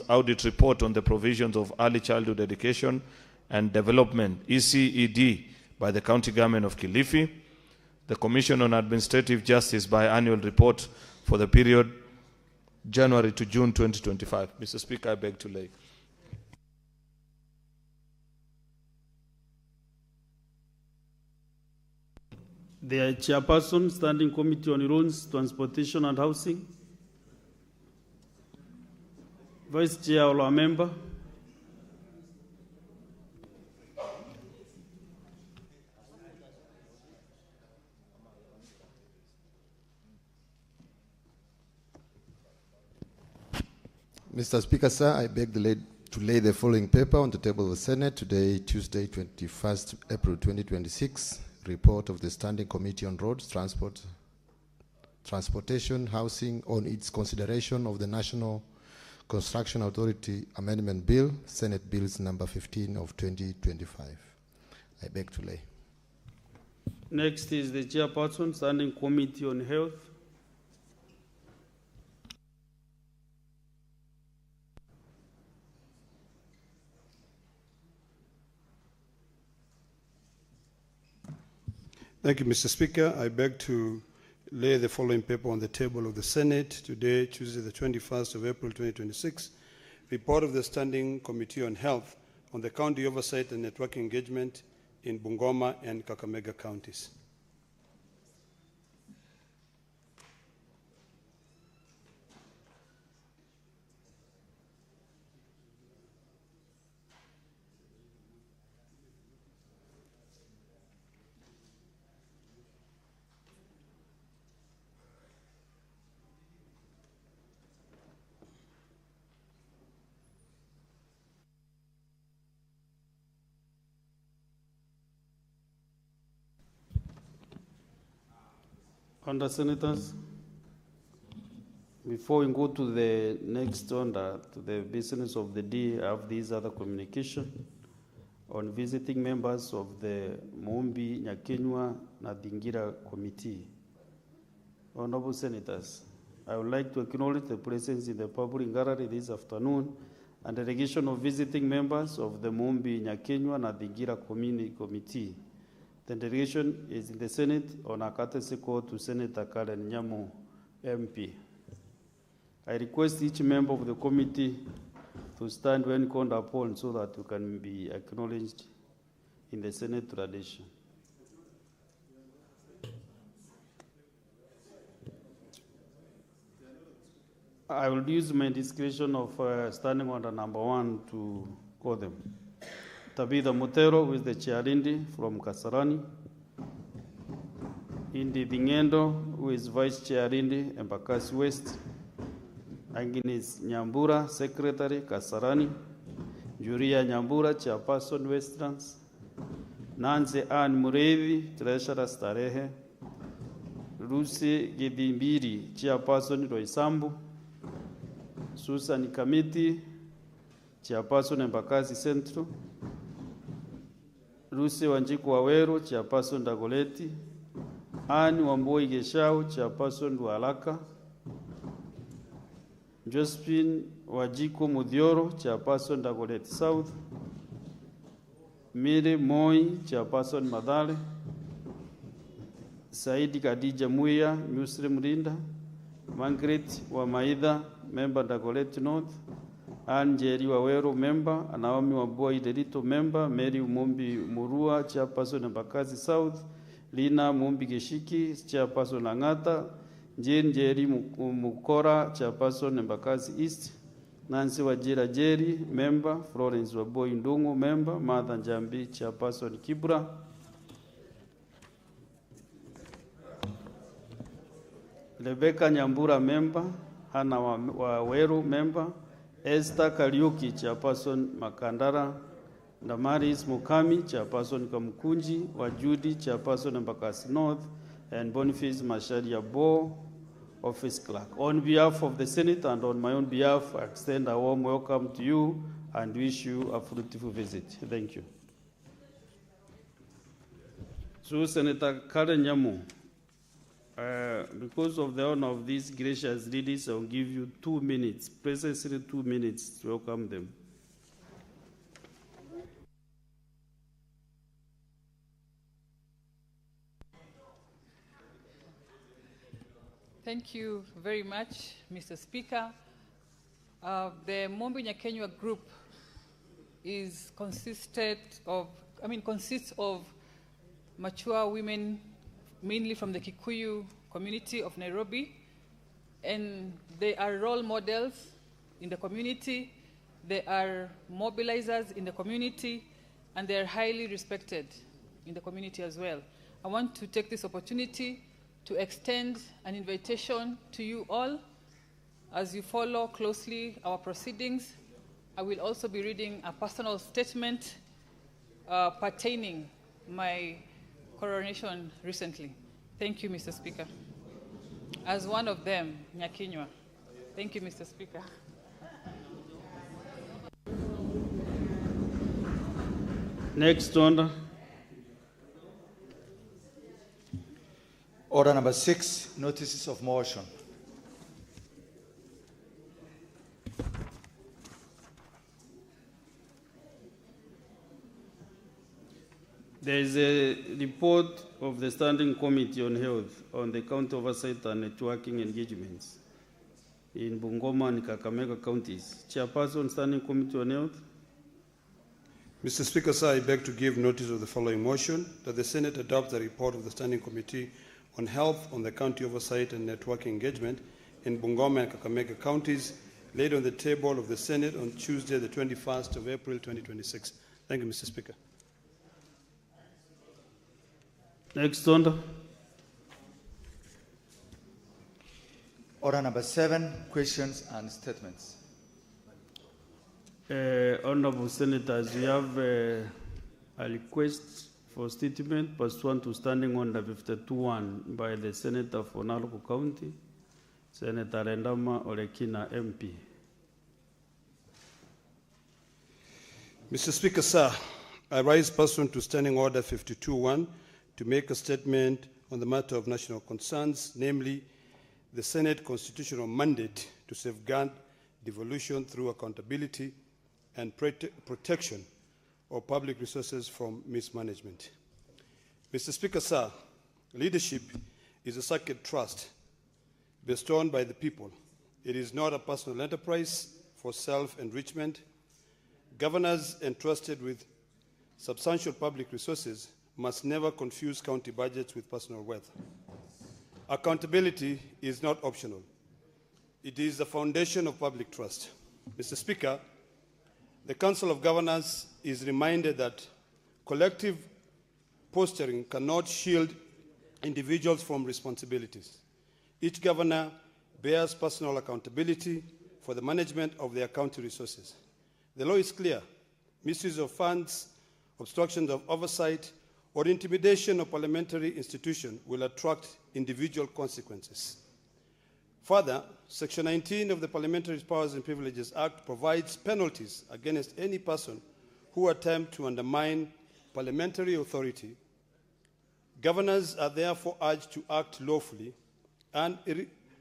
audit report on the provisions of early childhood education and development, ECED, by the County Government of Kilifi. The Commission on Administrative Justice biannual report for the period January to June 2025. Mr. Speaker, I beg to lay. The Chairperson, Standing Committee on Roads, Transportation and Housing. Vice Chair, all our member. Mr. Speaker, sir, I beg to lay the following paper on the table of the Senate today, Tuesday, 21st April 2026. Report of the Standing Committee on Roads, Transportation, Housing on its consideration of the National Construction Authority Amendment Bill, Senate Bills number 15 of 2025. I beg to lay. Next is the Chairperson, Standing Committee on Health. Thank you, Mr. Speaker. I beg to lay the following paper on the table of the Senate today, Tuesday, the 21st of April, 2026. Report of the Standing Committee on Health on the county oversight and network engagement in Bungoma and Kakamega counties. Under Senators, before we go to the next order, to the business of the day, I have these other communication on visiting members of the Muumbi Nyakenywa Nadingira Committee. Honorable Senators, I would like to acknowledge the presence in the public gallery this afternoon and the delegation of visiting members of the Muumbi Nyakenywa Nadingira Committee. The delegation is in the Senate on a courtesy call to Senator Karen Nyamu, MP. I request each member of the committee to stand when called upon so that you can be acknowledged in the Senate tradition. I will use my discretion of standing order number 1 to call them. Tabitha Mutero, who is the Chair Indi from Kasarani. Indi Dingendo, who is Vice Chair Indi, Embakasi West. Agnes Nyambura, Secretary, Kasarani. Juria Nyambura, Chairperson, Westerns. Nancy Ann Murevi, Treasurer, Starehe. Lucy Gidimbiri, Chairperson, Roysambu. Susan Kamiti, Chairperson, Embakasi Central. Lucy Wanjiku Waweru, Chairperson, Dagoleti. Anne Wamboi Geshau, Chairperson, Dualaka. Josephine Wajiko Mudioro, Chairperson, Dagoleti South. Miri Moi, Chairperson, Madale. Saidi Khadija Muya, Nusri Murinda. Margaret Wamaida, Member, Dagoleti North. Anne Jerry Waweru, Member. Naomi Wamboi Delito, Member. Mary Mumbi Murua, Chairperson, Embakasi South. Lina Mumbi Geshiki, Chairperson, Langata. Jane Jerry Mukora, Chairperson, Embakasi East. Nancy Wajira Jerry, Member. Florence Waboi Ndungu, Member. Martha Njambi, Chairperson, Kibra. Rebecca Nyambura, Member. Hana Waweru, Member. Esther Kariuki, Chairperson, Makandara. Damaris Mukami, Chairperson, Kamukunji. Wajudi, Chairperson, Embakasi North. And Boniface Masharia Bo, Office Clerk. On behalf of the Senate and on my own behalf, I extend a warm welcome to you and wish you a fruitful visit. Thank you. So, Senator Karen Nyamu, Because of the honor of these gracious ladies, I'll give you 2 minutes, precisely 2 minutes to welcome them. Thank you very much, Mr. Speaker. The Mombi Nyakenywa group consists of mature women, mainly from the Kikuyu community of Nairobi, and they are role models in the community, they are mobilizers in the community, and they are highly respected in the community as well. I want to take this opportunity to extend an invitation to you all as you follow closely our proceedings. I will also be reading a personal statement pertaining my coronation recently. Thank you, Mr. Speaker. As one of them, Nyakenywa. Thank you, Mr. Speaker. Next order. Order number 6, notices of motion. There is a report of the Standing Committee on Health on the county oversight and networking engagements in Bungoma and Kakamega counties. Chairperson, Standing Committee on Health. Mr. Speaker, sir, I beg to give notice of the following motion, that the Senate adopt the report of the Standing Committee on Health on the county oversight and networking engagement in Bungoma and Kakamega counties, laid on the table of the Senate on Tuesday, the 21st of April, 2026. Thank you, Mr. Speaker. Next order. Order number 7, questions and statements. Honorable Senators, we have a request for statement pursuant to Standing Order 52-1 by the Senator for Naroko County, Senator Rendama Olekina MP. Mr. Speaker, sir, I rise pursuant to Standing Order 52-1 to make a statement on the matter of national concerns, namely the Senate constitutional mandate to safeguard devolution through accountability and protection of public resources from mismanagement. Mr. Speaker, sir, leadership is a sacred trust bestowed by the people. It is not a personal enterprise for self-enrichment. Governors entrusted with substantial public resources must never confuse county budgets with personal wealth. Accountability is not optional. It is the foundation of public trust. Mr. Speaker, the Council of Governors is reminded that collective posturing cannot shield individuals from responsibilities. Each governor bears personal accountability for the management of their county resources. The law is clear. Misuse of funds, obstruction of oversight, or intimidation of parliamentary institution will attract individual consequences. Further, Section 19 of the Parliamentary Powers and Privileges Act provides penalties against any person who attempt to undermine parliamentary authority. Governors are therefore urged to act lawfully and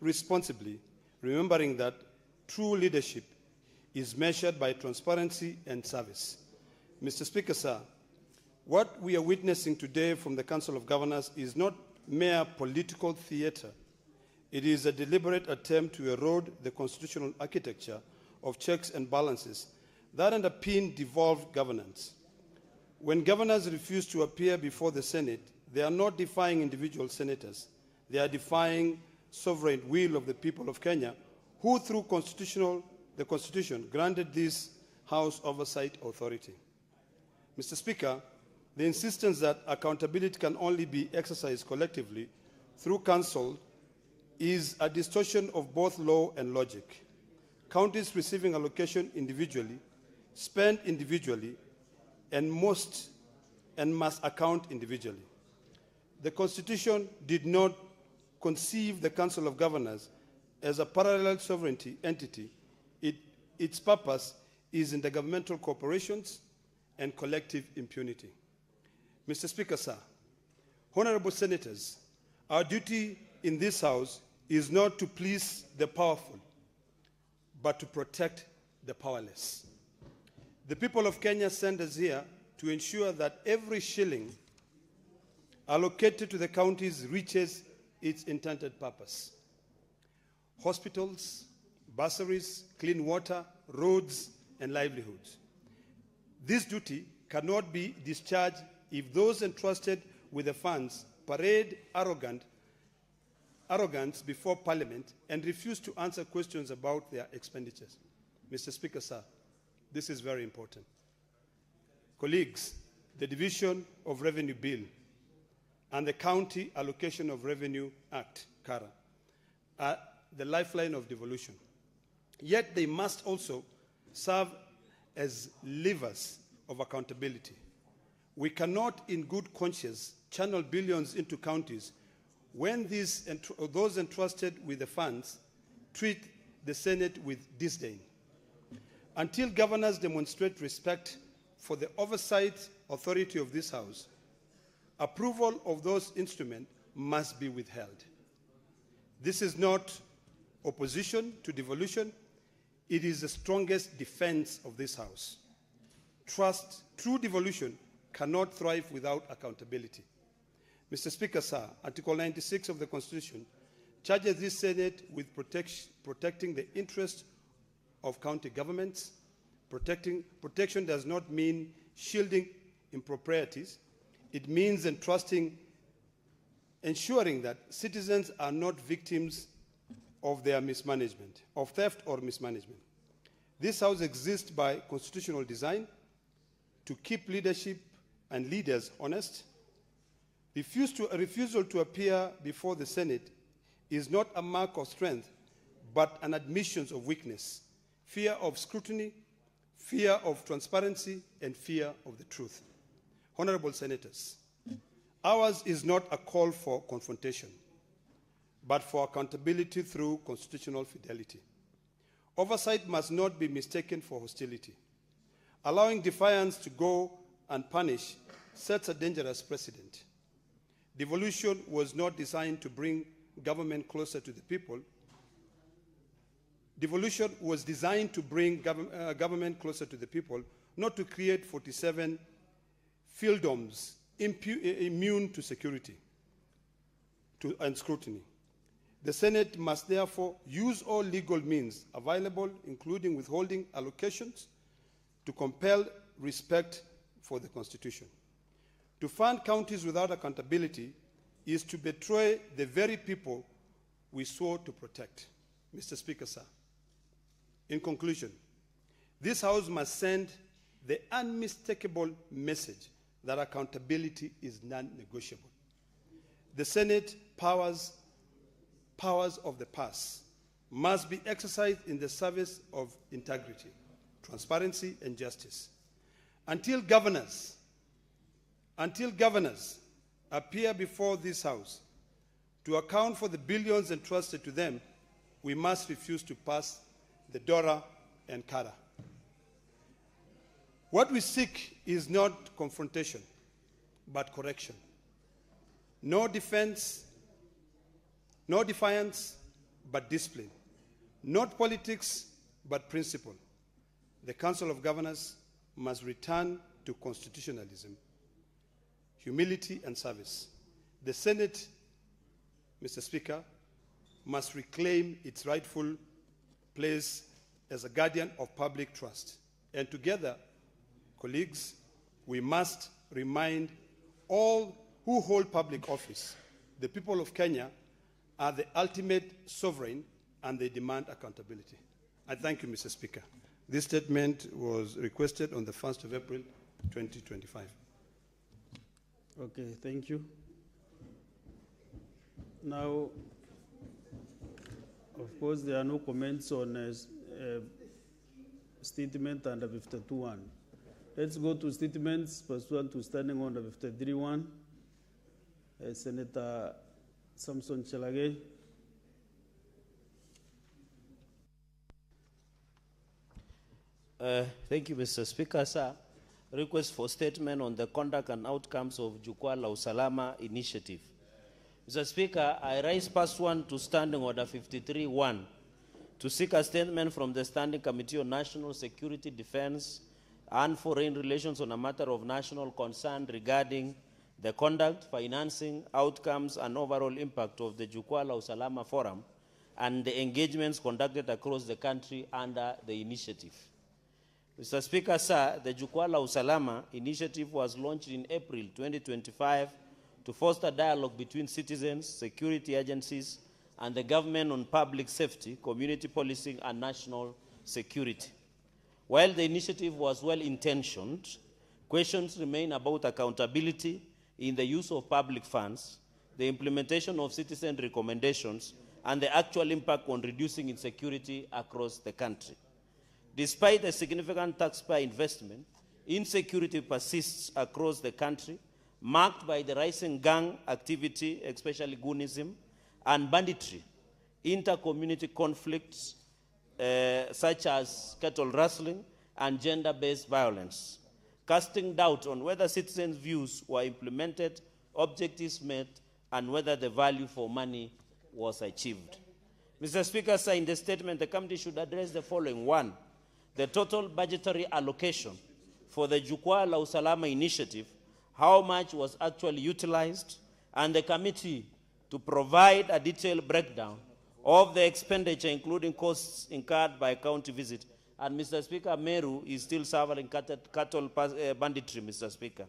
responsibly, remembering that true leadership is measured by transparency and service. Mr. Speaker, sir, what we are witnessing today from the Council of Governors is not mere political theater. It is a deliberate attempt to erode the constitutional architecture of checks and balances that underpin devolved governance. When governors refuse to appear before the Senate, they are not defying individual senators. They are defying sovereign will of the people of Kenya, who through the Constitution granted this House oversight authority. Mr. Speaker, the insistence that accountability can only be exercised collectively through council is a distortion of both law and logic. Counties receiving allocation individually spend individually and must account individually. The Constitution did not conceive the Council of Governors as a parallel sovereignty entity. Its purpose is intergovernmental cooperations and collective impunity. Mr. Speaker, sir, honorable senators, our duty in this House is not to please the powerful, but to protect the powerless. The people of Kenya sent us here to ensure that every shilling allocated to the counties reaches its intended purpose. Hospitals, bursaries, clean water, roads, and livelihoods. This duty cannot be discharged if those entrusted with the funds parade arrogance before Parliament and refuse to answer questions about their expenditures. Mr. Speaker, sir, this is very important. Colleagues, the Division of Revenue Bill and the County Allocation of Revenue Act, CARA, are the lifeline of devolution. Yet they must also serve as levers of accountability. We cannot, in good conscience, channel billions into counties when those entrusted with the funds treat the Senate with disdain. Until governors demonstrate respect for the oversight authority of this House, approval of those instruments must be withheld. This is not opposition to devolution. It is the strongest defense of this House. True devolution cannot thrive without accountability. Mr. Speaker, sir, Article 96 of the Constitution charges this Senate with protecting the interests of county governments. Protection does not mean shielding improprieties. It means ensuring that citizens are not victims of their mismanagement, of theft or mismanagement. This House exists by constitutional design to keep leadership and leaders honest. Refusal to appear before the Senate is not a mark of strength, but an admission of weakness, fear of scrutiny, fear of transparency, and fear of the truth. Honorable Senators, ours is not a call for confrontation, but for accountability through constitutional fidelity. Oversight must not be mistaken for hostility. Allowing defiance to go unpunished sets a dangerous precedent. Devolution was not designed to bring government closer to the people. Devolution was designed to bring government closer to the people, not to create 47 fiefdoms immune to security and scrutiny. The Senate must therefore use all legal means available, including withholding allocations, to compel respect for the Constitution. To fund counties without accountability is to betray the very people we swore to protect. Mr. Speaker, sir, in conclusion, this House must send the unmistakable message that accountability is non-negotiable. The Senate powers of the past must be exercised in the service of integrity, transparency, and justice. Until governors appear before this House to account for the billions entrusted to them, we must refuse to pass the DORA and CARA. What we seek is not confrontation, but correction. No defiance, but discipline. Not politics, but principle. The Council of Governors must return to constitutionalism, humility, and service. The Senate, Mr. Speaker, must reclaim its rightful place as a guardian of public trust. And together, colleagues, we must remind all who hold public office, the people of Kenya are the ultimate sovereign and they demand accountability. I thank you, Mr. Speaker. This statement was requested on the 1st of April, 2025. Okay, thank you. Now, of course, there are no comments on statement under 52.1. Let's go to statements pursuant to Standing Order 53.1. Senator Samson Chelage. Thank you, Mr. Speaker, sir. Request for statement on the conduct and outcomes of Jukwaa la Usalama initiative. Mr. Speaker, I rise pursuant to Standing Order 53-1 to seek a statement from the Standing Committee on National Security, Defense, and Foreign Relations on a matter of national concern regarding the conduct, financing, outcomes, and overall impact of the Jukwaa la Usalama Forum and the engagements conducted across the country under the initiative. Mr. Speaker, sir, the Jukwaa la Usalama initiative was launched in April 2025 to foster dialogue between citizens, security agencies, and the government on public safety, community policing, and national security. While the initiative was well-intentioned, questions remain about accountability in the use of public funds, the implementation of citizen recommendations, and the actual impact on reducing insecurity across the country. Despite the significant taxpayer investment, insecurity persists across the country, marked by the rising gang activity, especially goonism, and banditry, inter-community conflicts such as cattle rustling and gender-based violence, casting doubt on whether citizens' views were implemented, objectives met, and whether the value for money was achieved. Mr. Speaker, sir, in the statement, the committee should address the following. 1, the total budgetary allocation for the Jukwaa la Usalama initiative, how much was actually utilized, and the committee to provide a detailed breakdown of the expenditure, including costs incurred by county visit. And Mr. Speaker, Meru is still suffering cattle banditry, Mr. Speaker.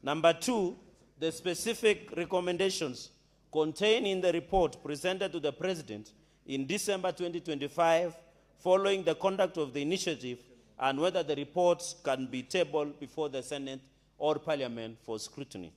Number 2, the specific recommendations contained in the report presented to the President in December 2025 following the conduct of the initiative, and whether the reports can be tabled before the Senate or Parliament for scrutiny.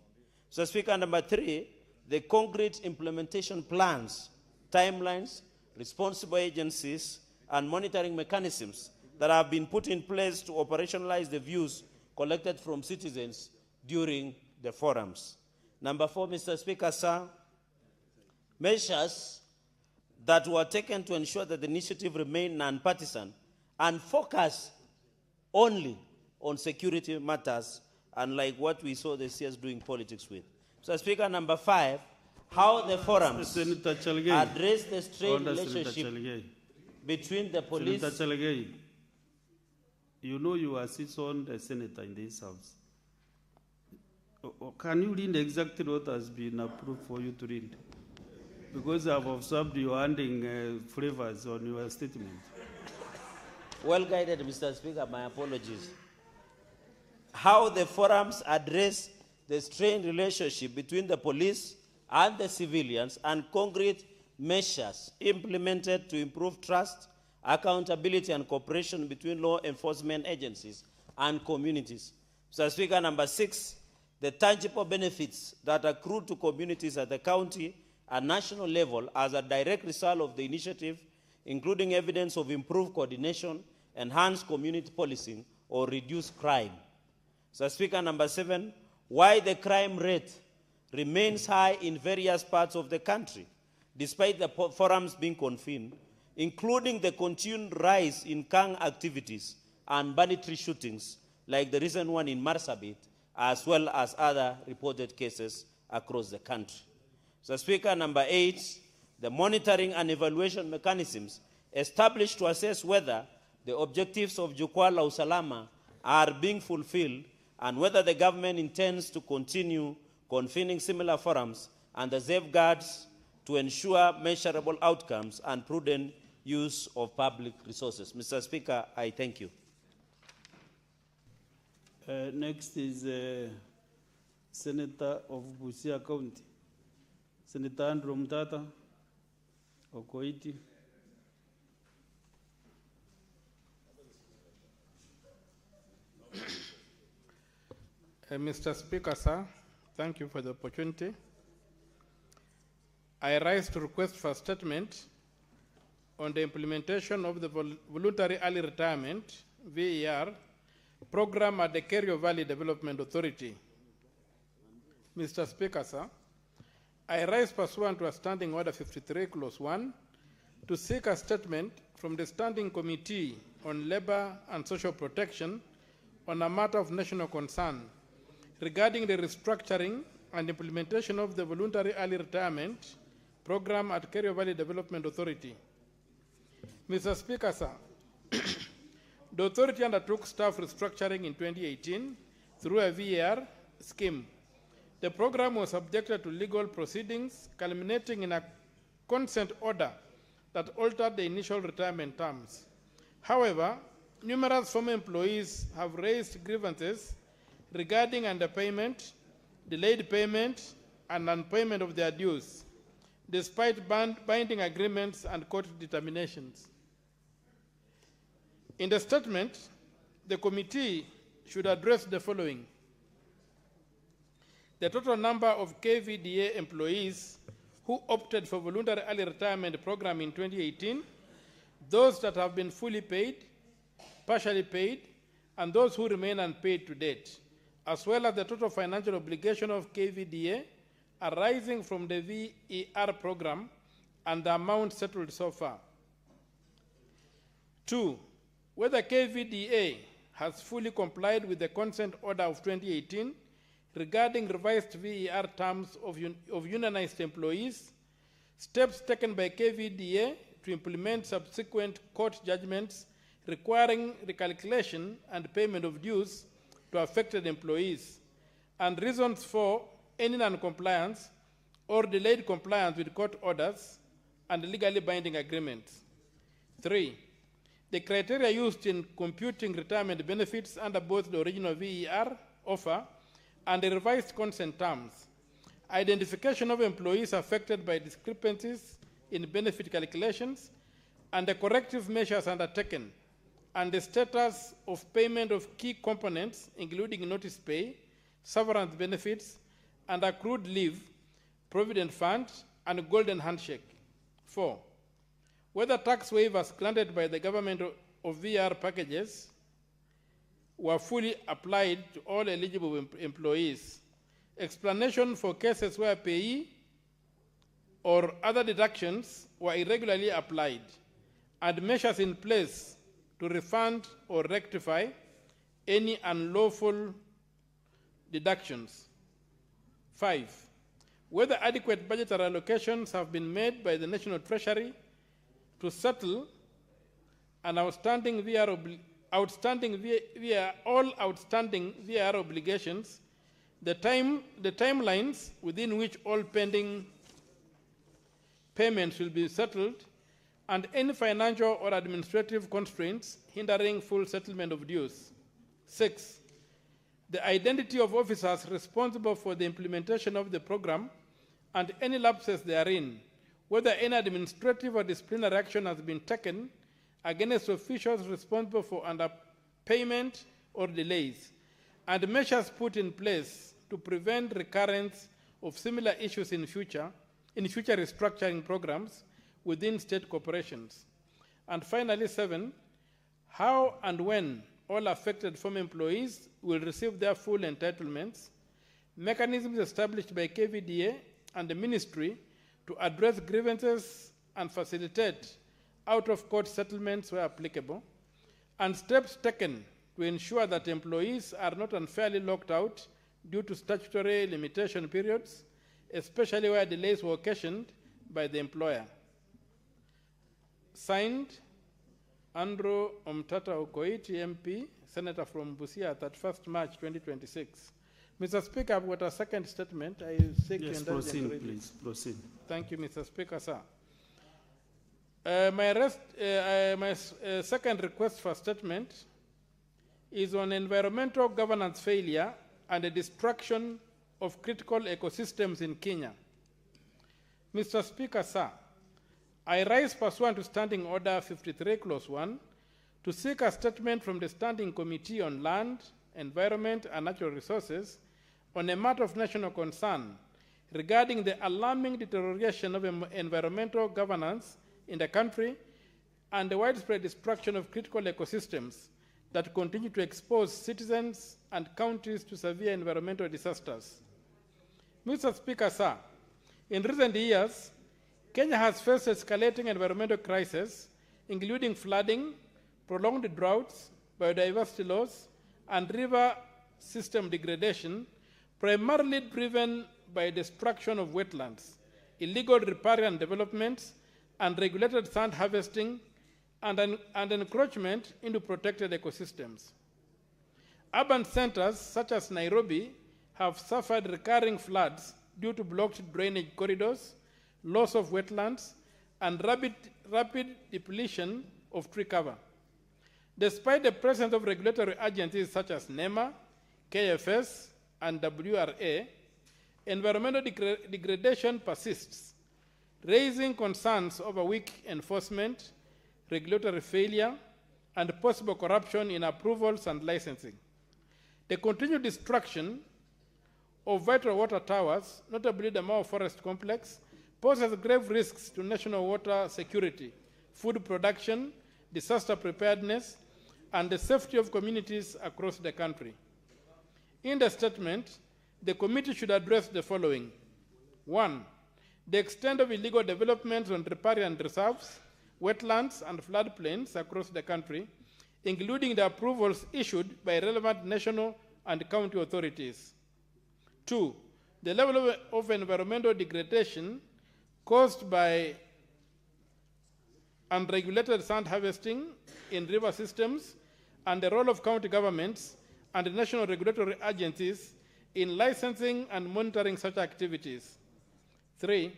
So, Speaker, number 3, the concrete implementation plans, timelines, responsible agencies, and monitoring mechanisms that have been put in place to operationalize the views collected from citizens during the forums. Number 4, Mr. Speaker, sir, measures that were taken to ensure that the initiative remained non-partisan and focused only on security matters, unlike what we saw the CS doing politics with. So, Speaker, number 5, how the forums address the strained relationship between the police. Senator Chalagay, you know you are seasoned a senator in this house. Can you read exactly what has been approved for you to read? Because I've observed you handing flavors on your statement. Well guided, Mr. Speaker, my apologies. How the forums address the strained relationship between the police and the civilians, and concrete measures implemented to improve trust, accountability, and cooperation between law enforcement agencies and communities. Mr. Speaker, number 6, the tangible benefits that accrue to communities at the county and national level as a direct result of the initiative, including evidence of improved coordination, enhanced community policing, or reduced crime. Mr. Speaker, number 7, why the crime rate remains high in various parts of the country, despite the forums being convened, including the continued rise in gang activities and banditry shootings, like the recent one in Marsabit, as well as other reported cases across the country. So, Speaker, number 8, the monitoring and evaluation mechanisms established to assess whether the objectives of Jukwaa la Usalama are being fulfilled, and whether the government intends to continue convening similar forums and the safeguards to ensure measurable outcomes and prudent use of public resources. Mr. Speaker, I thank you. Next is Senator of Busia County, Senator Andrew Mtata of Koiti. Mr. Speaker, sir, thank you for the opportunity. I rise to request for a statement on the implementation of the Voluntary Early Retirement, VER, program at the Kerio Valley Development Authority. Mr. Speaker, sir, I rise pursuant to a Standing Order 53, Clause 1, to seek a statement from the Standing Committee on Labor and Social Protection on a matter of national concern regarding the restructuring and implementation of the voluntary early retirement program at Kerio Valley Development Authority. Mr. Speaker, sir, the authority undertook staff restructuring in 2018 through a VAR scheme. The program was subjected to legal proceedings, culminating in a consent order that altered the initial retirement terms. However, numerous former employees have raised grievances regarding underpayment, delayed payment, and non-payment of their dues, despite binding agreements and court determinations. In the statement, the committee should address the following: the total number of KVDA employees who opted for voluntary early retirement program in 2018, those that have been fully paid, partially paid, and those who remain unpaid to date, as well as the total financial obligation of KVDA arising from the VER program and the amount settled so far. 2, whether KVDA has fully complied with the consent order of 2018 regarding revised VER terms of unionized employees, steps taken by KVDA to implement subsequent court judgments requiring recalculation and payment of dues to affected employees, and reasons for any non-compliance or delayed compliance with court orders and legally binding agreements. 3, the criteria used in computing retirement benefits under both the original VER offer and the revised consent terms, identification of employees affected by discrepancies in benefit calculations, and the corrective measures undertaken, and the status of payment of key components, including notice pay, severance benefits, and accrued leave, provident fund, and golden handshake. 4, whether tax waivers granted by the government of VR packages were fully applied to all eligible employees. Explanation for cases where payee or other deductions were irregularly applied, and measures in place to refund or rectify any unlawful deductions. 5, whether adequate budgetary allocations have been made by the National Treasury to settle an outstanding all outstanding VR obligations, the timelines within which all pending payments will be settled, and any financial or administrative constraints hindering full settlement of dues. 6, the identity of officers responsible for the implementation of the program and any lapses therein, whether any administrative or disciplinary action has been taken against officials responsible for underpayment or delays, and measures put in place to prevent recurrence of similar issues in future restructuring programs within state corporations. And finally, 7, how and when all affected former employees will receive their full entitlements, mechanisms established by KVDA and the ministry to address grievances and facilitate out-of-court settlements where applicable, and steps taken to ensure that employees are not unfairly locked out due to statutory limitation periods, especially where delays were occasioned by the employer. Signed, Andrew Omtata Okoiti, MP, Senator from Busia, 31st March 2026. Mr. Speaker, I've got a second statement. I seek Yes, to indulge and read it. please, proceed. Thank you, Mr. Speaker, sir. My second request for statement is on environmental governance failure and the destruction of critical ecosystems in Kenya. Mr. Speaker, sir, I rise pursuant to Standing Order 53, Clause 1, to seek a statement from the Standing Committee on Land, Environment and Natural Resources on a matter of national concern regarding the alarming deterioration of environmental governance in the country and the widespread destruction of critical ecosystems that continue to expose citizens and counties to severe environmental disasters. Mr. Speaker, sir, in recent years, Kenya has faced escalating environmental crises, including flooding, prolonged droughts, biodiversity loss, and river system degradation, primarily driven by destruction of wetlands, illegal riparian developments, unregulated sand harvesting, and encroachment into protected ecosystems. Urban centers such as Nairobi have suffered recurring floods due to blocked drainage corridors, loss of wetlands, and rapid depletion of tree cover. Despite the presence of regulatory agencies such as NEMA, KFS, and WRA, environmental degradation persists, raising concerns over weak enforcement, regulatory failure, and possible corruption in approvals and licensing. The continued destruction of vital water towers, notably the Mao Forest Complex, poses grave risks to national water security, food production, disaster preparedness, and the safety of communities across the country. In the statement, the committee should address the following. 1, the extent of illegal developments on riparian reserves, wetlands, and floodplains across the country, including the approvals issued by relevant national and county authorities. 2, the level of environmental degradation caused by unregulated sand harvesting in river systems, and the role of county governments and national regulatory agencies in licensing and monitoring such activities. 3,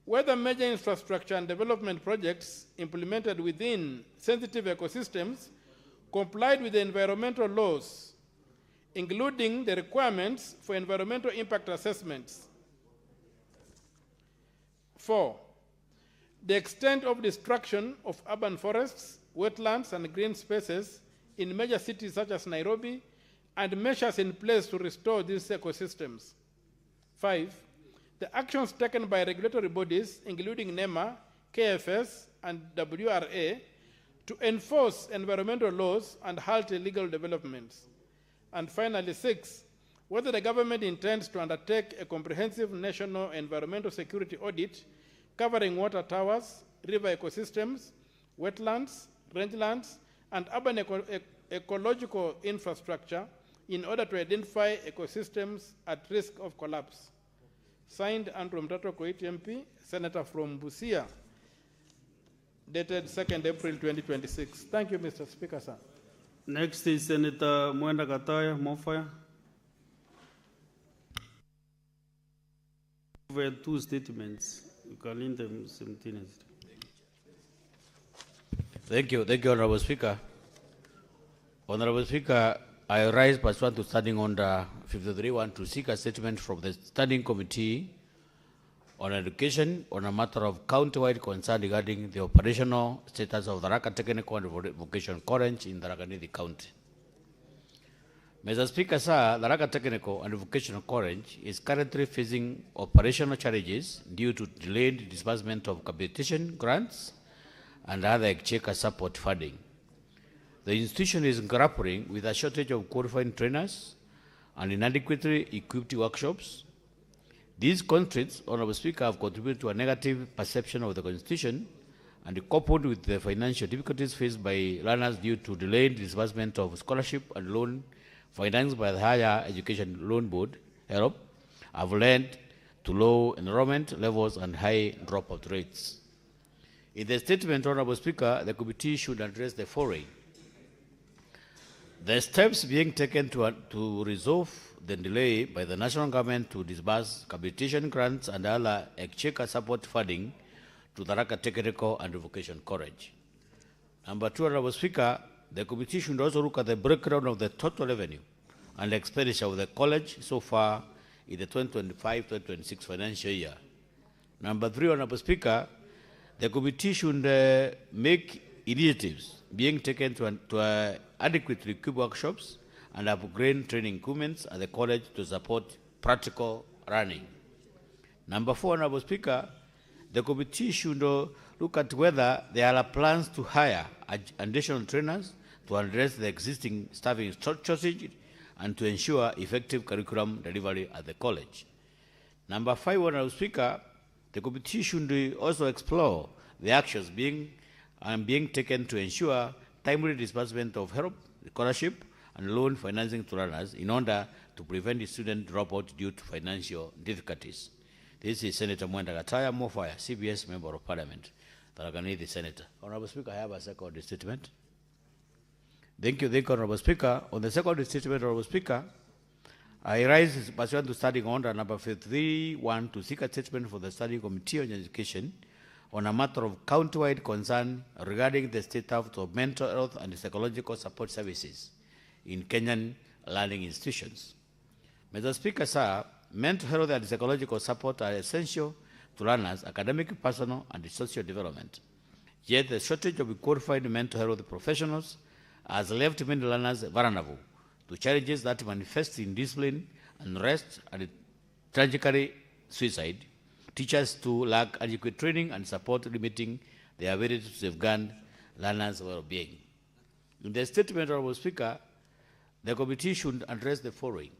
whether major infrastructure and development projects implemented within sensitive ecosystems complied with the environmental laws, including the requirements for environmental impact assessments. 4, the extent of destruction of urban forests, wetlands, and green spaces in major cities such as Nairobi, and measures in place to restore these ecosystems. 5, the actions taken by regulatory bodies, including NEMA, KFS, and WRA, to enforce environmental laws and halt illegal developments. And finally, 6, whether the government intends to undertake a comprehensive national environmental security audit covering water towers, river ecosystems, wetlands, rangelands, and urban ecological infrastructure in order to identify ecosystems at risk of collapse. Signed, Andrew Mtato Koiti MP, Senator from Busia, dated 2nd April 2026. Thank you, Mr. Speaker, sir. Next is Senator Mwenda Kataya, Mofaya. We have 2 statements. You can link them simultaneously. Thank you, Honorable Speaker. Honorable Speaker, I rise pursuant to Standing Order 53.1 to seek a statement from the Standing Committee on Education on a matter of county-wide concern regarding the operational status of the Tharaka Technical and Vocational College in Tharaka Nithi County. Mr. Speaker, sir, the Tharaka Technical and Vocational College is currently facing operational challenges due to delayed disbursement of capitation grants and other exchequer support funding. The institution is grappling with a shortage of qualified trainers and inadequately equipped workshops. These constraints, Honorable Speaker, have contributed to a negative perception of the institution, and coupled with the financial difficulties faced by learners due to delayed disbursement of scholarship and loan financed by the Higher Education Loan Board, HELOP, have led to low enrollment levels and high dropout rates. In the statement, Honorable Speaker, the committee should address the following. The steps being taken to resolve the delay by the national government to disburse capitation grants and other exchequer support funding to the Tharaka Technical and Vocational College. Number 2, Honorable Speaker, the committee should also look at the breakdown of the total revenue and expenditure of the college so far in the 2025-2026 financial year. Number 3, Honorable Speaker, the committee should make initiatives being taken to adequately equip workshops and upgrade training equipments at the college to support practical running. Number 4, Honorable Speaker, the committee should look at whether there are plans to hire additional trainers to address the existing staffing shortage and to ensure effective curriculum delivery at the college. Number 5, Honorable Speaker, the committee should also explore the actions being taken to ensure timely disbursement of help, scholarship, and loan financing to learners in order to prevent student dropout due to financial difficulties. This is Senator Mwenda Gataya Mofaya, CBS Member of Parliament. The Senator. Honorable Speaker, I have a second statement. Thank you, Honorable Speaker. On the second statement, Honorable Speaker, I rise pursuant to Standing Order number 531 to seek a statement for the Standing Committee on Education on a matter of county-wide concern regarding the state of mental health and psychological support services in Kenyan learning institutions. Mr. Speaker, sir, mental health and psychological support are essential to learners' academic, personal, and social development. Yet the shortage of qualified mental health professionals has left many learners vulnerable to challenges that manifest in discipline, unrest, and tragically suicide. Teachers too lack adequate training and support, limiting their ability to safeguard learners' well-being. In the statement, Honorable Speaker, the committee should address the following: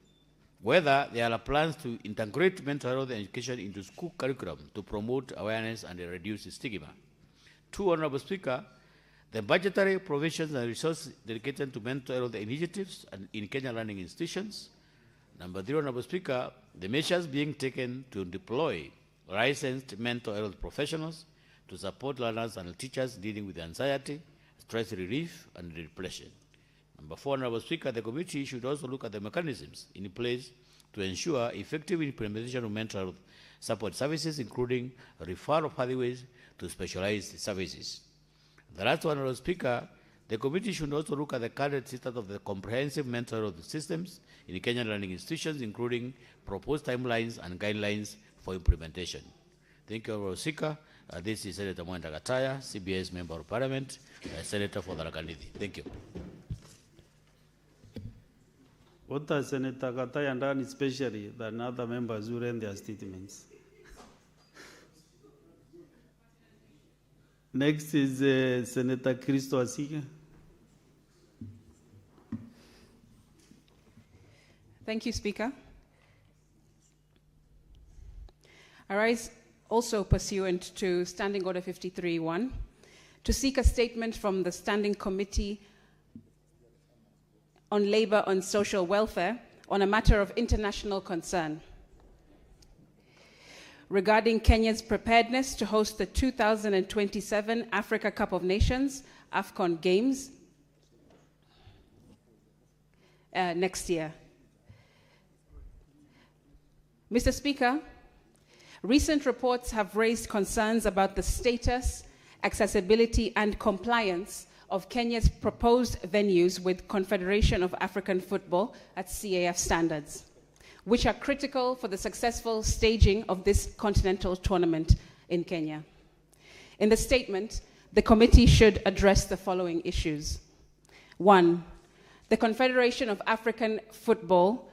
whether there are plans to integrate mental health education into school curriculum to promote awareness and reduce stigma. 2, Honorable Speaker, the budgetary provisions and resources dedicated to mental health initiatives in Kenya learning institutions. Number 3, Honorable Speaker, the measures being taken to deploy licensed mental health professionals to support learners and teachers dealing with anxiety, stress relief, and depression. Number 4, Honorable Speaker, the committee should also look at the mechanisms in place to ensure effective implementation of mental health support services, including referral pathways to specialized services. The last one, Honorable Speaker, the committee should also look at the current status of the comprehensive mental health systems in Kenyan learning institutions, including proposed timelines and guidelines for implementation. Thank you, Honorable Speaker. This is Senator Mwenda Gataya, CBS Member of Parliament, Senator for the Rakanidi. Thank you. What has Senator Gataya done especially than other members who ran their statements? Next is Senator Christo Asika. Thank you, Speaker. I rise also pursuant to Standing Order 53-1 to seek a statement from the Standing Committee on Labour and Social Welfare on a matter of international concern regarding Kenya's preparedness to host the 2027 Africa Cup of Nations, AFCON Games, next year. Mr. Speaker, recent reports have raised concerns about the status, accessibility, and compliance of Kenya's proposed venues with Confederation of African Football at CAF standards, which are critical for the successful staging of this continental tournament in Kenya. In the statement, the committee should address the following issues. 1, the Confederation of African Football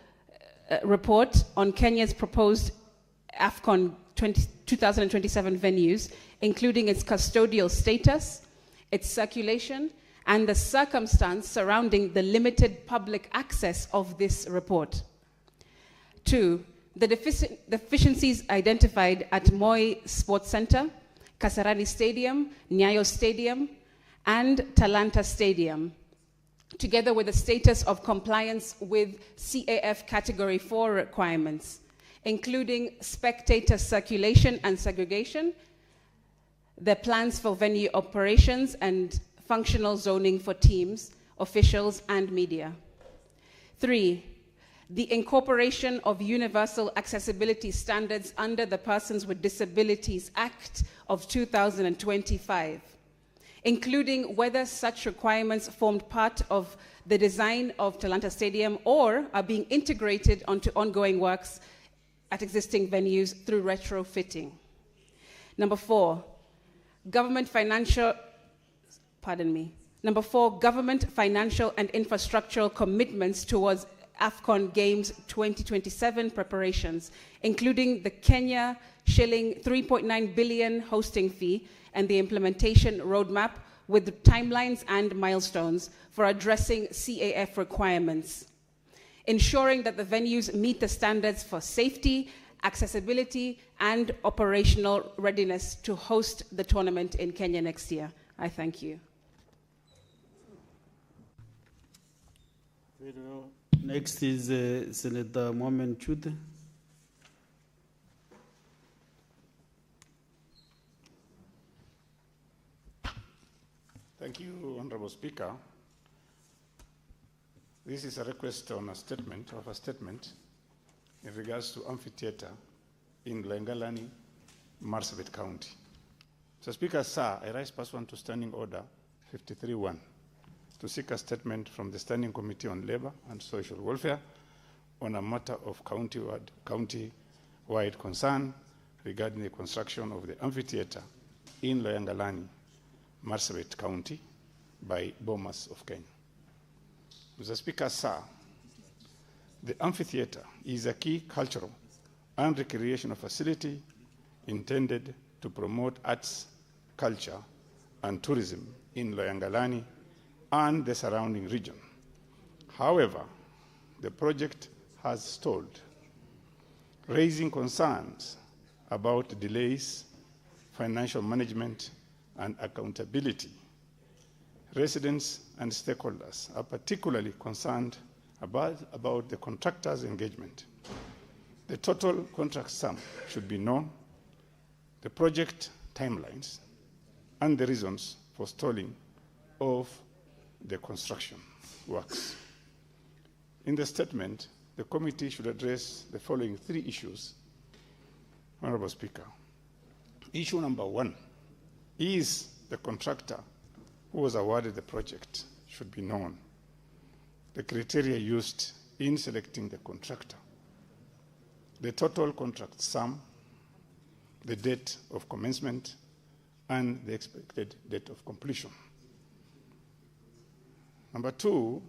report on Kenya's proposed AFCON 2027 venues, including its custodial status, its circulation, and the circumstance surrounding the limited public access of this report. 2, the deficiencies identified at Moi Sports Center, Kasarani Stadium, Nyayo Stadium, and Talanta Stadium, together with the status of compliance with CAF Category 4 requirements, including spectator circulation and segregation, the plans for venue operations, and functional zoning for teams, officials, and media. 3, the incorporation of universal accessibility standards under the Persons with Disabilities Act of 2025, including whether such requirements formed part of the design of Talanta Stadium or are being integrated onto ongoing works at existing venues through retrofitting. Number 4, government financial and infrastructural commitments towards AFCON Games 2027 preparations, including the Kenya shilling 3.9 billion hosting fee and the implementation roadmap with timelines and milestones for addressing CAF requirements, ensuring that the venues meet the standards for safety, accessibility, and operational readiness to host the tournament in Kenya next year. I thank you. Very well. Next is Senator Mohamed Chute. Thank you, Honorable Speaker. This is a request on a statement in regards to amphitheater in Lengalani, Marsabit County. Mr. Speaker, sir, I rise pursuant to Standing Order 53-1 to seek a statement from the Standing Committee on Labor and Social Welfare on a matter of county-wide concern regarding the construction of the amphitheater in Loyangalani, Marsabit County by Bomas of Kenya. Mr. Speaker, sir, the amphitheater is a key cultural and recreational facility intended to promote arts, culture, and tourism in Loyangalani and the surrounding region. However, the project has stalled, raising concerns about delays, financial management, and accountability. Residents and stakeholders are particularly concerned about the contractor's engagement. The total contract sum should be known, the project timelines, and the reasons for stalling of the construction works. In the statement, the committee should address the following 3 issues. Honorable Speaker, issue number 1 is the contractor who was awarded the project should be known, the criteria used in selecting the contractor, the total contract sum, the date of commencement, and the expected date of completion. Number 2,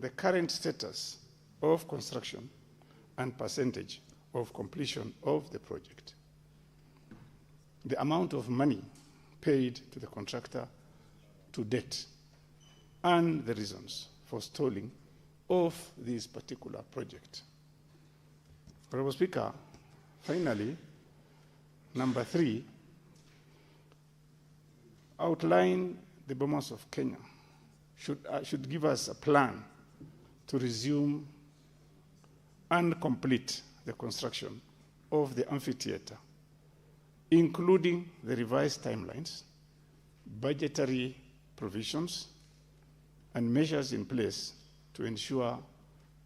the current status of construction and percentage of completion of the project, the amount of money paid to the contractor to date, and the reasons for stalling of this particular project. Honorable Speaker, finally, number 3, outline the Bomas of Kenya should give us a plan to resume and complete the construction of the amphitheater, including the revised timelines, budgetary provisions, and measures in place to ensure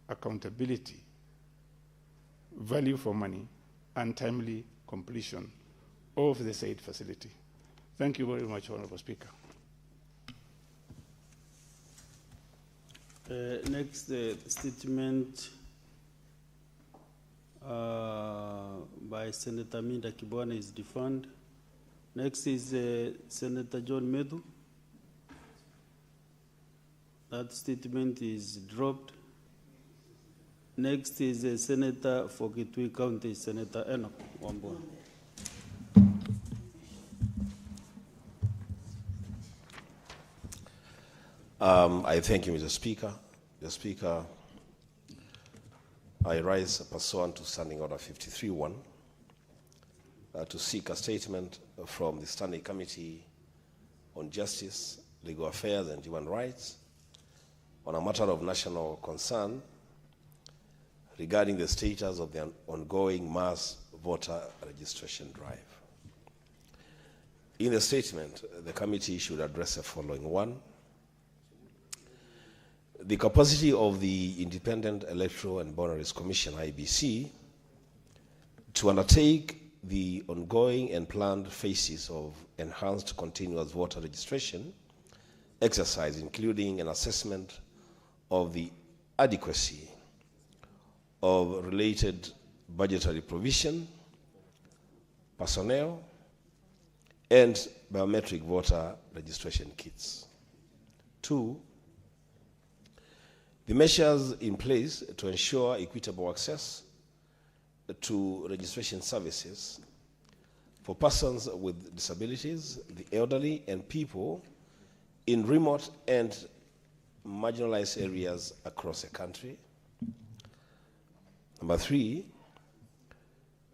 accountability, value for money, and timely completion of the said facility. Thank you very much, Honorable Speaker. Next statement by Senator Minda Kibwana is defunct. Next is Senator John Medu. That statement is dropped. Next is Senator for Kitui County, Senator Enoch Wambua. I thank you, Mr. Speaker. Mr. Speaker, I rise pursuant to Standing Order 53-1 to seek a statement from the Standing Committee on Justice, Legal Affairs, and Human Rights on a matter of national concern regarding the status of the ongoing mass voter registration drive. In the statement, the committee should address the following. 1, the capacity of the Independent Electoral and Boundaries Commission, IBC, to undertake the ongoing and planned phases of enhanced continuous voter registration exercise, including an assessment of the adequacy of related budgetary provision, personnel, and biometric voter registration kits. 2, the measures in place to ensure equitable access to registration services for persons with disabilities, the elderly, and people in remote and marginalized areas across the country. Number 3,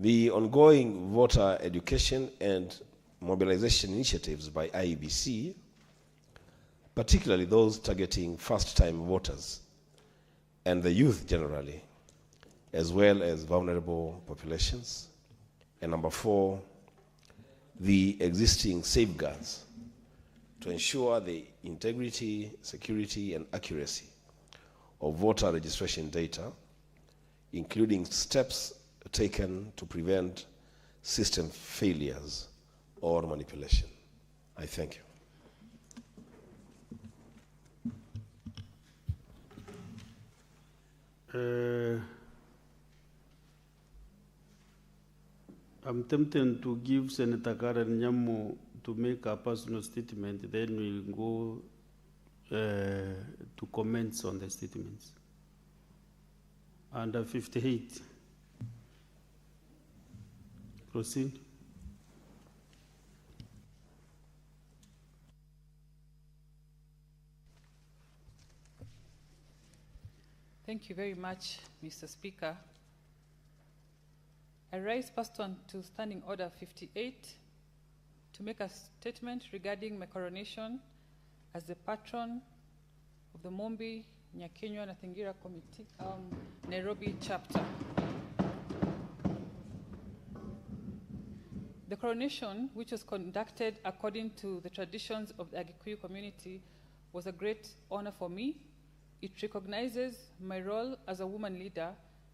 the ongoing voter education and mobilization initiatives by IEBC, particularly those targeting first-time voters, and the youth generally, as well as vulnerable populations. And number 4, the existing safeguards to ensure the integrity, security, and accuracy of voter registration data, including steps taken to prevent system failures or manipulation. I thank you. I'm tempted to give Senator Karen Nyamu to make a personal statement, then we go to comments on the statements. Under 58. Proceed. Thank you very much, Mr. Speaker. I rise pursuant to Standing Order 58 to make a statement regarding my coronation as the patron of the Mombi Nyakenywa Nathingira Committee, Nairobi chapter. The coronation, which was conducted according to the traditions of the Agikuyu community, was a great honor for me. It recognizes my role as a woman leader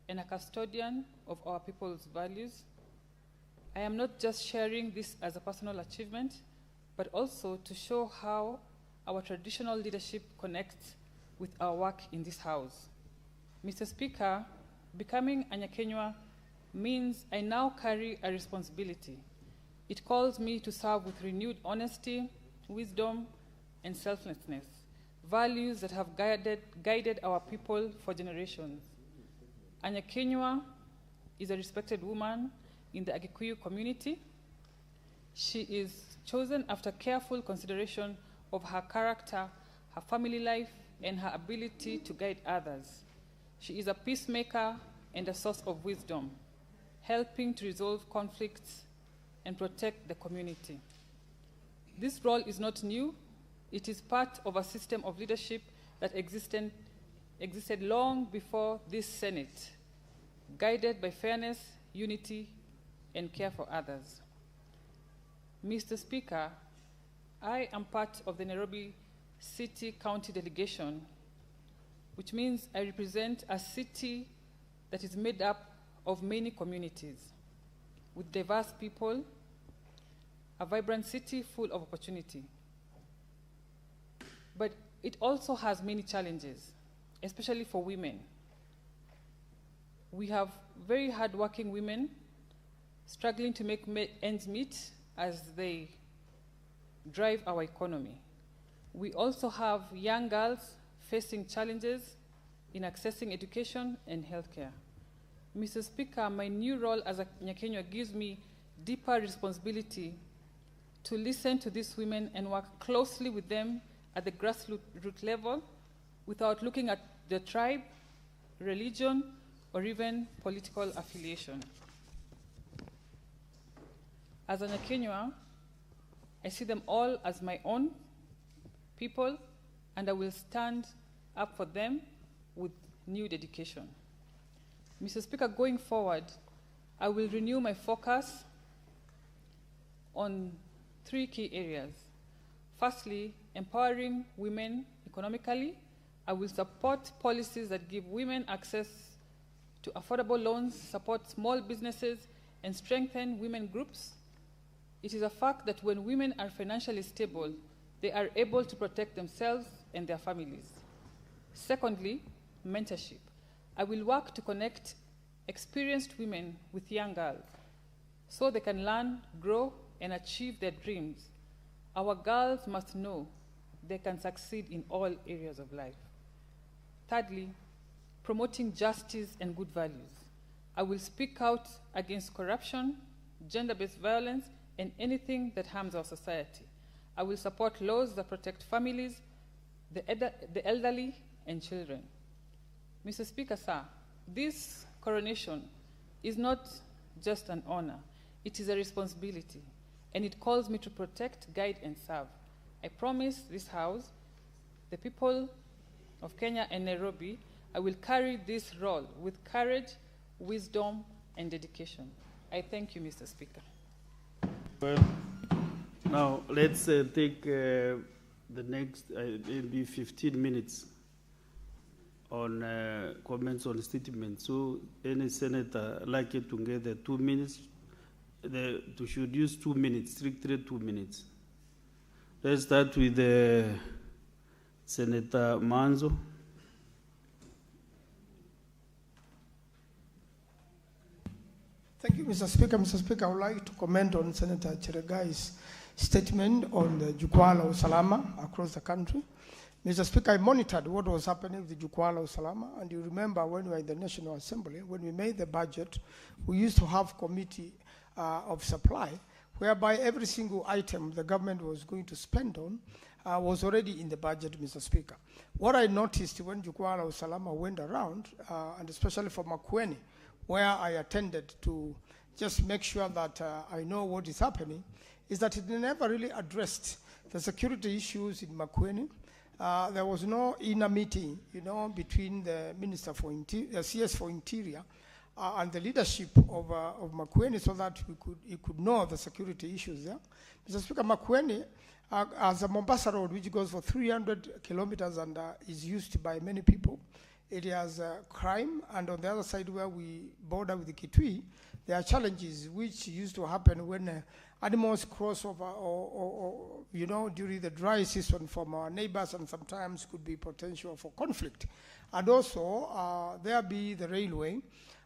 and a custodian of our people's values. I am not just sharing this as a personal achievement, but also to show how our traditional leadership connects with our work in this house. Mr. Speaker, becoming a Nyakenywa means I now carry a responsibility. It calls me to serve with renewed honesty, wisdom, and selflessness, values that have guided our people for generations. A Nyakenywa is a respected woman in the Agikuyu community. She is chosen after careful consideration of her character, her family life, and her ability to guide others. She is a peacemaker and a source of wisdom, helping to resolve conflicts and protect the community. This role is not new. It is part of a system of leadership that existed long before this Senate, guided by fairness, unity, and care for others. Mr. Speaker, I am part of the Nairobi City County delegation, which means I represent a city that is made up of many communities, with diverse people, a vibrant city full of opportunity. But it also has many challenges, especially for women. We have very hardworking women struggling to make ends meet as they drive our economy. We also have young girls facing challenges in accessing education and healthcare. Mr. Speaker, my new role as a Nyakenywa gives me deeper responsibility to listen to these women and work closely with them at the grassroots level without looking at their tribe, religion, or even political affiliation. As a Nyakenywa, I see them all as my own people, and I will stand up for them with new dedication. Mr. Speaker, going forward, I will renew my focus on 3 key areas. Firstly, empowering women economically. I will support policies that give women access to affordable loans, support small businesses, and strengthen women groups. It is a fact that when women are financially stable, they are able to protect themselves and their families. Secondly, mentorship. I will work to connect experienced women with young girls so they can learn, grow, and achieve their dreams. Our girls must know they can succeed in all areas of life. Thirdly, promoting justice and good values. I will speak out against corruption, gender-based violence, and anything that harms our society. I will support laws that protect families, the elderly, and children. Mr. Speaker, sir, this coronation is not just an honor. It is a responsibility, and it calls me to protect, guide, and serve. I promise this House, the people of Kenya and Nairobi, I will carry this role with courage, wisdom, and dedication. I thank you, Mr. Speaker. Well, now let's take the next maybe 15 minutes on comments on statements. So any senator likely to get the 2 minutes, to should use 2 minutes, strictly 2 minutes. Let's start with Senator Manzo. Thank you, Mr. Speaker. Mr. Speaker, I would like to comment on Senator Cheregai's statement on the Jukwaa la Usalama across the country. Mr. Speaker, I monitored what was happening with the Jukwaa la Usalama, and you remember when we were in the National Assembly, when we made the budget, we used to have committee of supply, whereby every single item the government was going to spend on was already in the budget, Mr. Speaker. What I noticed when Jukwaa la Usalama went around, and especially for Makueni, where I attended to just make sure that I know what is happening, is that it never really addressed the security issues in Makueni. There was no inner meeting, between the Minister for the CS for Interior and the leadership of Makueni, so that he could know the security issues there. Mr. Speaker, Makueni, as a Mombasa road, which goes for 300 kilometers and is used by many people, it has crime, and on the other side where we border with the Kitui, there are challenges which used to happen when animals cross over or during the dry season from our neighbors, and sometimes could be potential for conflict. And also, there be the railway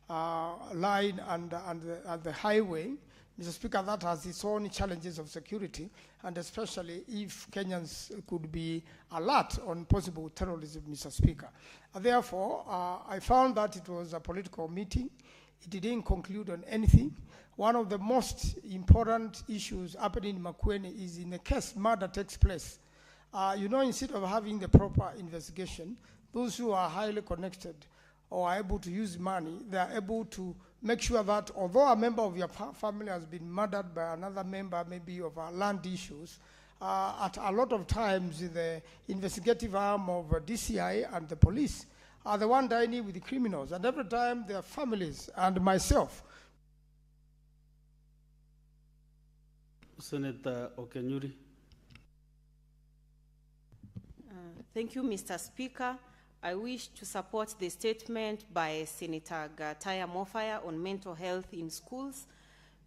line and the highway. Mr. Speaker, that has its own challenges of security, and especially if Kenyans could be alert on possible terrorism, Mr. Speaker. Therefore, I found that it was a political meeting. It didn't conclude on anything. One of the most important issues happening in Makueni is in a case murder takes place. Instead of having the proper investigation, those who are highly connected or are able to use money, they are able to make sure that although a member of your family has been murdered by another member, maybe of land issues, at a lot of times the investigative arm of DCI and the police are the one dining with the criminals, and every time their families and myself. Senator Okenyuri. Thank you, Mr. Speaker. I wish to support the statement by Senator Gataya Mofaya on mental health in schools.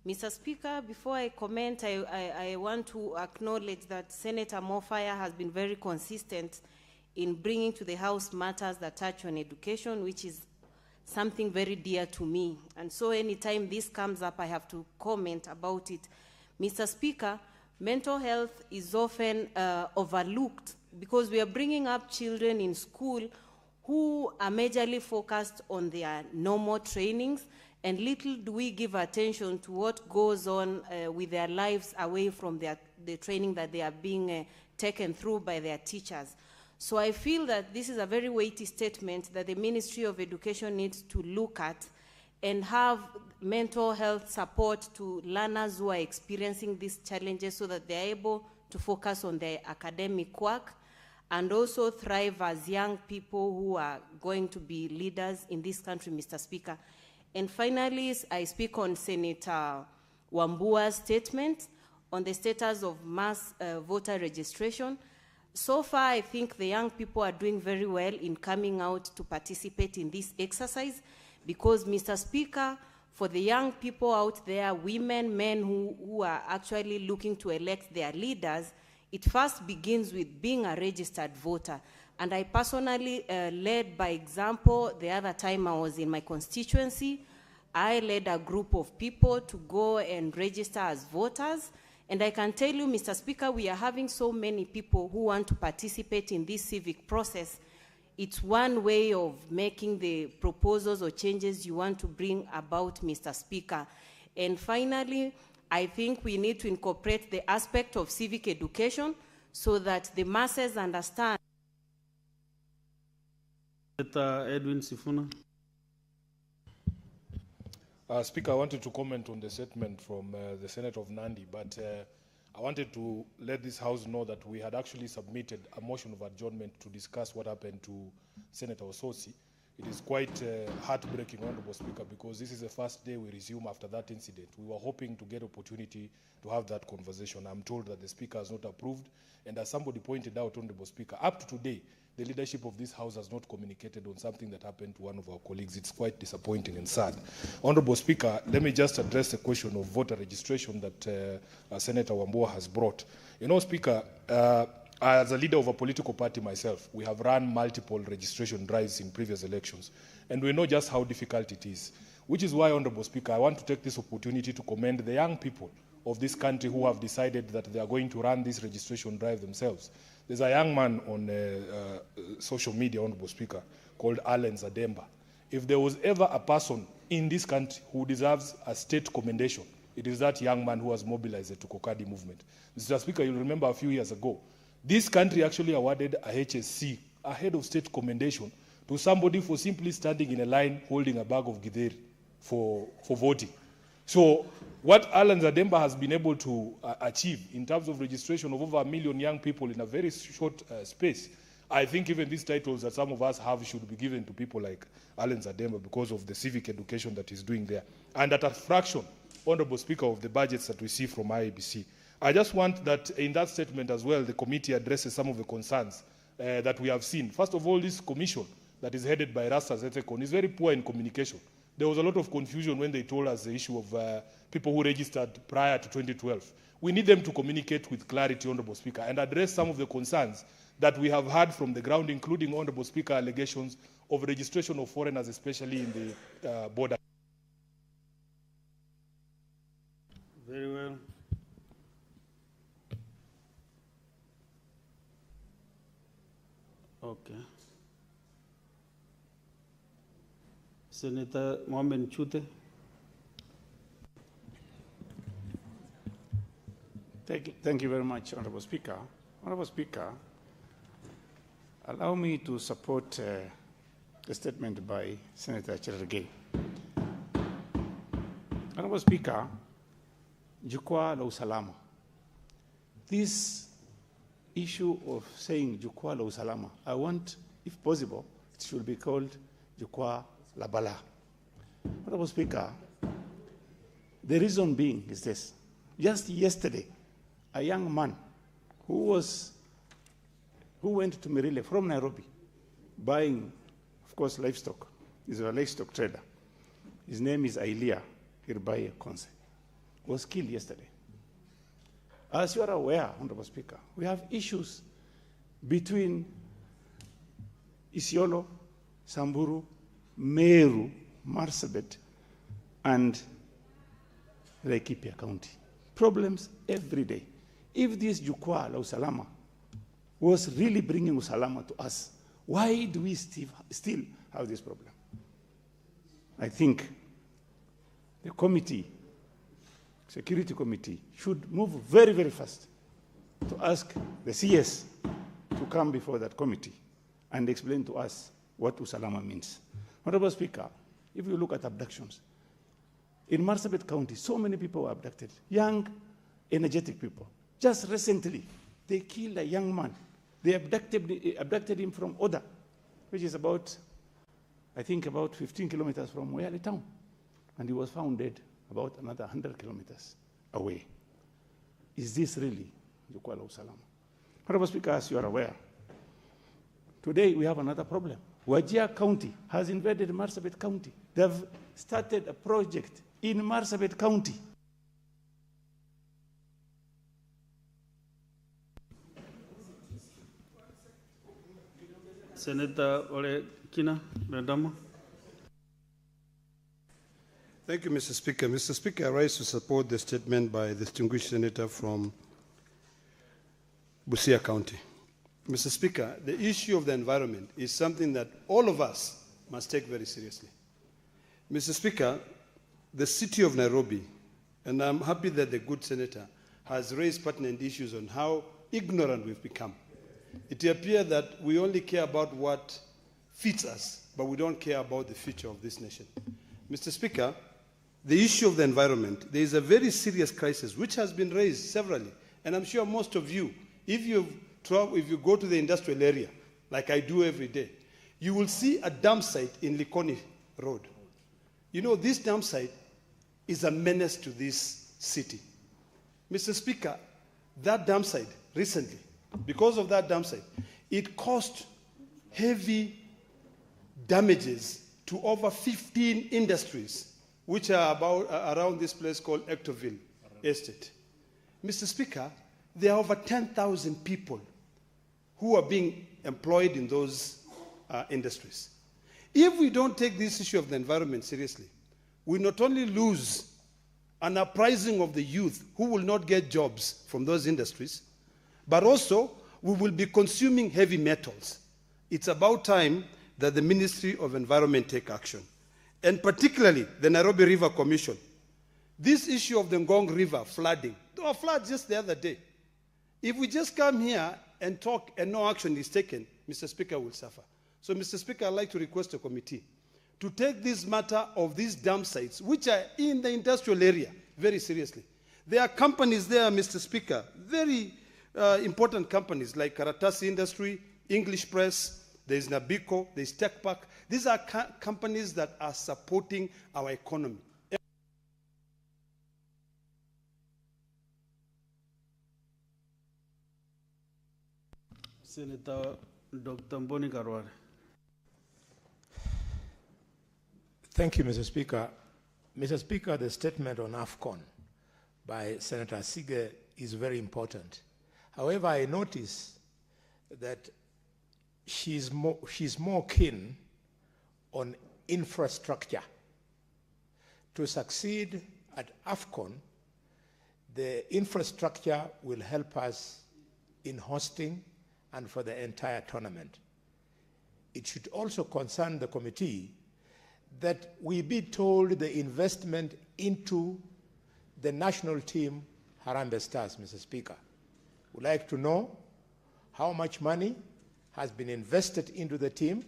Mr. Speaker, before I comment, I want to acknowledge that Senator Mofaya has been very consistent in bringing to the House matters that touch on education, which is something very dear to me. And so anytime this comes up, I have to comment about it. Mr. Speaker, mental health is often overlooked because we are bringing up children in school who are majorly focused on their normal trainings, and little do we give attention to what goes on with their lives away from the training that they are being taken through by their teachers. So I feel that this is a very weighty statement that the Ministry of Education needs to look at and have mental health support to learners who are experiencing these challenges so that they're able to focus on their academic work and also thrive as young people who are going to be leaders in this country, Mr. Speaker. And finally, I speak on Senator Wambua's statement on the status of mass voter registration. So far, I think the young people are doing very well in coming out to participate in this exercise because, Mr. Speaker, for the young people out there, women, men who are actually looking to elect their leaders, it first begins with being a registered voter. And I personally led by example. The other time I was in my constituency, I led a group of people to go and register as voters. And I can tell you, Mr. Speaker, we are having so many people who want to participate in this civic process. It's one way of making the proposals or changes you want to bring about, Mr. Speaker. And finally, I think we need to incorporate the aspect of civic education so that the masses understand. Edwin Sifuna. Speaker, I wanted to comment on the statement from the Senator of Nandi, but I wanted to let this House know that we had actually submitted a motion of adjournment to discuss what happened to Senator Ososi. It is quite heartbreaking, Honorable Speaker, because this is the first day we resume after that incident. We were hoping to get opportunity to have that conversation. I'm told that the Speaker has not approved, and as somebody pointed out, Honorable Speaker, up to today, the leadership of this House has not communicated on something that happened to one of our colleagues. It's quite disappointing and sad. Honorable Speaker, let me just address the question of voter registration that Senator Wambua has brought. You know, Speaker, as a leader of a political party myself, we have run multiple registration drives in previous elections, and we know just how difficult it is, which is why, Honorable Speaker, I want to take this opportunity to commend the young people of this country who have decided that they are going to run this registration drive themselves. There's a young man on social media, Honorable Speaker, called Allen Zademba. If there was ever a person in this country who deserves a state commendation, it is that young man who has mobilized the Tukokadi movement. Mr. Speaker, you'll remember a few years ago, this country actually awarded a HSC, a head of state commendation, to somebody for simply standing in a line holding a bag of githeri for voting. So what Alan Zademba has been able to achieve in terms of registration of over 1 million young people in a very short space, I think even these titles that some of us have should be given to people like Alan Zademba because of the civic education that he's doing there. And at a fraction, Honorable Speaker, of the budgets that we see from IEBC. I just want that in that statement as well, the committee addresses some of the concerns that we have seen. First of all, this commission that is headed by Rasta Zetekon is very poor in communication. There was a lot of confusion when they told us the issue of people who registered prior to 2012. We need them to communicate with clarity, Honorable Speaker, and address some of the concerns that we have heard from the ground, including, Honorable Speaker, allegations of registration of foreigners, especially in the border. Very well. Okay. Senator Mohamed Chute. Thank you very much, Honorable Speaker. Honorable Speaker, allow me to support the statement by Senator Cherargei. Honorable Speaker, Jukwaa la Usalama. This issue of saying Jukwaa la Usalama, I want, if possible, it should be called Jukwaa la Bala. Honorable Speaker, the reason being is this. Just yesterday, a young man who went to Merile from Nairobi buying, of course, livestock. He's a livestock trader. His name is Ailia Hirbaye Konse. Was killed yesterday. As you are aware, Honorable Speaker, we have issues between Isiolo, Samburu, Meru, Marsabit, and Laikipia County. Problems every day. If this Jukwaa la Usalama was really bringing Usalama to us, why do we still have this problem? I think the committee, Security Committee, should move very, very fast to ask the CS to come before that committee and explain to us what Usalama means. Honorable Speaker, if you look at abductions, in Marsabit County, so many people were abducted, young, energetic people. Just recently, they killed a young man. They abducted him from Oda, which is about, I think, about 15 kilometers from Moyale town. And he was found dead about another 100 kilometers away. Is this really Jukwaa la Usalama? Honorable Speaker, as you are aware, today we have another problem. Wajir County has invaded Marsabit County. They've started a project in Marsabit County. Senator Ole Kina Bendama. Thank you, Mr. Speaker. Mr. Speaker, I rise to support the statement by the distinguished senator from Busia County. Mr. Speaker, the issue of the environment is something that all of us must take very seriously. Mr. Speaker, the city of Nairobi, and I'm happy that the good senator has raised pertinent issues on how ignorant we've become. It appears that we only care about what fits us, but we don't care about the future of this nation. Mr. Speaker, the issue of the environment, there is a very serious crisis which has been raised severally, and I'm sure most of you, if you go to the industrial area, like I do every day, you will see a dump site in Likoni Road. You know, this dump site is a menace to this city. Mr. Speaker, that dump site recently, because of that dump site, it caused heavy damages to over 15 industries, which are around this place called Ectoville Estate. Mr. Speaker, there are over 10,000 people who are being employed in those industries. If we don't take this issue of the environment seriously, we not only lose an uprising of the youth who will not get jobs from those industries, but also we will be consuming heavy metals. It's about time that the Ministry of Environment take action, and particularly the Nairobi River Commission. This issue of the Ngong River flooding, there were floods just the other day. If we just come here and talk and no action is taken, Mr. Speaker will suffer. So, Mr. Speaker, I'd like to request a committee to take this matter of these dump sites, which are in the industrial area, very seriously. There are companies there, Mr. Speaker, very important companies like Karatasi Industry, English Press, there's Nabico, there's Tech Park. These are companies that are supporting our economy. Senator Dr. Mboni Karware. Thank you, Mr. Speaker. Mr. Speaker, the statement on AFCON by Senator Sige is very important. However, I notice that she's more keen on infrastructure. To succeed at AFCON, the infrastructure will help us in hosting and for the entire tournament. It should also concern the committee that we be told the investment into the national team Harambee Stars, Mr. Speaker. We'd like to know how much money has been invested into the team,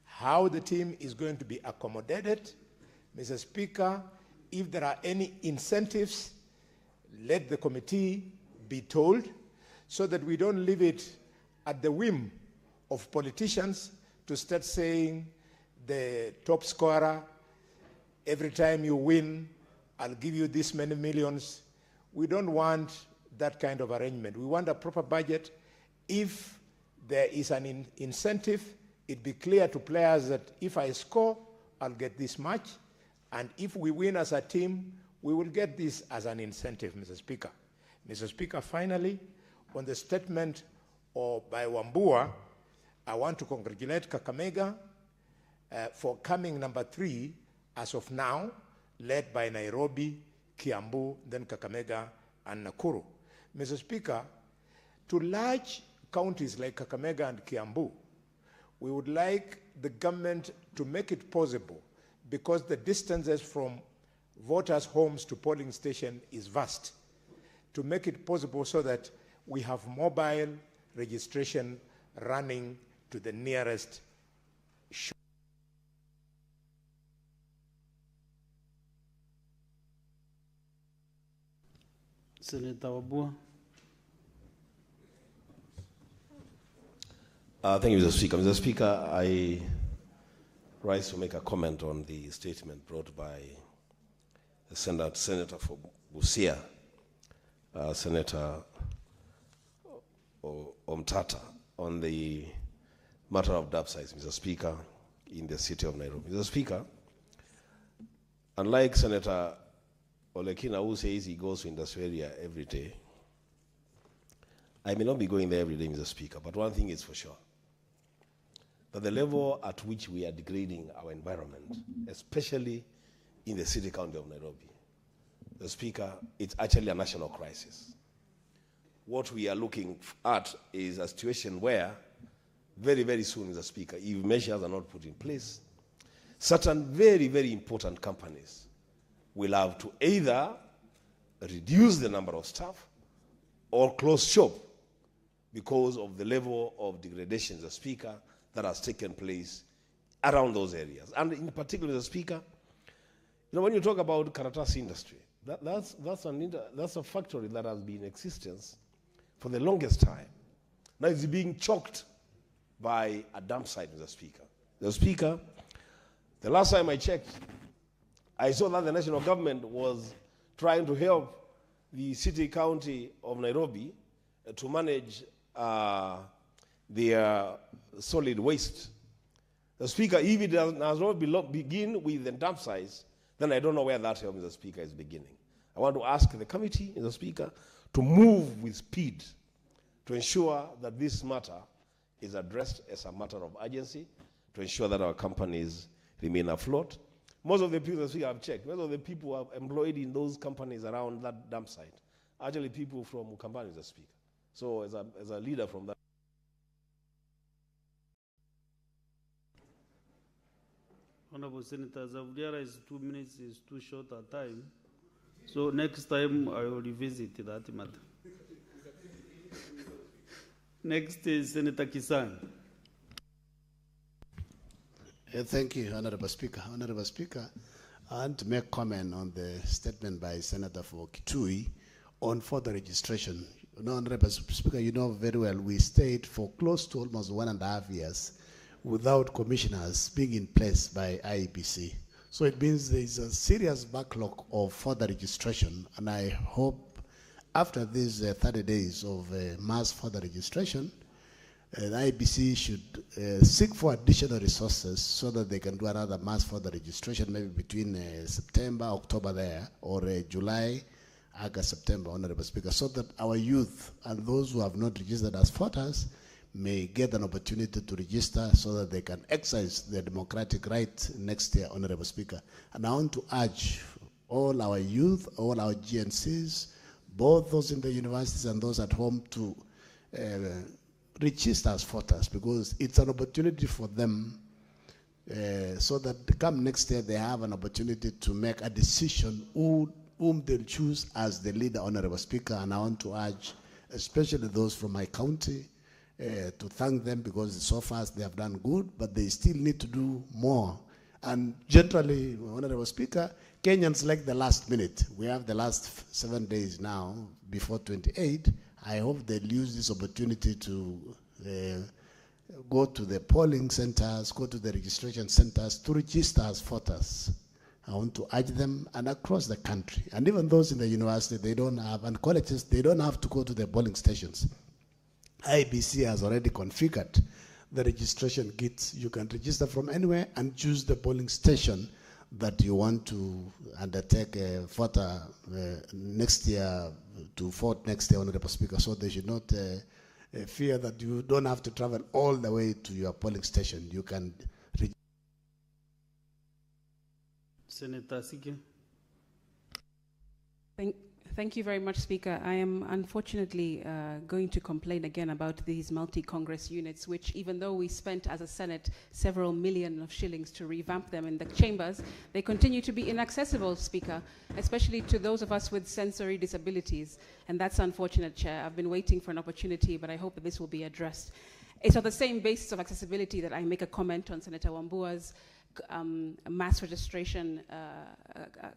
how the team is going to be accommodated. Mr. Speaker, if there are any incentives, let the committee be told so that we don't leave it at the whim of politicians to start saying the top scorer, every time you win, I'll give you this many millions. We don't want that kind of arrangement. We want a proper budget. If there is an incentive, it be clear to players that if I score, I'll get this much. And if we win as a team, we will get this as an incentive, Mr. Speaker. Mr. Speaker, finally, on the statement by Wambua, I want to congratulate Kakamega for coming number 3 as of now, led by Nairobi, Kiambu, then Kakamega, and Nakuru. Mr. Speaker, to large counties like Kakamega and Kiambu, we would like the government to make it possible, because the distances from voters' homes to polling station is vast, to make it possible so that we have mobile registration running to the nearest shop. Senator Wabua. Thank you, Mr. Speaker. Mr. Speaker, I rise to make a comment on the statement brought by the Senator for Busia, Senator Omtata, on the matter of dump sites, Mr. Speaker, in the city of Nairobi. Mr. Speaker, unlike Senator Olekina, who says he goes to industrial area every day, I may not be going there every day, Mr. Speaker, but one thing is for sure, that the level at which we are degrading our environment, especially in the city county of Nairobi, Mr. Speaker, it's actually a national crisis. What we are looking at is a situation where very, very soon, Mr. Speaker, if measures are not put in place, certain very, very important companies will have to either reduce the number of staff or close shop because of the level of degradation, Mr. Speaker, that has taken place around those areas. And in particular, Mr. Speaker, when you talk about Karatasi industry, that's a factory that has been in existence for the longest time. Now it's being choked by a dump site, Mr. Speaker. Mr. Speaker, the last time I checked, I saw that the national government was trying to help the city county of Nairobi to manage their solid waste. The Speaker, if it does not begin with the dump sites, then I don't know where that help, Mr. Speaker, is beginning. I want to ask the committee, Mr. Speaker, to move with speed to ensure that this matter is addressed as a matter of urgency, to ensure that our companies remain afloat. Most of the people, Mr. Speaker, I've checked, most of the people who are employed in those companies around that dump site are actually people from Ukambani, Mr. Speaker. So as a leader from that. Honorable Senators, I've realized 2 minutes is too short a time. So next time I will revisit that matter. Next is Senator Kisang. Thank you, Honorable Speaker. Honorable Speaker, I want to make comment on the statement by Senator for Kitui on further registration. You know, Honorable Speaker, you know very well we stayed for close to almost 1.5 years without commissioners being in place by IEBC. So it means there is a serious backlog of further registration, and I hope after these 30 days of mass further registration, the IEBC should seek for additional resources so that they can do another mass further registration, maybe between September, October there, or July, August, September, Honorable Speaker, so that our youth and those who have not registered as voters may get an opportunity to register so that they can exercise their democratic right next year, Honorable Speaker. And I want to urge all our youth, all our GNCs, both those in the universities and those at home to register as voters, because it's an opportunity for them so that come next year they have an opportunity to make a decision whom they'll choose as the leader, Honorable Speaker. And I want to urge, especially those from my county, to thank them because so far they have done good, but they still need to do more. And generally, Honorable Speaker, Kenyans like the last minute. We have the last 7 days now before 28. I hope they'll use this opportunity to go to the polling centers, go to the registration centers to register as voters. I want to urge them, and across the country, and even those in the university, they don't have, and colleges, they don't have to go to the polling stations. IBC has already configured the registration kits. You can register from anywhere and choose the polling station that you want to undertake a voter next year to vote next year, Honorable Speaker. So they should not fear that you don't have to travel all the way to your polling station. You can. Senator Sige. Thank you very much, Speaker. I am unfortunately going to complain again about these multi-Congress units, which even though we spent as a Senate several million of shillings to revamp them in the chambers, they continue to be inaccessible, Speaker, especially to those of us with sensory disabilities. And that's unfortunate, Chair. I've been waiting for an opportunity, but I hope that this will be addressed. It's on the same basis of accessibility that I make a comment on Senator Wambua's mass registration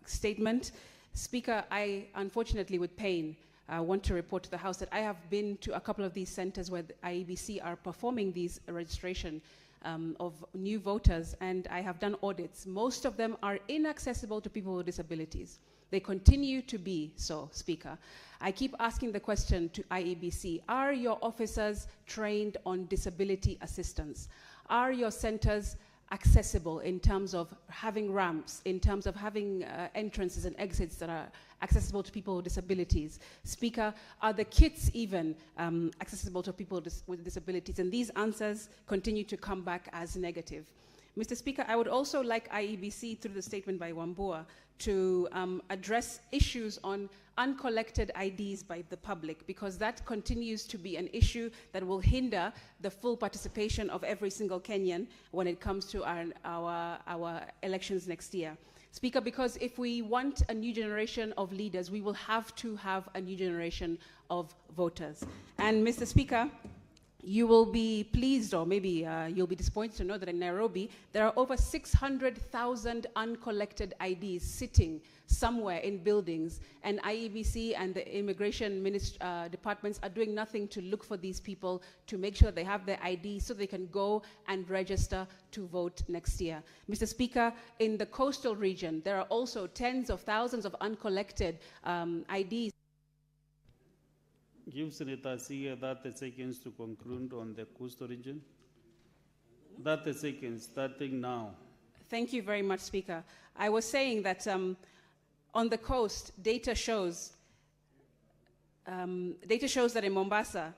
statement. Speaker, I unfortunately with pain want to report to the House that I have been to a couple of these centers where the IEBC are performing these registration of new voters, and I have done audits. Most of them are inaccessible to people with disabilities. They continue to be so, Speaker. I keep asking the question to IEBC, are your officers trained on disability assistance? Are your centers accessible in terms of having ramps, in terms of having entrances and exits that are accessible to people with disabilities? Speaker, are the kits even accessible to people with disabilities? And these answers continue to come back as negative. Mr. Speaker, I would also like IEBC, through the statement by Wambua, to address issues on uncollected IDs by the public, because that continues to be an issue that will hinder the full participation of every single Kenyan when it comes to our elections next year. Speaker, because if we want a new generation of leaders, we will have to have a new generation of voters. And Mr. Speaker, You will be pleased, or maybe you'll be disappointed to know that in Nairobi, there are over 600,000 uncollected IDs sitting somewhere in buildings, and IEBC and the immigration departments are doing nothing to look for these people, to make sure they have their ID so they can go and register to vote next year. Mr. Speaker, in the coastal region, there are also tens of thousands of uncollected IDs. Give Senator Sige 30 seconds to conclude on the coastal region. 30 seconds, starting now. Thank you very much, Speaker. I was saying that on the coast, data shows that in Mombasa,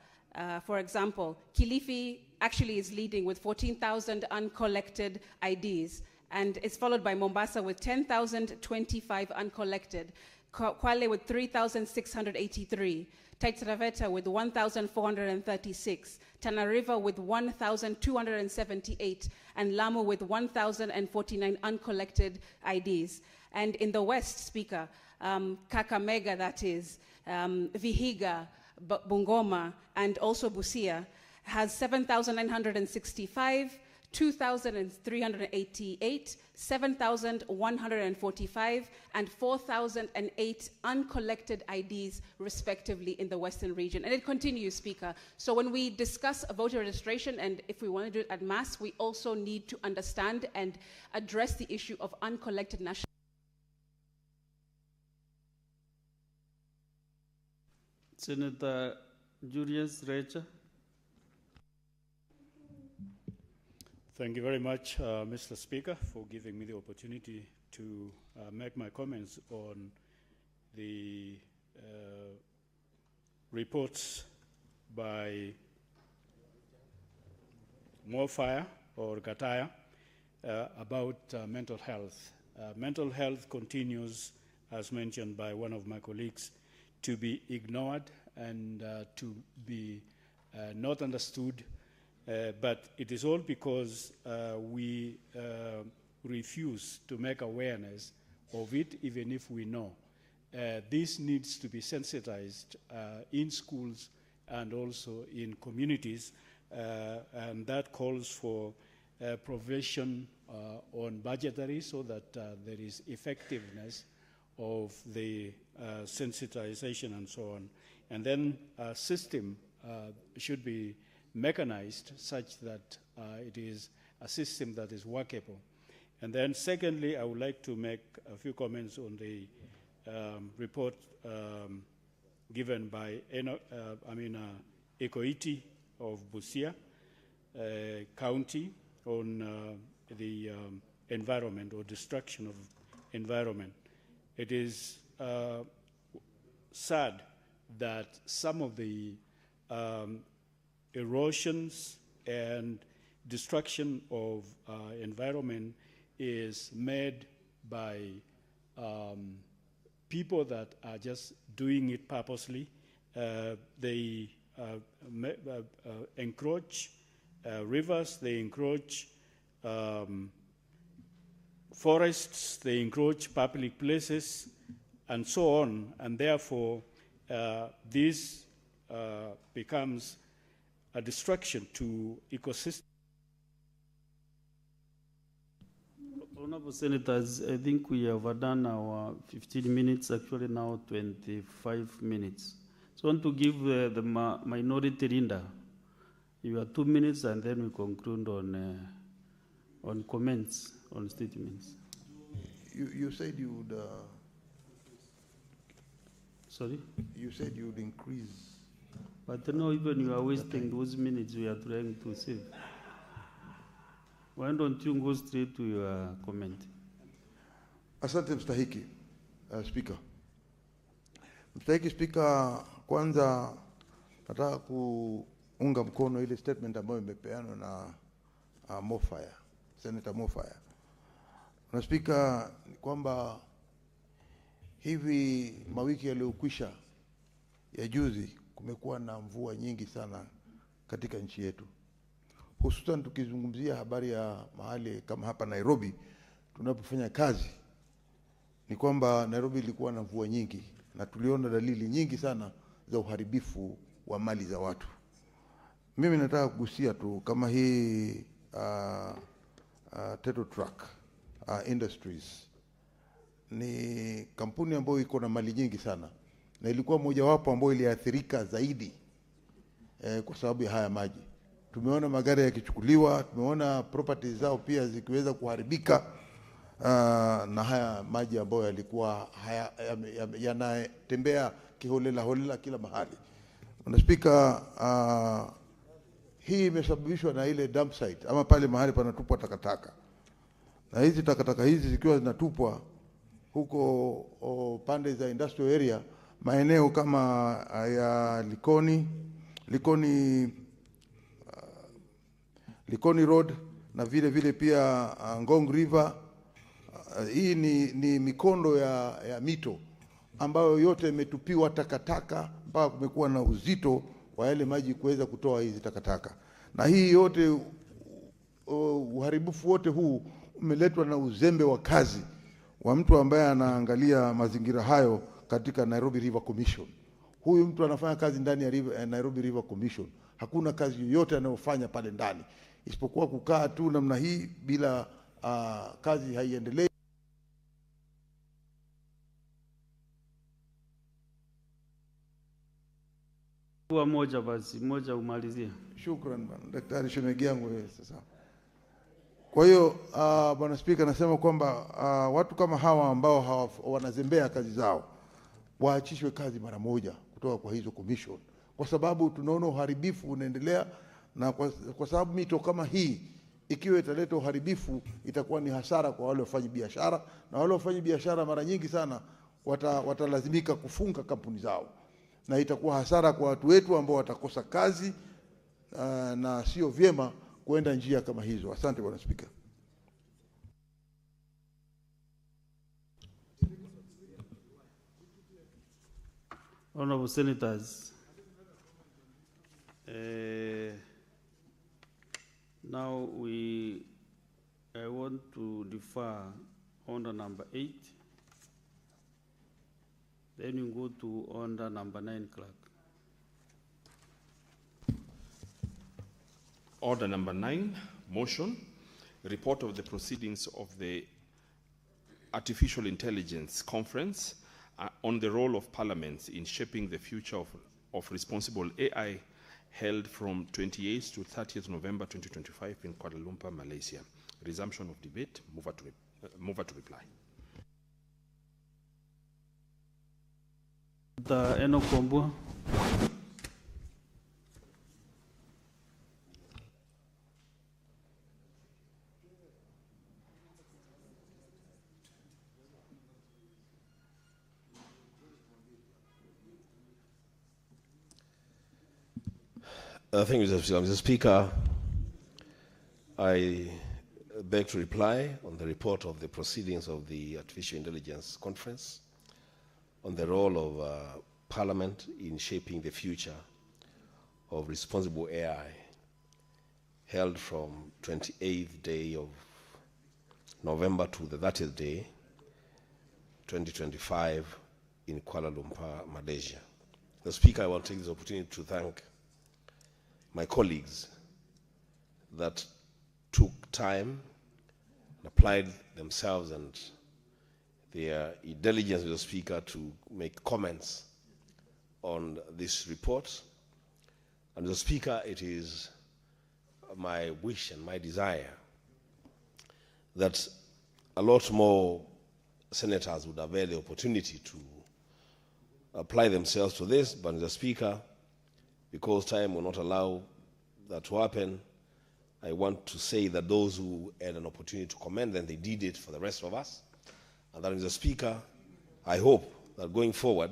for example, Kilifi actually is leading with 14,000 uncollected IDs, and it's followed by Mombasa with 10,025 uncollected, Kwale with 3,683, Taita Taveta with 1,436, Tana River with 1,278, and Lamu with 1,049 uncollected IDs. And in the West, Speaker, Kakamega, that is, Vihiga, Bungoma, and also Busia, has 7,965, 2,388, 7,145, and 4,008 uncollected IDs, respectively, in the Western region. And it continues, Speaker. So when we discuss voter registration, and if we want to do it at mass, we also need to understand and address the issue of uncollected national. Senator Julius Recha. Thank you very much, Mr. Speaker, for giving me the opportunity to make my comments on the reports by Morfire or Gataya about mental health. Mental health continues, as mentioned by one of my colleagues, to be ignored and to be not understood. But it is all because we refuse to make awareness of it, even if we know. This needs to be sensitized in schools and also in communities, and that calls for provision on budgetary so that there is effectiveness of the sensitization and so on. And then a system should be mechanized such that it is a system that is workable. And then secondly, I would like to make a few comments on the report given by Ekoiti of Busia County on the environment or destruction of environment. It is sad that some of the erosions and destruction of environment is made by people that are just doing it purposely. They encroach rivers, they encroach forests, they encroach public places, and so on, and therefore this becomes a destruction to ecosystem. Honorable Senators, I think we have done our 15 minutes, actually now 25 minutes. So I want to give the minority leader your 2 minutes, and then we conclude on comments, on statements. You said you would... Sorry? You said you would increase... But no, even you are wasting those minutes we are trying to save. Why don't you go straight to your comment? Asante mstahiki, Speaker. Mstahiki Speaker, kwanza nataka kuunga mkono ile statement ambayo imepeanwa na Morfire, Senator Morfire. Na Speaker, ni kwamba hivi mawiki yaliyokwisha ya juzi kumekuwa na mvua nyingi sana katika nchi yetu. Hususan tukizungumzia habari ya mahali kama hapa Nairobi tunapofanya kazi, ni kwamba Nairobi ilikuwa na mvua nyingi na tuliona dalili nyingi sana za uharibifu wa mali za watu. Mimi nataka kugusia tu kama hii Teto Truck Industries ni kampuni ambayo iko na mali nyingi sana na ilikuwa mojawapo ambayo iliathirika zaidi kwa sababu ya haya maji. Tumeona magari yakichukuliwa, tumeona properties zao pia zikiweza kuharibika na haya maji ambayo yalikuwa yanatembea kiholela holela kila mahali. Mr. Speaker, hii imesababishwa na ile dump site ama pale mahali panatupwa takataka. Na hizi takataka hizi zikiwa zinatupwa huko pande za industrial area, maeneo kama ya Likoni Road na vile vile pia Ngong River. Hii ni mikondo ya mito ambayo yote imetupiwa takataka mpaka kumekuwa na uzito wa yale maji kuweza kutoa hizi takataka. Na hii yote uharibifu wote huu umeletwa na uzembe wa kazi wa mtu ambaye anaangalia mazingira hayo katika Nairobi River Commission. Huyu mtu anafanya kazi ndani ya Nairobi River Commission. Hakuna kazi yoyote anayofanya pale ndani isipokuwa kukaa tu namna hii bila kazi haiendelei. Moja basi, moja umalizie. Shukran bwana Daktari Shemegi yangu sasa. Kwa hiyo Bwana Speaker, nasema kwamba watu kama hawa ambao wanazembea kazi zao waachishwe kazi mara moja kutoka kwa hizo commission, kwa sababu tunaona uharibifu unaendelea, na kwa sababu mito kama hii ikiwa italeta uharibifu itakuwa ni hasara kwa wale wafanya biashara, na wale wafanya biashara mara nyingi sana watalazimika kufunga kampuni zao, na itakuwa hasara kwa watu wetu ambao watakosa kazi na sio vyema kuenda njia kama hizo. Asante Bwana Speaker. Honorable Senators, now I want to defer order number 8. Then you go to order number 9, Clerk. Order number 9, motion, report of the proceedings of the Artificial Intelligence Conference on the role of parliaments in shaping the future of responsible AI, held from 28th to 30th November 2025 in Kuala Lumpur, Malaysia. Resumption of debate. Mover to reply. The Enoch Kombo. Thank you, Mr. Speaker. I beg to reply on the report of the proceedings of the Artificial Intelligence Conference on the role of Parliament in shaping the future of responsible AI, held from 28th day of November to the 30th day, 2025 in Kuala Lumpur, Malaysia. Mr. Speaker, I want to take this opportunity to thank my colleagues that took time and applied themselves and their diligence, Mr. Speaker, to make comments on this report. And Mr. Speaker, it is my wish and my desire that a lot more senators would avail the opportunity to apply themselves to this. But Mr. Speaker, because time will not allow that to happen, I want to say that those who had an opportunity to comment, then they did it for the rest of us. And that, Mr. Speaker, I hope that going forward,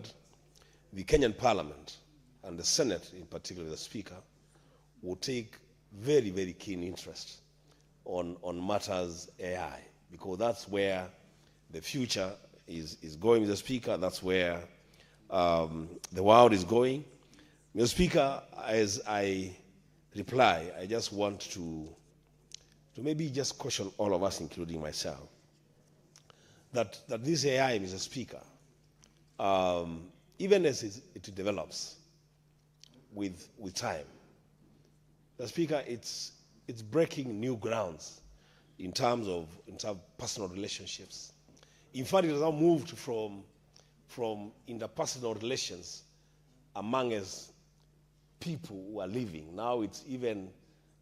the Kenyan Parliament and the Senate in particular, the Speaker, will take very, very keen interest on matters AI, because that's where the future is going, Mr. Speaker. That's where the world is going. Mr. Speaker, as I reply, I just want to maybe just caution all of us, including myself, that this AI, Mr. Speaker, even as it develops with time, Mr. Speaker, it's breaking new grounds in terms of personal relationships. In fact, it has now moved from interpersonal relations among us people who are living. Now it's even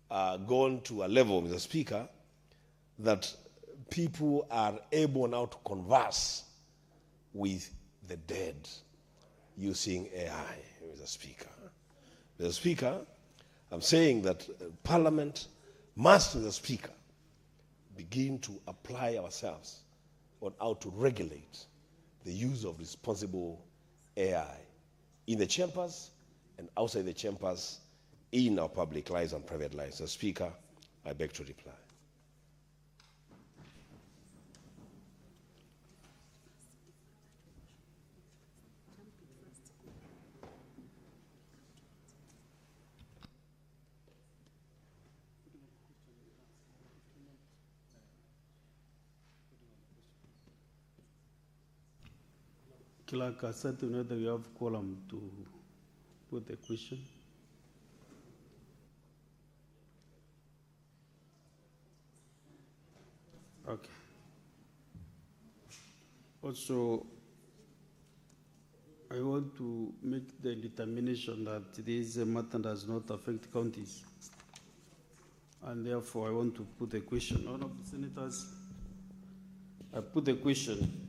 gone to a level, Mr. Speaker, that people are able now to converse with the dead using AI, Mr. Speaker. Mr. Speaker, I'm saying that Parliament must, Mr. Speaker, begin to apply ourselves on how to regulate the use of responsible AI in the chambers and outside the chambers, in our public lives and private lives. Mr. Speaker, I beg to reply. Clerk, asserting whether you have quorum to put the question. Okay. Also, I want to make the determination that this matter does not affect counties. And therefore, I want to put a question. Honorable Senators, I put the question.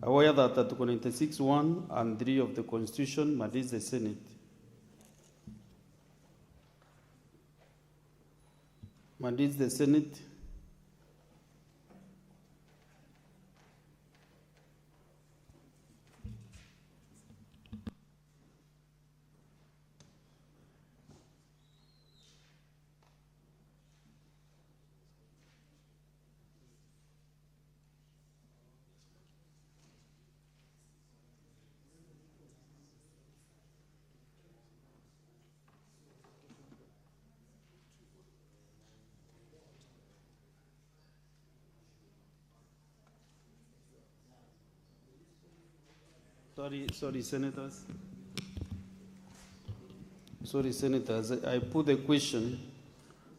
Aware that Article 96(1) and 3 of the Constitution mandates the Senate Sorry, Senators. I put the question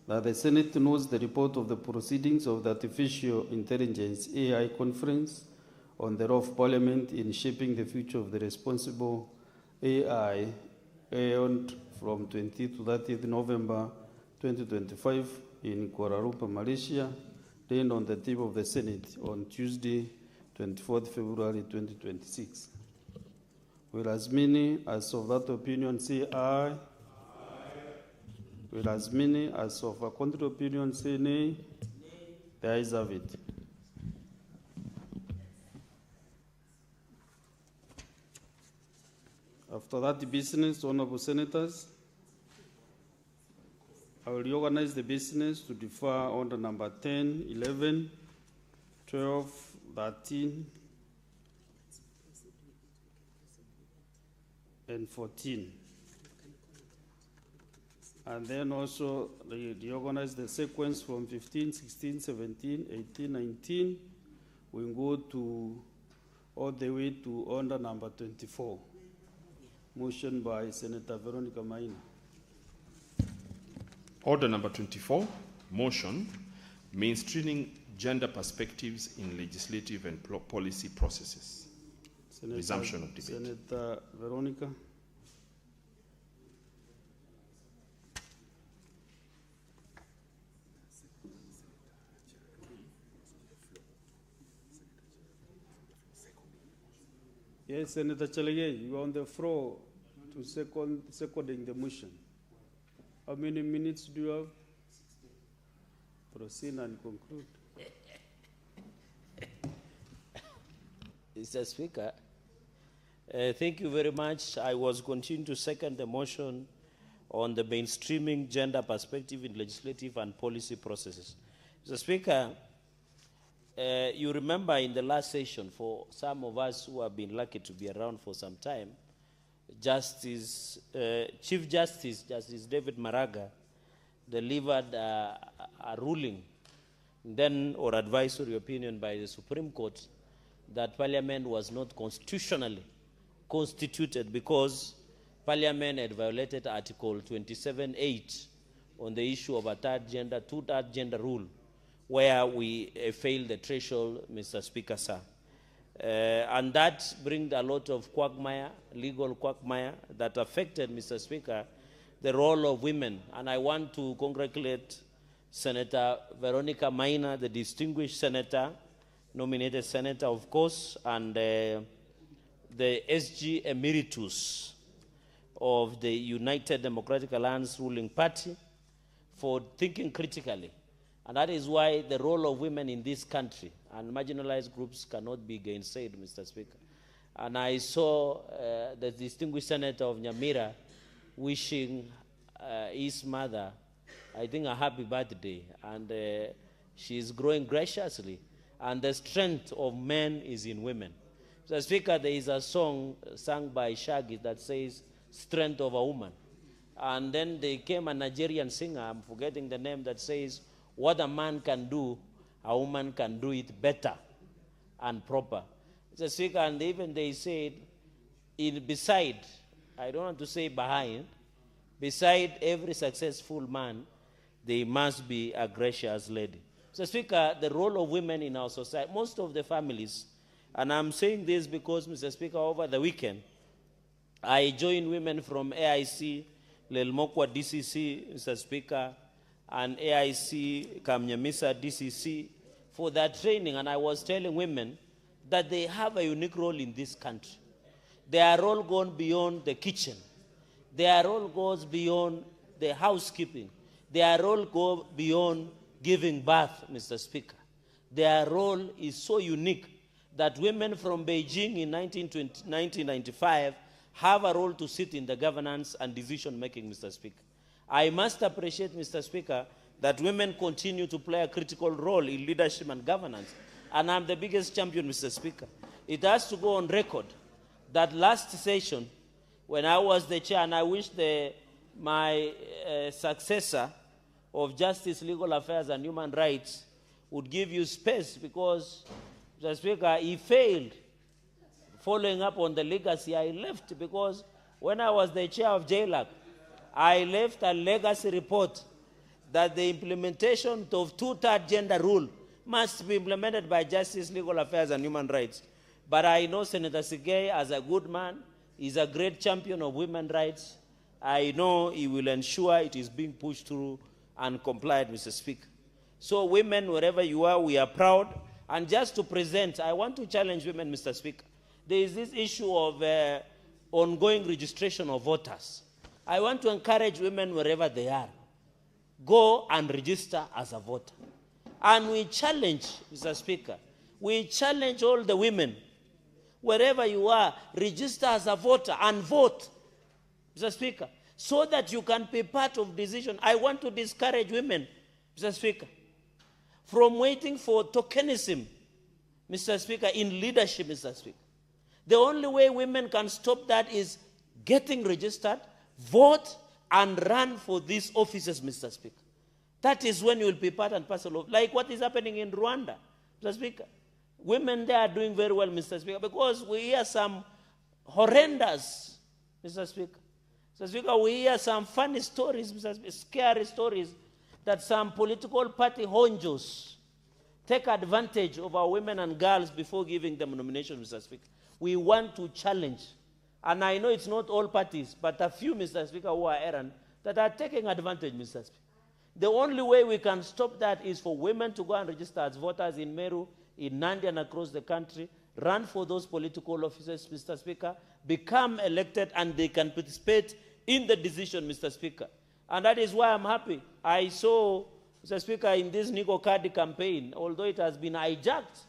that the Senate knows the report of the proceedings of the Artificial Intelligence AI Conference on the role of Parliament in shaping the future of the responsible AI held from 20th to 30th November 2025 in Kuala Lumpur, Malaysia, then on the table of the Senate on Tuesday, 24th February 2026. Will as many as of that opinion say aye? Aye. Will as many as of a contrary opinion say nay? Nay. The ayes have it. After that business, Honorable Senators, I will reorganize the business to defer under number 10, 11, 12, 13, and 14. And then also reorganize the sequence from 15, 16, 17, 18, 19. We go to all the way to under number 24. Motion by Senator Veronica Maina. Order number 24, motion, mainstreaming gender perspectives in legislative and policy processes. Resumption of debate. Senator Veronica. Yes, Senator Chaleye, you are on the floor to seconding the motion. How many minutes do you have? Proceed and conclude. Mr. Speaker, thank you very much. I was continuing to second the motion on the mainstreaming gender perspective in legislative and policy processes. Mr. Speaker, you remember in the last session, for some of us who have been lucky to be around for some time, Chief Justice David Maraga delivered a ruling, then or advisory opinion by the Supreme Court that Parliament was not constitutionally constituted because Parliament had violated Article 27(8) on the issue of a two-third gender rule, where we failed the threshold, Mr. Speaker, sir. And that brings a lot of quagmire, legal quagmire, that affected, Mr. Speaker, the role of women. And I want to congratulate Senator Veronica Maina, the distinguished senator, nominated senator, of course, and the SG Emeritus of the United Democratic Alliance ruling party for thinking critically. And that is why the role of women in this country and marginalized groups cannot be gainsaid, Mr. Speaker. And I saw the distinguished senator of Nyamira wishing his mother, I think, a happy birthday. And she is growing graciously. And the strength of men is in women. Mr. Speaker, there is a song sung by Shaggy that says, "Strength of a Woman." And then there came a Nigerian singer, I'm forgetting the name, that says, "What a man can do, a woman can do it better and proper." Mr. Speaker, and even they said, beside, I don't want to say behind, beside every successful man, there must be a gracious lady. Mr. Speaker, the role of women in our society, most of the families, and I'm saying this because, Mr. Speaker, over the weekend, I joined women from AIC, Lelmokwa DCC, Mr. Speaker, and AIC Kamnyamisa DCC for their training, and I was telling women that they have a unique role in this country. Their role goes beyond the kitchen. Their role goes beyond the housekeeping. Their role goes beyond giving birth, Mr. Speaker. Their role is so unique that women from Beijing in 1995 have a role to sit in the governance and decision-making, Mr. Speaker. I must appreciate, Mr. Speaker, that women continue to play a critical role in leadership and governance. And I'm the biggest champion, Mr. Speaker. It has to go on record that last session, when I was the chair, and I wish my successor of Justice, Legal Affairs, and Human Rights would give you space, because, Mr. Speaker, he failed. Following up on the legacy, I left because when I was the chair of JLAC, I left a legacy report that the implementation of two-third gender rule must be implemented by Justice, Legal Affairs, and Human Rights. But I know Senator Sigei, as a good man, is a great champion of women's rights. I know he will ensure it is being pushed through and complied, Mr. Speaker. So women, wherever you are, we are proud. And just to present, I want to challenge women, Mr. Speaker. There is this issue of ongoing registration of voters. I want to encourage women wherever they are, go and register as a voter. And we challenge, Mr. Speaker, we challenge all the women, wherever you are, register as a voter and vote, Mr. Speaker, so that you can be part of decision. I want to discourage women, Mr. Speaker, from waiting for tokenism, Mr. Speaker, in leadership, Mr. Speaker. The only way women can stop that is getting registered, vote, and run for these offices, Mr. Speaker. That is when you will be part and parcel of, like what is happening in Rwanda, Mr. Speaker. Women there are doing very well, Mr. Speaker, because we hear some horrendous, Mr. Speaker. Mr. Speaker, we hear some funny stories, Mr. Speaker, scary stories, that some political party honjos take advantage of our women and girls before giving them nominations, Mr. Speaker. We want to challenge, and I know it's not all parties, but a few, Mr. Speaker, who are errant, that are taking advantage, Mr. Speaker. The only way we can stop that is for women to go and register as voters in Meru, in Nandi, and across the country, run for those political offices, Mr. Speaker, become elected, and they can participate in the decision, Mr. Speaker. And that is why I'm happy. I saw, Mr. Speaker, in this Nico Kadi campaign, although it has been hijacked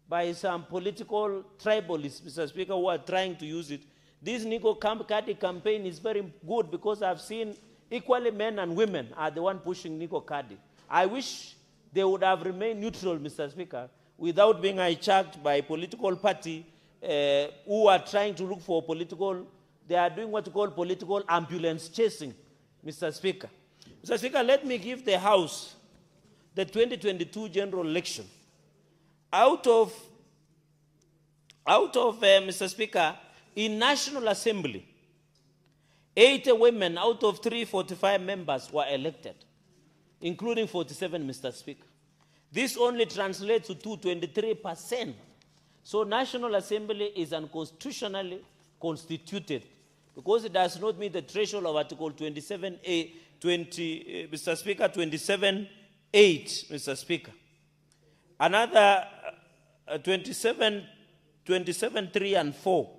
by some political tribalists, Mr. Speaker, who are trying to use it, this Nico Kadi campaign is very good, because I've seen equally men and women are the one pushing Nico Kadi. I wish they would have remained neutral, Mr. Speaker, without being hijacked by political party who are trying to look for political, they are doing what you call political ambulance chasing, Mr. Speaker. Mr. Speaker, let me give the House the 2022 general election. Out of Mr. Speaker, in National Assembly, 80 women out of 345 members were elected, including 47, Mr. Speaker. This only translates to 223%. So National Assembly is unconstitutionally constituted because it does not meet the threshold of Article 27A, Mr. Speaker, 27.8, Mr. Speaker. Another 27.3 and 4,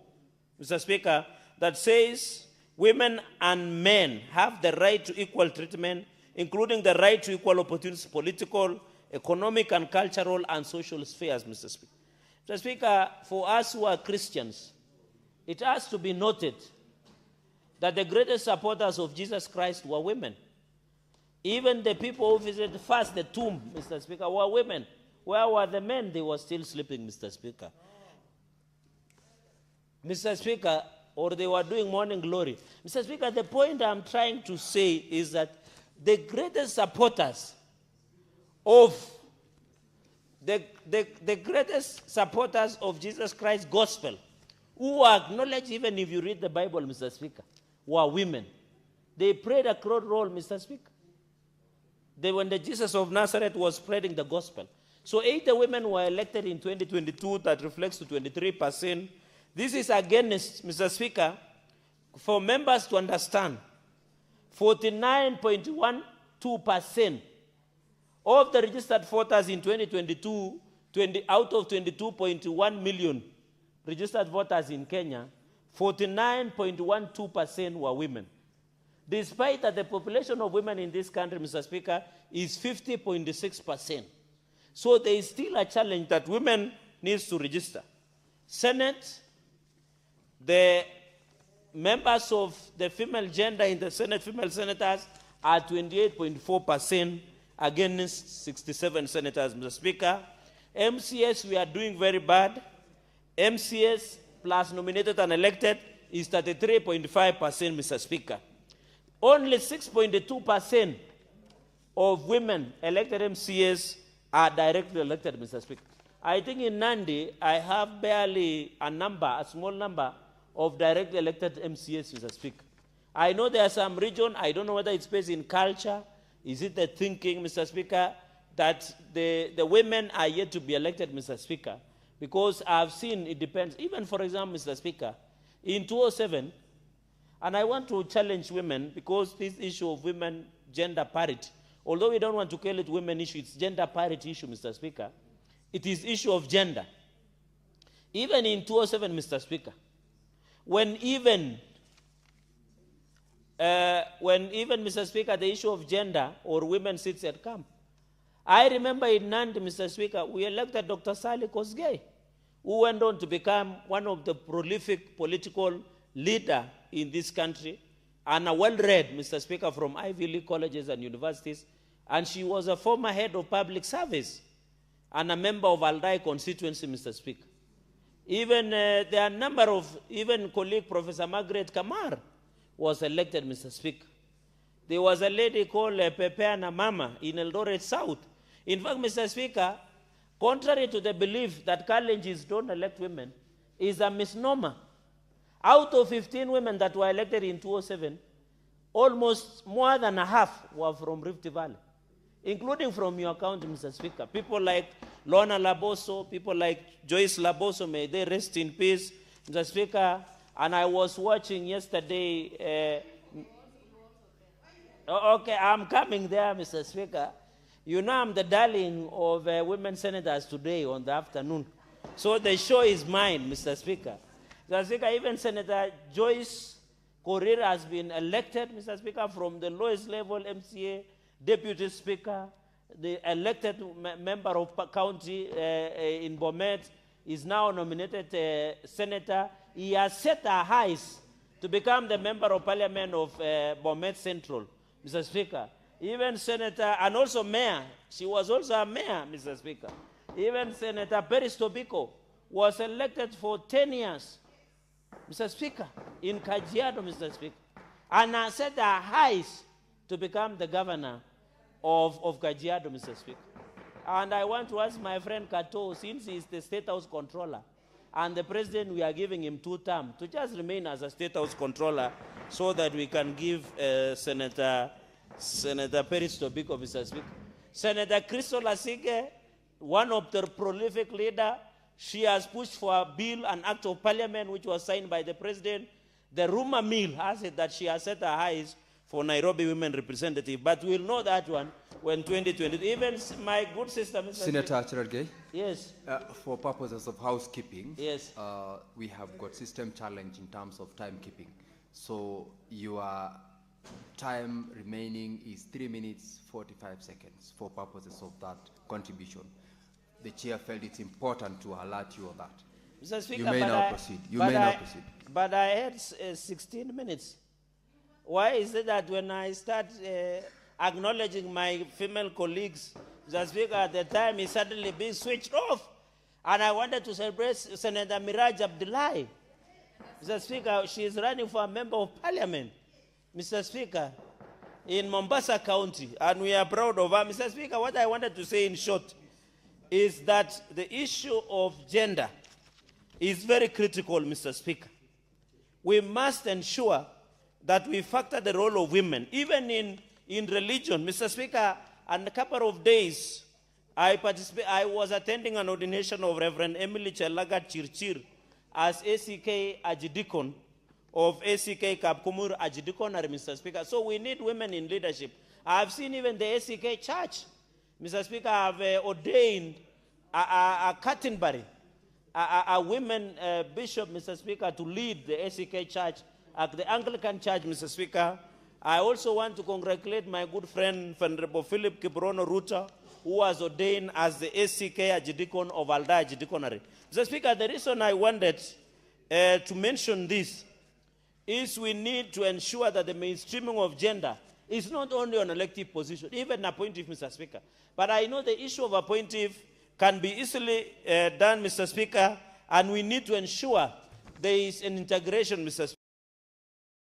Mr. Speaker, that says women and men have the right to equal treatment, including the right to equal opportunities, political, economic, and cultural and social spheres, Mr. Speaker. Mr. Speaker, for us who are Christians, it has to be noted that the greatest supporters of Jesus Christ were women. Even the people who visited first the tomb, Mr. Speaker, were women. Where were the men? They were still sleeping, Mr. Speaker. Mr. Speaker, or they were doing morning glory. Mr. Speaker, the point I'm trying to say is that the greatest supporters of the greatest supporters of Jesus Christ's gospel, who are acknowledged even if you read the Bible, Mr. Speaker, were women. They played a crowd role, Mr. Speaker. When the Jesus of Nazareth was spreading the gospel. So 80 women were elected in 2022, that reflects to 23%. This is against, Mr. Speaker, for members to understand, 49.12% of the registered voters in 2022, out of 22.1 million registered voters in Kenya, 49.12% were women. Despite that the population of women in this country, Mr. Speaker, is 50.6%. So there is still a challenge that women need to register. Senate, the members of the female gender in the Senate, female senators, are 28.4% against 67 senators, Mr. Speaker. MCS, we are doing very bad. MCS plus nominated and elected is 33.5%, Mr. Speaker. Only 6.2% of women elected MCS are directly elected, Mr. Speaker. I think in Nandi, I have barely a small number of directly elected MCS, Mr. Speaker. I know there are some region, I don't know whether it's based in culture, is it the thinking, Mr. Speaker, that the women are yet to be elected, Mr. Speaker, because I've seen it depends. Even, for example, Mr. Speaker, in 2007, and I want to challenge women because this issue of women gender parity, although we don't want to call it women issue, it's gender parity issue, Mr. Speaker. It is issue of gender. Even in 2007, Mr. Speaker, when even, Mr. Speaker, the issue of gender or women seats had come. I remember in Nandi, Mr. Speaker, we elected Dr. Sally Kosgei, who went on to become one of the prolific political leader in this country, and a well-read, Mr. Speaker, from Ivy League colleges and universities, and she was a former head of public service and a member of Aldai constituency, Mr. Speaker. Even there are a number of, even colleague Professor Margaret Kamar was elected, Mr. Speaker. There was a lady called Pepeana Mama in Eldoret South. In fact, Mr. Speaker, contrary to the belief that Kalenjins don't elect women, is a misnomer. Out of 15 women that were elected in 2007, almost more than a half were from Rift Valley, including from your county, Mr. Speaker. People like Lorna Laboso, people like Joyce Laboso, may they rest in peace, Mr. Speaker. And I was watching yesterday. Okay, I'm coming there, Mr. Speaker. You know I'm the darling of women senators today on the afternoon. So the show is mine, Mr. Speaker. Mr. Speaker, even Senator Joyce Korir has been elected, Mr. Speaker, from the lowest level MCA, Deputy Speaker, the elected member of county in Bomet is now nominated senator. He has set our highs to become the member of parliament of Bomet Central, Mr. Speaker. Even Senator, and also mayor, she was also a mayor, Mr. Speaker. Even Senator Peris Tobiko was elected for 10 years, Mr. Speaker, in Kajiado, Mr. Speaker. And I set our highs to become the governor of Kajiado, Mr. Speaker. And I want to ask my friend Kato, since he is the State House controller, and the president, we are giving him 2 terms to just remain as a State House controller so that we can give Senator Peris Tobiko, Mr. Speaker. Senator Crystal Asige, one of the prolific leader, she has pushed for a bill, an act of parliament, which was signed by the president. The rumor mill has it that she has set her highs for Nairobi women representative, but we'll know that one when 2020. Even my good sister, Mr. Senator Cherargei? Yes. For purposes of housekeeping, yes, we have got system challenge in terms of timekeeping. So your time remaining is 3 minutes 45 seconds for purposes of that contribution. The chair felt it's important to alert you of that. Mr. Speaker, you may now proceed. You may now proceed. But I had 16 minutes. Why is it that when I start acknowledging my female colleagues, Mr. Speaker, at the time is suddenly being switched off? And I wanted to celebrate Senator Miraj Abdullahi. Mr. Speaker, she is running for a member of parliament, Mr. Speaker, in Mombasa County, and we are proud of her. Mr. Speaker, what I wanted to say in short is that the issue of gender is very critical, Mr. Speaker. We must ensure that we factor the role of women, even in religion. Mr. Speaker, and a couple of days, I was attending an ordination of Reverend Emily Chelagat Chirchir as ACK Ajidikon of ACK Kapkumur Ajidikonary, Mr. Speaker. So we need women in leadership. I've seen even the ACK Church, Mr. Speaker, have ordained a Kattenbury, a women bishop, Mr. Speaker, to lead the ACK Church, the Anglican Church, Mr. Speaker. I also want to congratulate my good friend, Venerable Philip Kibrono Ruta, who was ordained as the ACK Ajidikon of Alda Ajidikonary. Mr. Speaker, the reason I wanted to mention this is we need to ensure that the mainstreaming of gender is not only on elective position, even appointive, Mr. Speaker. But I know the issue of appointive can be easily done, Mr. Speaker, and we need to ensure there is an integration, Mr.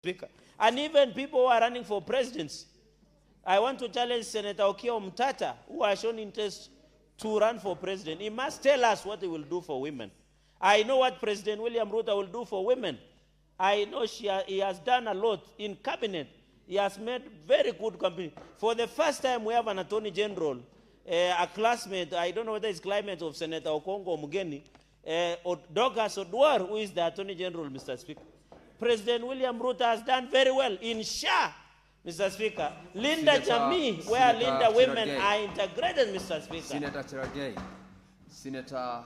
Speaker. And even people who are running for presidents, I want to challenge Senator Okiya Omtata, who has shown interest to run for president. He must tell us what he will do for women. I know what President William Ruto will do for women. I know he has done a lot in cabinet. He has made very good campaign. For the first time, we have an Attorney General, a classmate, I don't know whether it's classmate of Senator Okongo Mugeni, Douglas Odwar, who is the Attorney General, Mr. Speaker. President William Ruto has done very well in SHA, Mr. Speaker. Linda Jamii, where Linda women are integrated, Mr. Speaker. Senator Cherargei, Senator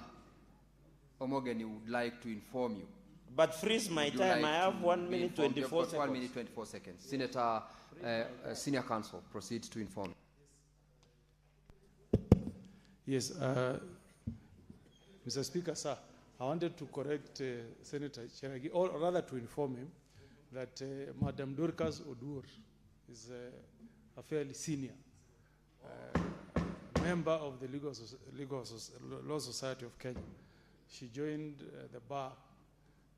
Omogeni would like to inform you. But freeze my time. I have 1 minute 24 seconds. 1 minute 24 seconds. Senator, Senior Counsel, proceed to inform. Yes, Mr. Speaker, sir, I wanted to correct Senator Cherargei, or rather to inform him that Madam Dorcas Odur is a fairly senior member of the Law Society of Kenya. She joined the bar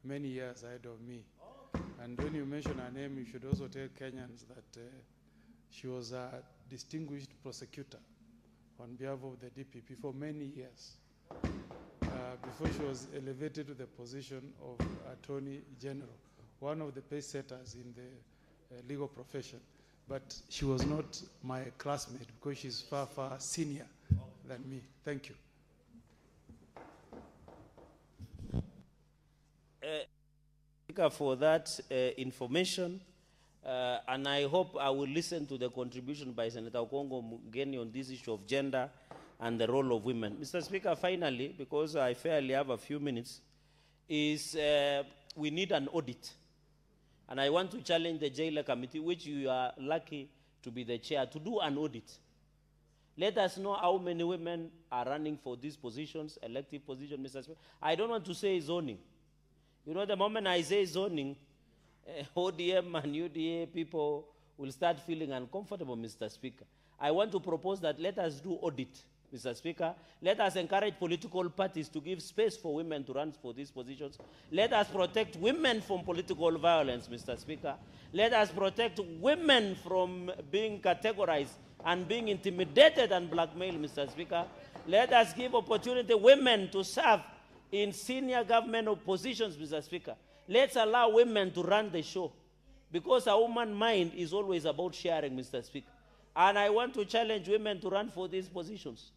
many years ahead of me. And when you mention her name, you should also tell Kenyans that she was a distinguished prosecutor on behalf of the DPP for many years, before she was elevated to the position of Attorney General, one of the pace setters in the legal profession. But she was not my classmate because she's far, far senior than me. Thank you. For that information, and I hope I will listen to the contribution by Senator Okongo Mugeni on this issue of gender and the role of women. Mr. Speaker, finally, because I fairly have a few minutes, is we need an audit. And I want to challenge the Jailer Committee, which you are lucky to be the chair, to do an audit. Let us know how many women are running for these positions, elective positions, Mr. Speaker. I don't want to say zoning. You know, the moment I say zoning, ODM and UDA people will start feeling uncomfortable, Mr. Speaker. I want to propose that let us do audit, Mr. Speaker. Let us encourage political parties to give space for women to run for these positions. Let us protect women from political violence, Mr. Speaker. Let us protect women from being categorized and being intimidated and blackmailed, Mr. Speaker. Let us give opportunity to women to serve in senior government positions, Mr. Speaker. Let's allow women to run the show, because a woman's mind is always about sharing, Mr. Speaker. And I want to challenge women to run for these positions.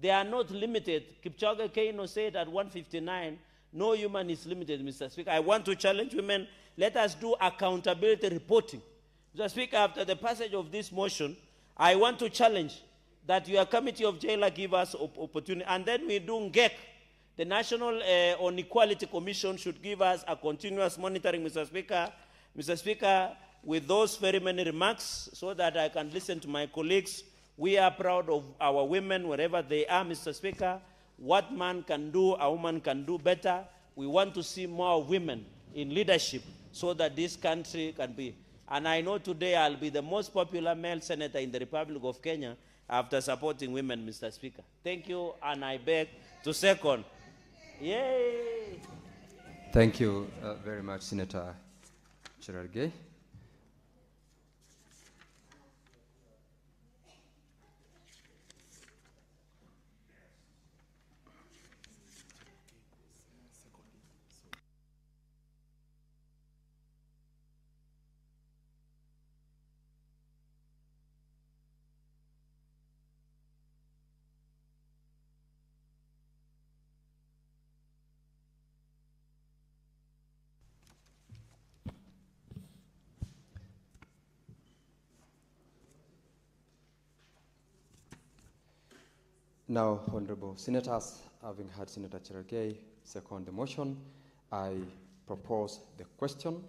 They are not limited. Kipchoge Keino said at 159, no human is limited, Mr. Speaker. I want to challenge women. Let us do accountability reporting. Mr. Speaker, after the passage of this motion, I want to challenge that your committee of jailer give us opportunity, and then we do NGEC. The National on Equality Commission should give us a continuous monitoring, Mr. Speaker. Mr. Speaker, with those very many remarks, so that I can listen to my colleagues, we are proud of our women wherever they are, Mr. Speaker. What man can do, a woman can do better. We want to see more women in leadership so that this country can be. And I know today I'll be the most popular male senator in the Republic of Kenya after supporting women, Mr. Speaker. Thank you, and I beg to second. Yay! Thank you very much, Senator Cherargei. Now, Honorable Senators, having heard Senator Cherargei second the motion, I propose the question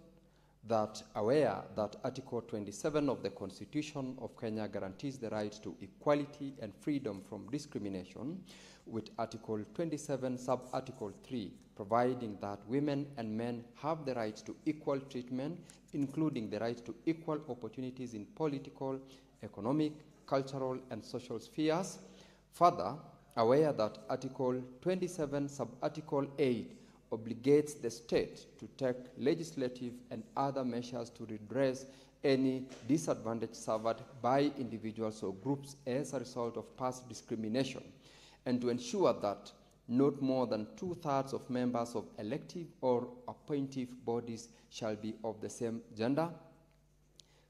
that, aware that Article 27 of the Constitution of Kenya guarantees the right to equality and freedom from discrimination, with Article 27, Sub-Article 3, providing that women and men have the right to equal treatment, including the right to equal opportunities in political, economic, cultural, and social spheres. Further, aware that Article 27, Sub-Article 8 obligates the state to take legislative and other measures to redress any disadvantage suffered by individuals or groups as a result of past discrimination, and to ensure that not more than 2/3 of members of elective or appointive bodies shall be of the same gender.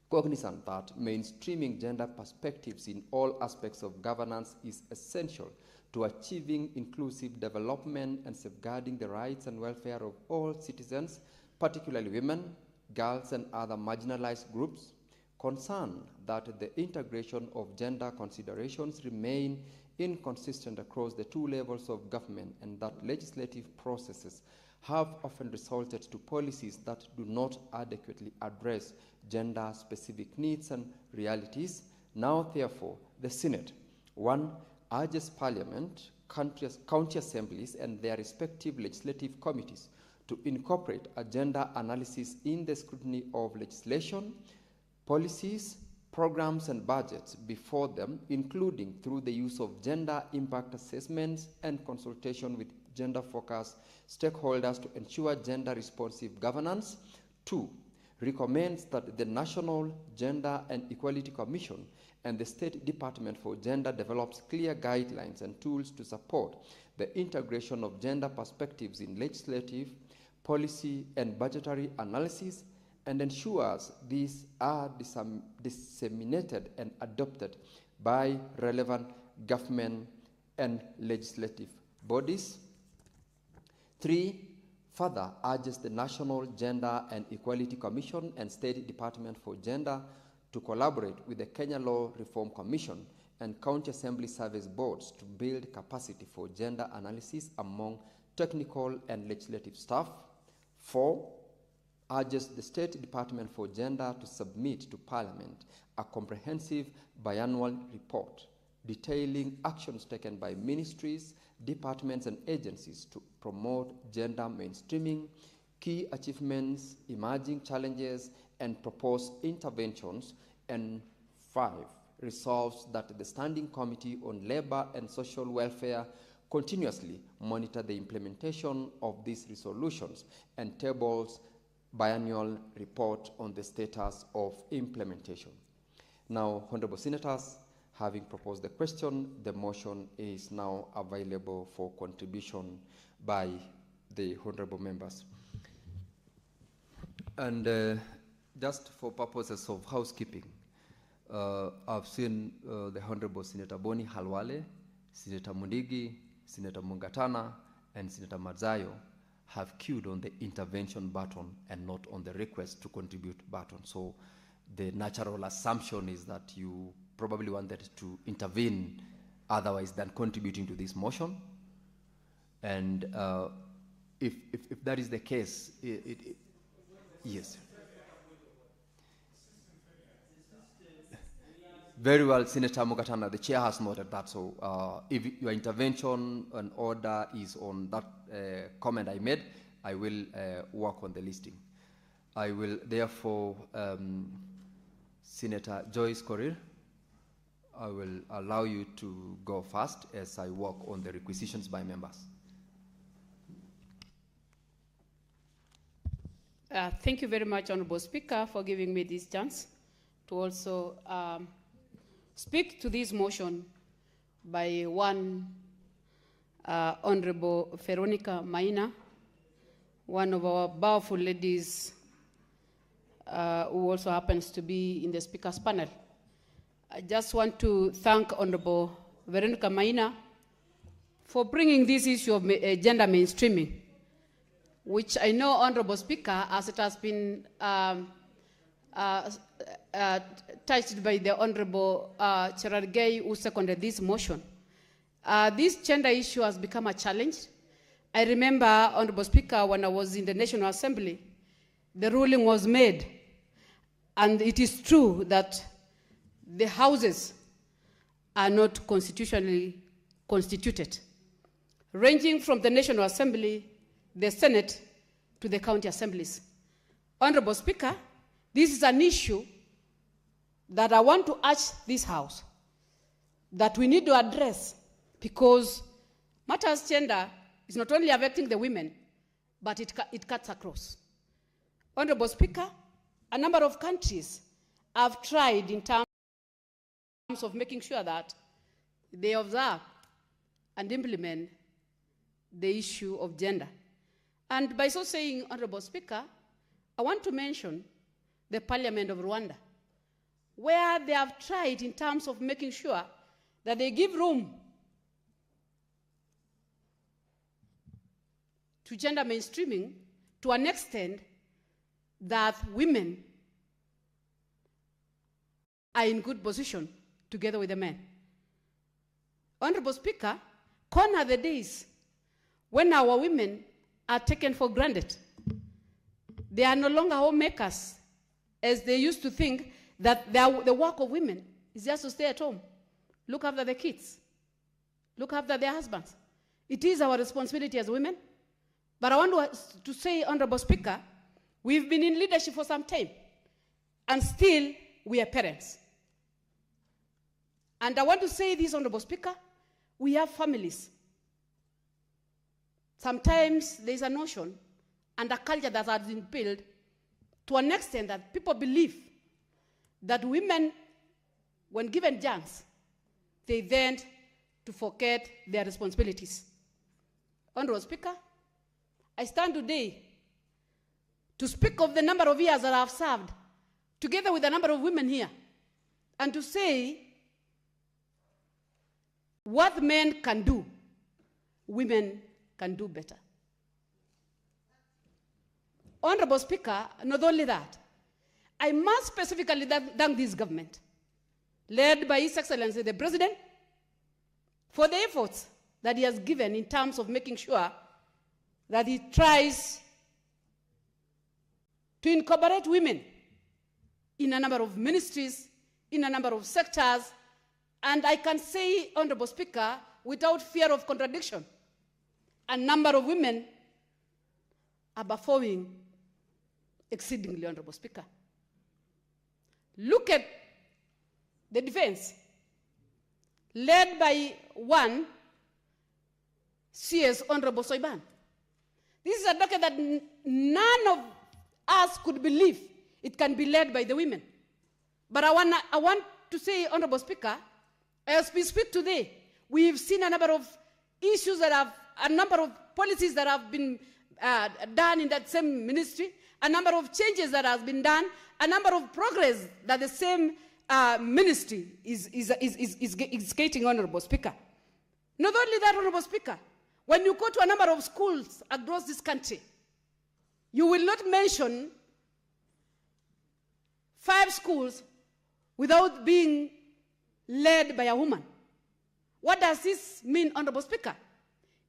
Cognizant that mainstreaming gender perspectives in all aspects of governance is essential to achieving inclusive development and safeguarding the rights and welfare of all citizens, particularly women, girls, and other marginalized groups. Concerned that the integration of gender considerations remain inconsistent across the two levels of government, and that legislative processes have often resulted to policies that do not adequately address gender-specific needs and realities. Now, therefore, the Senate, 1, urges Parliament, county assemblies, and their respective legislative committees to incorporate a gender analysis in the scrutiny of legislation, policies, programs, and budgets before them, including through the use of gender impact assessments and consultation with gender-focused stakeholders to ensure gender-responsive governance. 2, recommends that the National Gender and Equality Commission and the State Department for Gender develops clear guidelines and tools to support the integration of gender perspectives in legislative, policy, and budgetary analysis, and ensures these are disseminated and adopted by relevant government and legislative bodies. 3, further urges the National Gender and Equality Commission and State Department for Gender to collaborate with the Kenya Law Reform Commission and County Assembly Service Boards to build capacity for gender analysis among technical and legislative staff. 4, urges the State Department for Gender to submit to Parliament a comprehensive biannual report detailing actions taken by ministries, departments, and agencies to promote gender mainstreaming, key achievements, emerging challenges, and proposed interventions. And 5, resolves that the Standing Committee on Labor and Social Welfare continuously monitor the implementation of these resolutions and tables biannual report on the status of implementation. Now, Honorable Senators, having proposed the question, the motion is now available for contribution by the honorable members. And just for purposes of housekeeping, I've seen the Honorable Senator Boni Halwale, Senator Mundigi, Senator Mungatana, and Senator Mazayo have queued on the intervention button and not on the request to contribute button. So the natural assumption is that you probably wanted to intervene otherwise than contributing to this motion. And if that is the case, yes. Very well, Senator Mugatana, the chair has noted that. So if your intervention and order is on that comment I made, I will work on the listing. I will therefore, Senator Joyce Korir, I will allow you to go first as I work on the requisitions by members. Thank you very much, Honorable Speaker, for giving me this chance to also speak to this motion by one Honorable Veronica Maina, one of our powerful ladies who also happens to be in the Speaker's panel. I just want to thank Honorable Veronica Maina for bringing this issue of gender mainstreaming, which I know, Honorable Speaker, as it has been touched by the Honorable Cherargei, who seconded this motion. This gender issue has become a challenge. I remember, Honorable Speaker, when I was in the National Assembly, the ruling was made, and it is true that the houses are not constitutionally constituted, ranging from the National Assembly, the Senate, to the county assemblies. Honorable Speaker, this is an issue that I want to urge this House that we need to address, because matters gender is not only affecting the women, but it cuts across. Honorable Speaker, a number of countries have tried in terms of making sure that they observe and implement the issue of gender. And by so saying, Honorable Speaker, I want to mention the Parliament of Rwanda, where they have tried in terms of making sure that they give room to gender mainstreaming to an extent that women are in good position together with the men. Honorable Speaker, gone are the days when our women are taken for granted. They are no longer homemakers, as they used to think that the work of women is just to stay at home, look after the kids, look after their husbands. It is our responsibility as women. But I want to say, Honorable Speaker, we've been in leadership for some time, and still we are parents. And I want to say this, Honorable Speaker, we have families. Sometimes there's a notion and a culture that has been built to an extent that people believe that women, when given chance, they tend to forget their responsibilities. Honorable Speaker, I stand today to speak of the number of years that I have served, together with a number of women here, and to say what men can do, women can do better. Honorable Speaker, not only that, I must specifically thank this government, led by His Excellency the President, for the efforts that he has given in terms of making sure that he tries to incorporate women in a number of ministries, in a number of sectors, and I can say, Honorable Speaker, without fear of contradiction, a number of women are performing exceedingly, Honorable Speaker. Look at the defense, led by one CS Honorable Soiban. This is a docket that none of us could believe it can be led by the women. But I want to say, Honorable Speaker, as we speak today, we've seen a number of issues that have, a number of policies that have been done in that same ministry, a number of changes that has been done, a number of progress that the same ministry is getting, Honorable Speaker. Not only that, Honorable Speaker, when you go to a number of schools across this country, you will not mention 5 schools without being led by a woman. What does this mean, Honorable Speaker?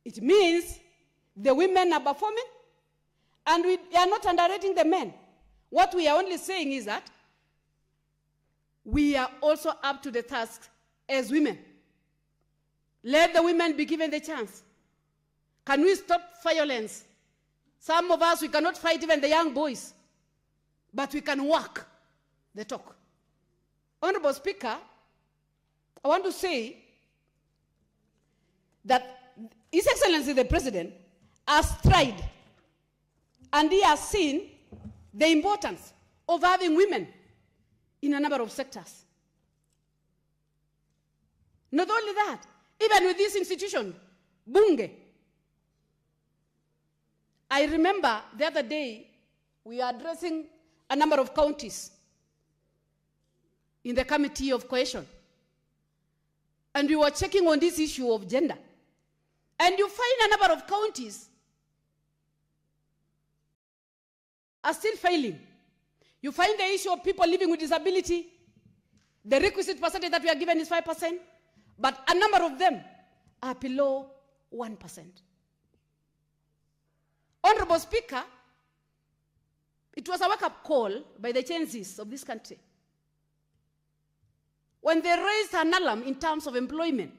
It means the women are performing, and we are not underrating the men. What we are only saying is that we are also up to the task as women. Let the women be given the chance. Can we stop violence? Some of us, we cannot fight even the young boys, but we can walk the talk. Honorable Speaker, I want to say that His Excellency the President has tried, and he has seen the importance of having women in a number of sectors. Not only that, even with this institution, Bunge, I remember the other day we are addressing a number of counties in the Committee of Cohesion, and we were checking on this issue of gender. And you find a number of counties are still failing. You find the issue of people living with disability. The requisite percentage that we are given is 5%, but a number of them are below 1%. Honorable Speaker, it was a wake-up call by the Gen Zs of this country when they raised an alarm in terms of employment.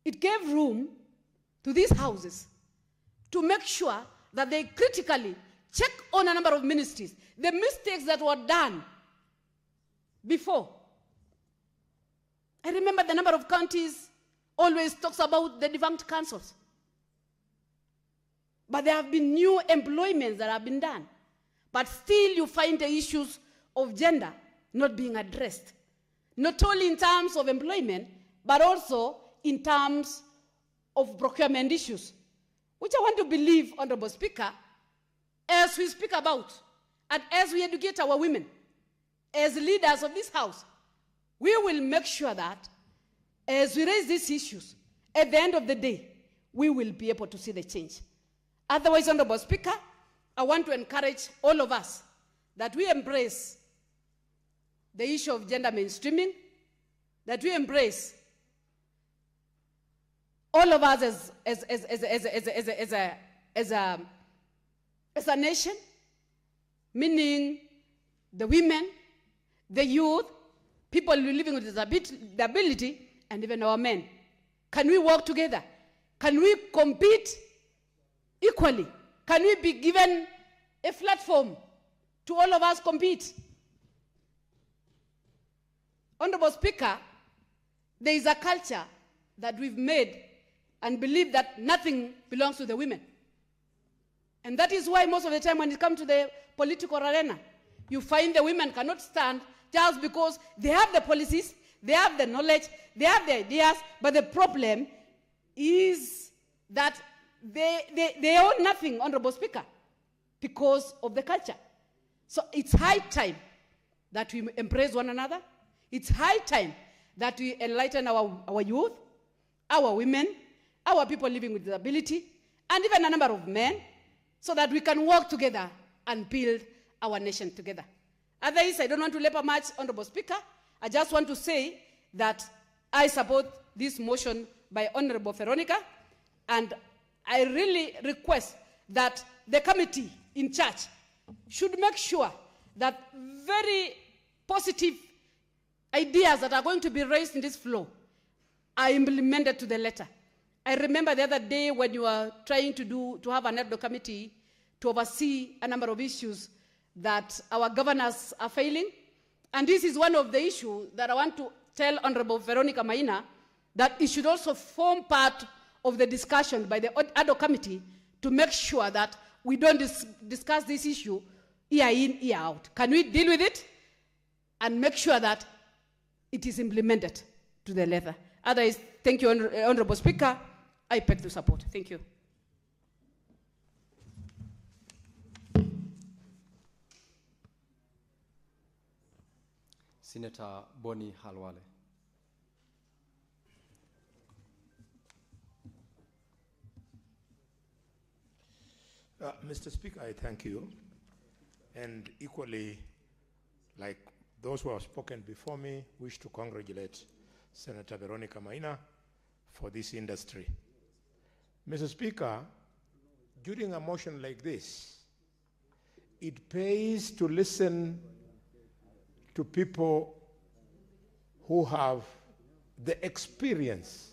It gave room to these houses to make sure that they critically check on a number of ministries, the mistakes that were done before. I remember the number of counties always talks about the defunct councils. But there have been new employments that have been done. But still you find the issues of gender not being addressed. Not only in terms of employment, but also in terms of procurement issues, which I want to believe, Honorable Speaker, as we speak about and as we educate our women, as leaders of this House, we will make sure that as we raise these issues, at the end of the day, we will be able to see the change. Otherwise, Honorable Speaker, I want to encourage all of us that we embrace the issue of gender mainstreaming, that we embrace all of us as a nation, meaning the women, the youth, people living with disability, and even our men. Can we work together? Can we compete equally? Can we be given a platform to all of us compete? Honorable Speaker, there is a culture that we've made and believe that nothing belongs to the women. And that is why most of the time when it comes to the political arena, you find the women cannot stand just because they have the policies, they have the knowledge, they have the ideas, but the problem is that they own nothing, Honorable Speaker, because of the culture. So it's high time that we embrace one another. It's high time that we enlighten our youth, our women, our people living with disability, and even a number of men, so that we can work together and build our nation together. Otherwise, I don't want to labor much, Honorable Speaker. I just want to say that I support this motion by Honorable Veronica, and I really request that the committee in charge should make sure that very positive ideas that are going to be raised in this floor are implemented to the letter. I remember the other day when you were trying to have an ad hoc committee to oversee a number of issues that our governors are failing. And this is one of the issues that I want to tell Honorable Veronica Maina that it should also form part of the discussion by the ad hoc committee to make sure that we don't discuss this issue year in, year out. Can we deal with it and make sure that it is implemented to the letter? Otherwise, thank you, Honorable Speaker. I beg to support. Thank you. Senator Boni Halwale. Mr. Speaker, I thank you. And equally, like those who have spoken before me, wish to congratulate Senator Veronica Maina for this industry. Mr. Speaker, during a motion like this, it pays to listen to people who have the experience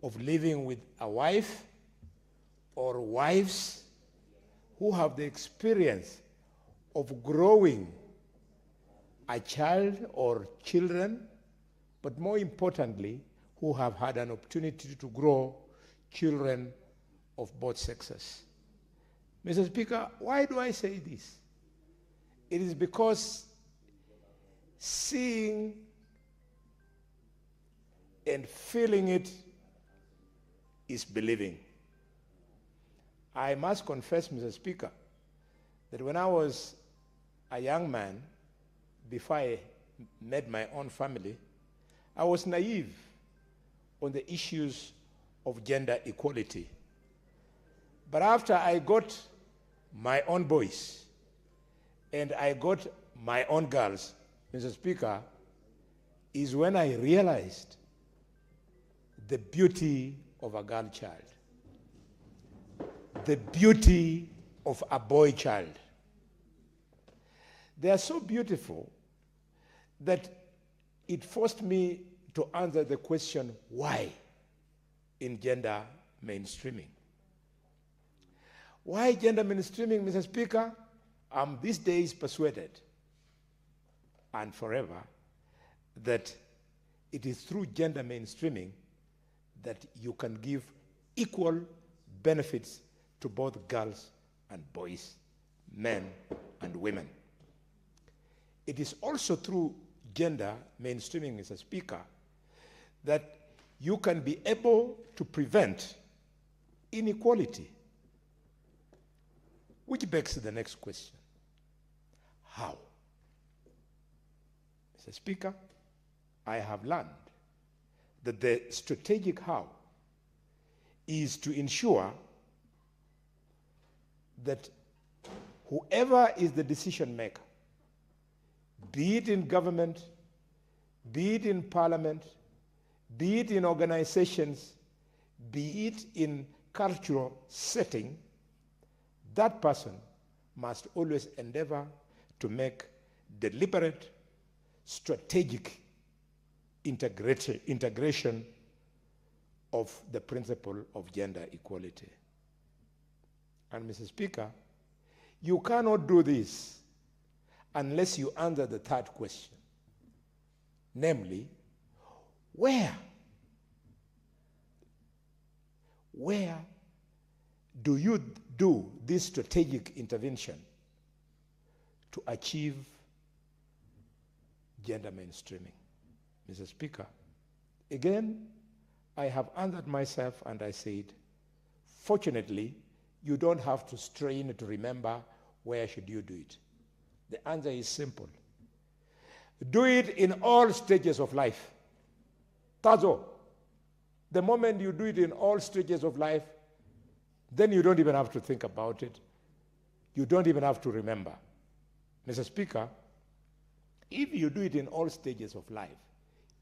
of living with a wife or wives who have the experience of growing a child or children, but more importantly, who have had an opportunity to grow children of both sexes. Mr. Speaker, why do I say this? It is because seeing and feeling it is believing. I must confess, Mr. Speaker, that when I was a young man, before I met my own family, I was naive on the issues of gender equality. But after I got my own boys and I got my own girls, Mr. Speaker, is when I realized the beauty of a girl child, the beauty of a boy child. They are so beautiful that it forced me to answer the question, why in gender mainstreaming? Why gender mainstreaming, Mr. Speaker? I'm these days persuaded, and forever, that it is through gender mainstreaming that you can give equal benefits to both girls and boys, men and women. It is also through gender mainstreaming, Mr. Speaker, that you can be able to prevent inequality. Which begs the next question. How? Mr. Speaker, I have learned that the strategic how is to ensure that whoever is the decision maker, be it in government, be it in parliament, be it in organizations, be it in cultural setting, that person must always endeavor to make deliberate, strategic integration of the principle of gender equality. And Mr. Speaker, you cannot do this unless you answer the third question, namely, where do you do this strategic intervention to achieve gender mainstreaming? Mr. Speaker, again, I have answered myself and I said, fortunately, you don't have to strain to remember where should you do it. The answer is simple. Do it in all stages of life. That's all. The moment you do it in all stages of life, then you don't even have to think about it. You don't even have to remember. Mr. Speaker, if you do it in all stages of life,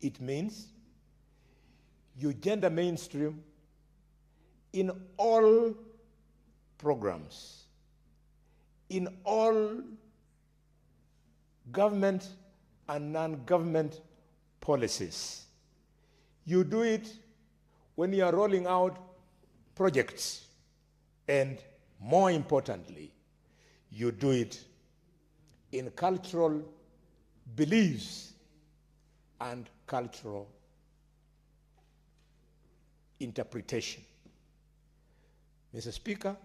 it means you gender mainstream in all programs, in all government and non-government policies. You do it when you are rolling out projects, and more importantly, you do it in cultural beliefs and cultural interpretation. Mr. Speaker,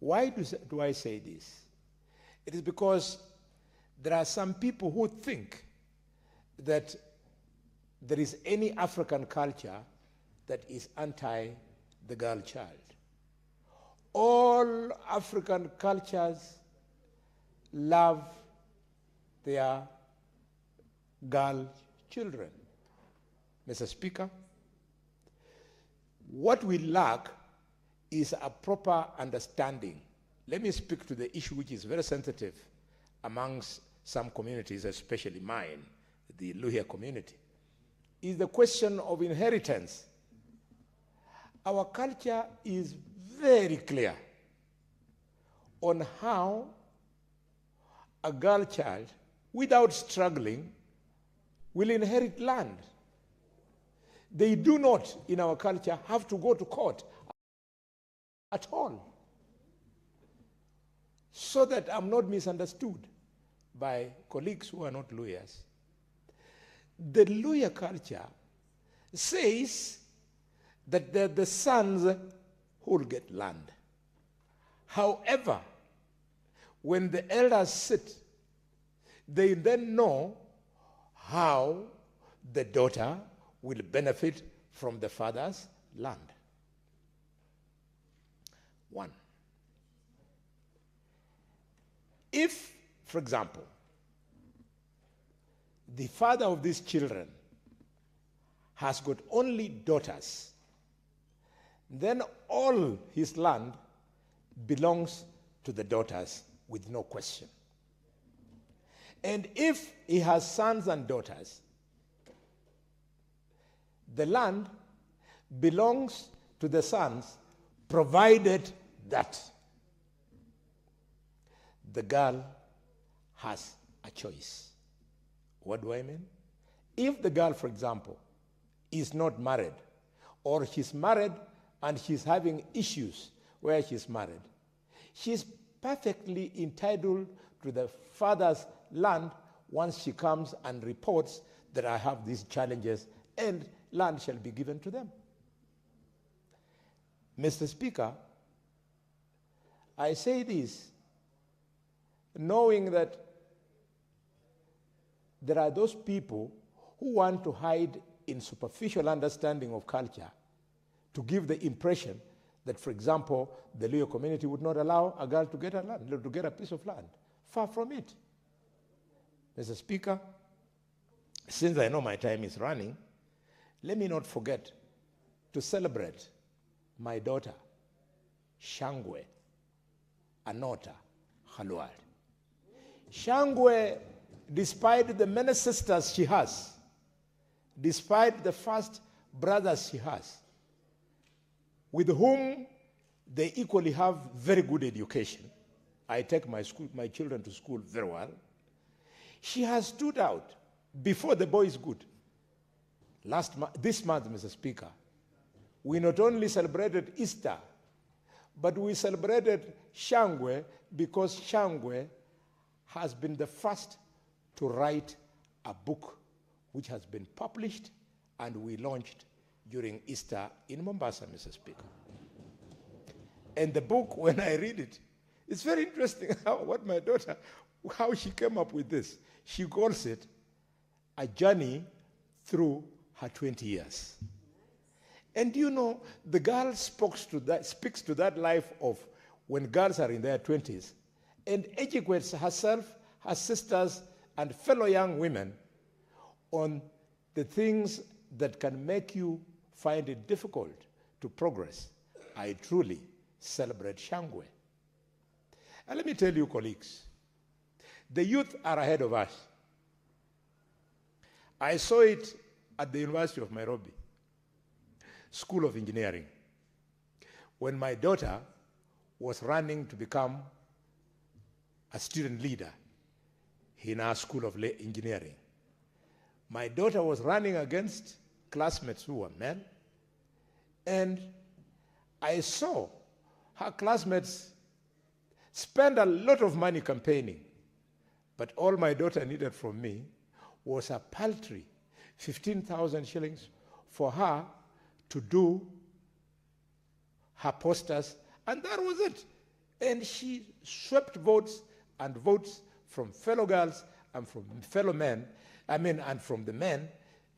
why do I say this? It is because there are some people who think that there is any African culture that is anti the girl child. All African cultures love their girl children. Mr. Speaker, what we lack is a proper understanding. Let me speak to the issue which is very sensitive amongst some communities, especially mine, the Luhya community, is the question of inheritance. Our culture is very clear on how a girl child, without struggling, will inherit land. They do not, in our culture, have to go to court at all. So that I'm not misunderstood by colleagues who are not lawyers. The lawyer culture says that they're the sons who will get land. However, when the elders sit, they then know how the daughter will benefit from the father's land. One. If, for example, the father of these children has got only daughters, then all his land belongs to the daughters with no question. And if he has sons and daughters, the land belongs to the sons, provided that the girl has a choice. What do I mean? If the girl, for example, is not married, or she's married and she's having issues where she's married, she's perfectly entitled to the father's land once she comes and reports that I have these challenges, and land shall be given to them. Mr. Speaker, I say this knowing that there are those people who want to hide in superficial understanding of culture to give the impression that, for example, the Luo community would not allow a girl to get a land, to get a piece of land. Far from it. Mr. Speaker, since I know my time is running, let me not forget to celebrate my daughter, Shangwe Anota Khalwal. Shangwe, despite the many sisters she has, despite the first brothers she has, with whom they equally have very good education, I take my children to school very well, she has stood out before the boys good. This month, Mr. Speaker, we not only celebrated Easter, but we celebrated Shangwe because Shangwe has been the first to write a book which has been published and we launched during Easter in Mombasa, Mr. Speaker. And the book, when I read it, it's very interesting how she came up with this. She calls it A Journey Through Her 20 Years. And you know, the girl speaks to that life of when girls are in their 20s and educates herself, her sisters, and fellow young women on the things that can make you find it difficult to progress. I truly celebrate Shangwe. And let me tell you, colleagues, the youth are ahead of us. I saw it at the University of Nairobi, School of Engineering, when my daughter was running to become a student leader in our School of Engineering. My daughter was running against classmates who were men, and I saw her classmates spend a lot of money campaigning, but all my daughter needed from me was a paltry 15,000 shillings for her to do her posters, and that was it. And she swept votes and votes from fellow girls and from fellow men, and from the men,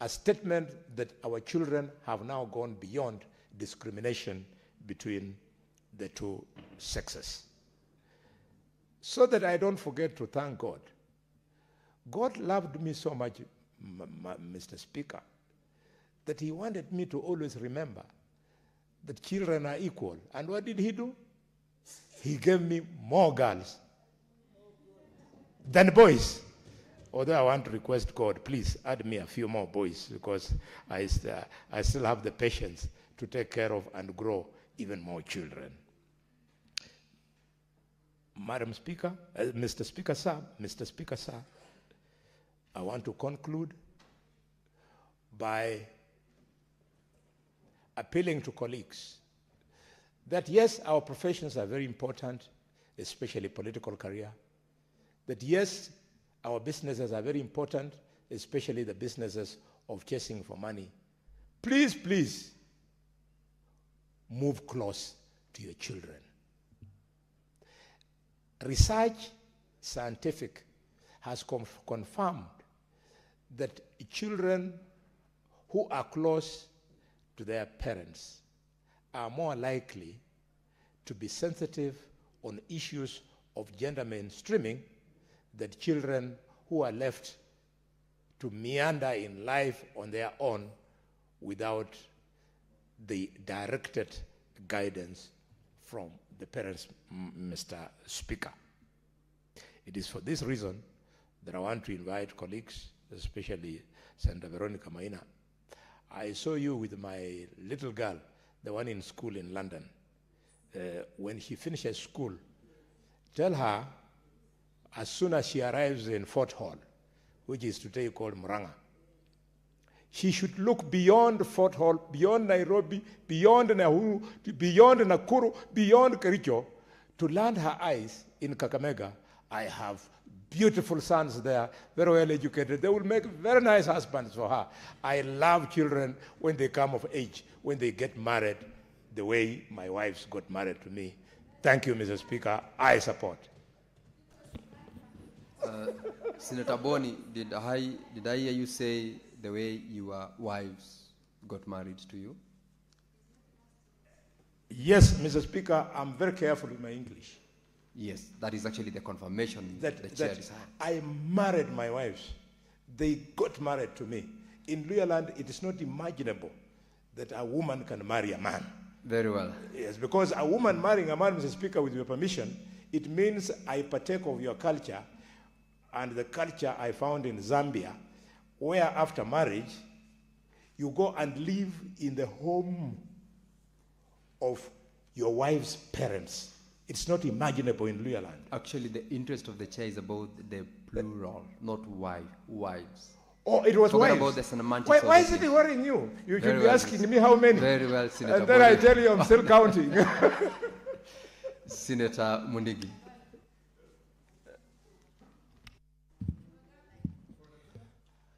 a statement that our children have now gone beyond discrimination between the two sexes. So that I don't forget to thank God. God loved me so much, Mr. Speaker, that he wanted me to always remember that children are equal. And what did he do? He gave me more girls than boys. Although I want to request God, please add me a few more boys, because I still have the patience to take care of and grow even more children. Madam Speaker, Mr. Speaker, sir, I want to conclude by appealing to colleagues that yes, our professions are very important, especially political career, that yes, our businesses are very important, especially the businesses of chasing for money. Please, please, move close to your children. Research, scientific, has confirmed that children who are close to their parents are more likely to be sensitive on issues of gender mainstreaming than children who are left to meander in life on their own without the directed guidance from the parents, Mr. Speaker. It is for this reason that I want to invite colleagues, especially Senator Veronica Maina. I saw you with my little girl, the one in school in London. When she finishes school, tell her, as soon as she arrives in Fort Hall, which is today called Murang'a, she should look beyond Fort Hall, beyond Nairobi, beyond Nahuru, beyond Nakuru, beyond Kericho, to land her eyes in Kakamega. I have beautiful sons there, very well educated. They will make very nice husbands for her. I love children when they come of age, when they get married, the way my wives got married to me. Thank you, Mr. Speaker. I support. Senator Boni, did I hear you say the way your wives got married to you? Yes, Mr. Speaker, I'm very careful with my English. Yes, that is actually the confirmation that the chair is. I married my wives. They got married to me. In Luyaland, it is not imaginable that a woman can marry a man. Very well. Yes, because a woman marrying a man, Mr. Speaker, with your permission, it means I partake of your culture and the culture I found in Zambia, where after marriage, you go and live in the home of your wife's parents. It's not imaginable in Luyaland. Actually, the interest of the chair is about the plural, not wives. Oh, it was wives. About the semantics. Why is it worrying you? You should be asking me how many. Very well, Senator. And then I tell you I'm still counting. Senator Mundigi.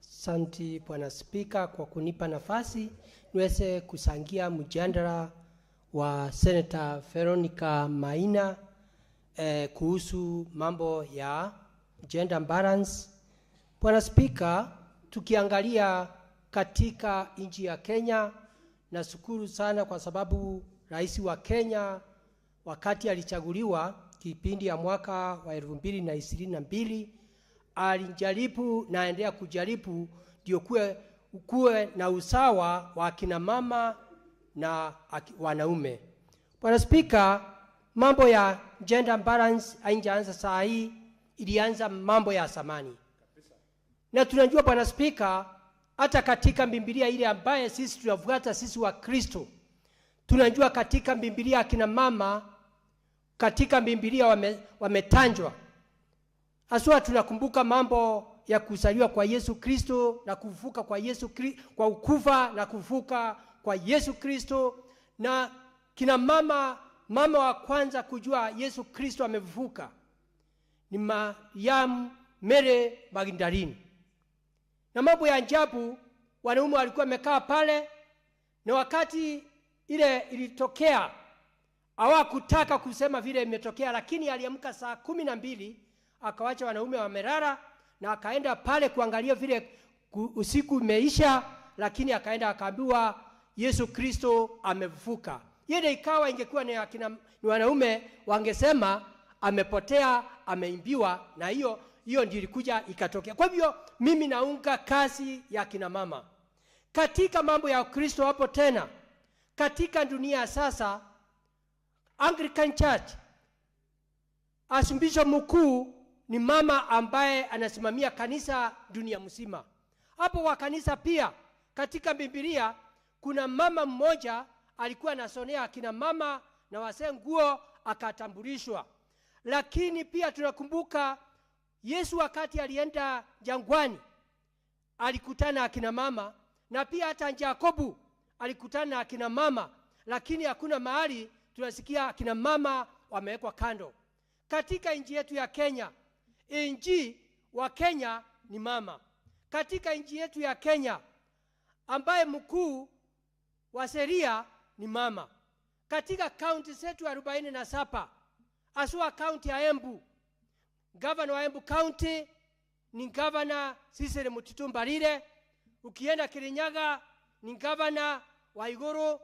Asante Bwana Spika kwa kunipa nafasi niweze kusangia mjadala wa Senator Veronica Maina kuhusu mambo ya gender balance. Bwana Spika, tukiangalia katika nchi ya Kenya, nashukuru sana kwa sababu rais wa Kenya wakati alichaguliwa kipindi ya mwaka wa 2022 alijaribu na endelea kujaribu ndio kuwe na usawa wa kina mama na wanaume. Bwana Spika, mambo ya gender balance haijaanza saa hii, ilianza mambo ya zamani. Na tunajua Bwana Spika, hata katika Biblia ile ambaye sisi tunafuata sisi wa Kristo, tunajua katika Biblia akina mama katika Biblia wametanjwa. Haswa tunakumbuka mambo ya kuzaliwa kwa Yesu Kristo na kufufuka kwa Yesu Kristo, kwa ukufa na kufufuka kwa Yesu Kristo, na kina mama wa kwanza kujua Yesu Kristo amefufuka ni Mariamu Mary Magdalene. Na mambo ya ajabu, wanaume walikuwa wamekaa pale, na wakati ile ilitokea hawakutaka kusema vile imetokea, lakini aliamka saa 12 akawacha wanaume wamelala na akaenda pale kuangalia vile usiku umeisha, lakini akaenda akaambiwa Yesu Kristo amefufuka. Yeye ikawa ingekuwa ni wanaume wangesema amepotea, ameimbiwa, na hiyo hiyo ndio ilikuja ikatokea. Kwa hivyo mimi naunga kazi ya kina mama katika mambo ya Kristo. Hapo tena katika dunia sasa, Anglican Church asumbisho mkuu ni mama ambaye anasimamia kanisa dunia mzima. Hapo wa kanisa pia katika Biblia kuna mama mmoja alikuwa anasonea akina mama na wazee nguo akatambulishwa. Lakini pia tunakumbuka Yesu wakati alienda jangwani alikutana akina mama, na pia hata Yakobo alikutana akina mama, lakini hakuna mahali tunasikia akina mama wamewekwa kando. Katika nchi yetu ya Kenya, nchi wa Kenya ni mama. Katika nchi yetu ya Kenya ambaye mkuu wa sheria ni mama. Katika kaunti zetu 47 aswa kaunti ya Embu, governor wa Embu County ni governor Cecily Mutitu Mbarire. Ukienda Kirinyaga ni governor wa Iguru.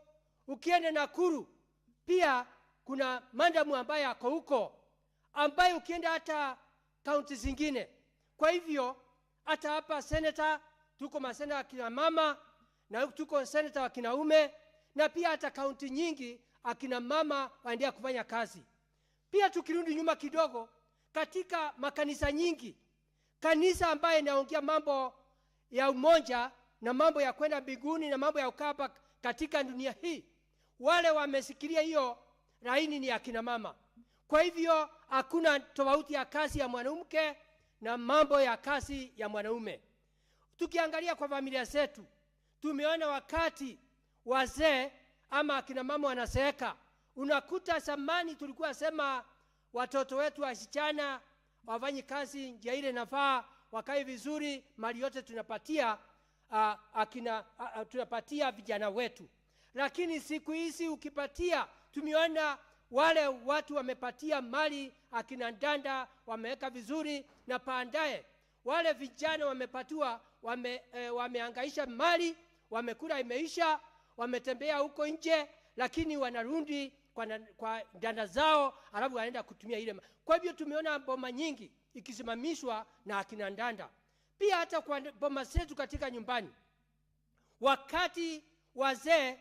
Ukienda Nakuru pia kuna mandamu ambaye ako huko, ambaye ukienda hata kaunti zingine. Kwa hivyo hata hapa senator tuko masenata wa kina mama na tuko senator wa kinaume, na pia hata kaunti nyingi akina mama waendelea kufanya kazi. Pia tukirudi nyuma kidogo, katika makanisa nyingi, kanisa ambaye inaongea mambo ya umoja na mambo ya kwenda mbinguni na mambo ya ukapa katika dunia hii, wale wamesikilia hiyo laini ni akina mama. Kwa hivyo hakuna tofauti ya kazi ya mwanamke na mambo ya kazi ya mwanaume. Tukiangalia kwa familia zetu, tumeona wakati wazee ama akina mama wanaseeka, unakuta zamani tulikuwa sema watoto wetu wasichana wafanye kazi njia ile nafaa, wakae vizuri, mali yote tunapatia tunapatia vijana wetu. Lakini siku hizi ukipatia, tumeona wale watu wamepatia mali akina ndanda wameweka vizuri, na baadaye wale vijana wamepatiwa wamehangaisha mali, wamekula imeisha, wametembea huko nje, lakini wanarudi kwa ndanda zao alafu wanaenda kutumia ile. Kwa hivyo tumeona boma nyingi ikisimamishwa na akina ndanda. Pia hata kwa boma zetu katika nyumbani, wakati wazee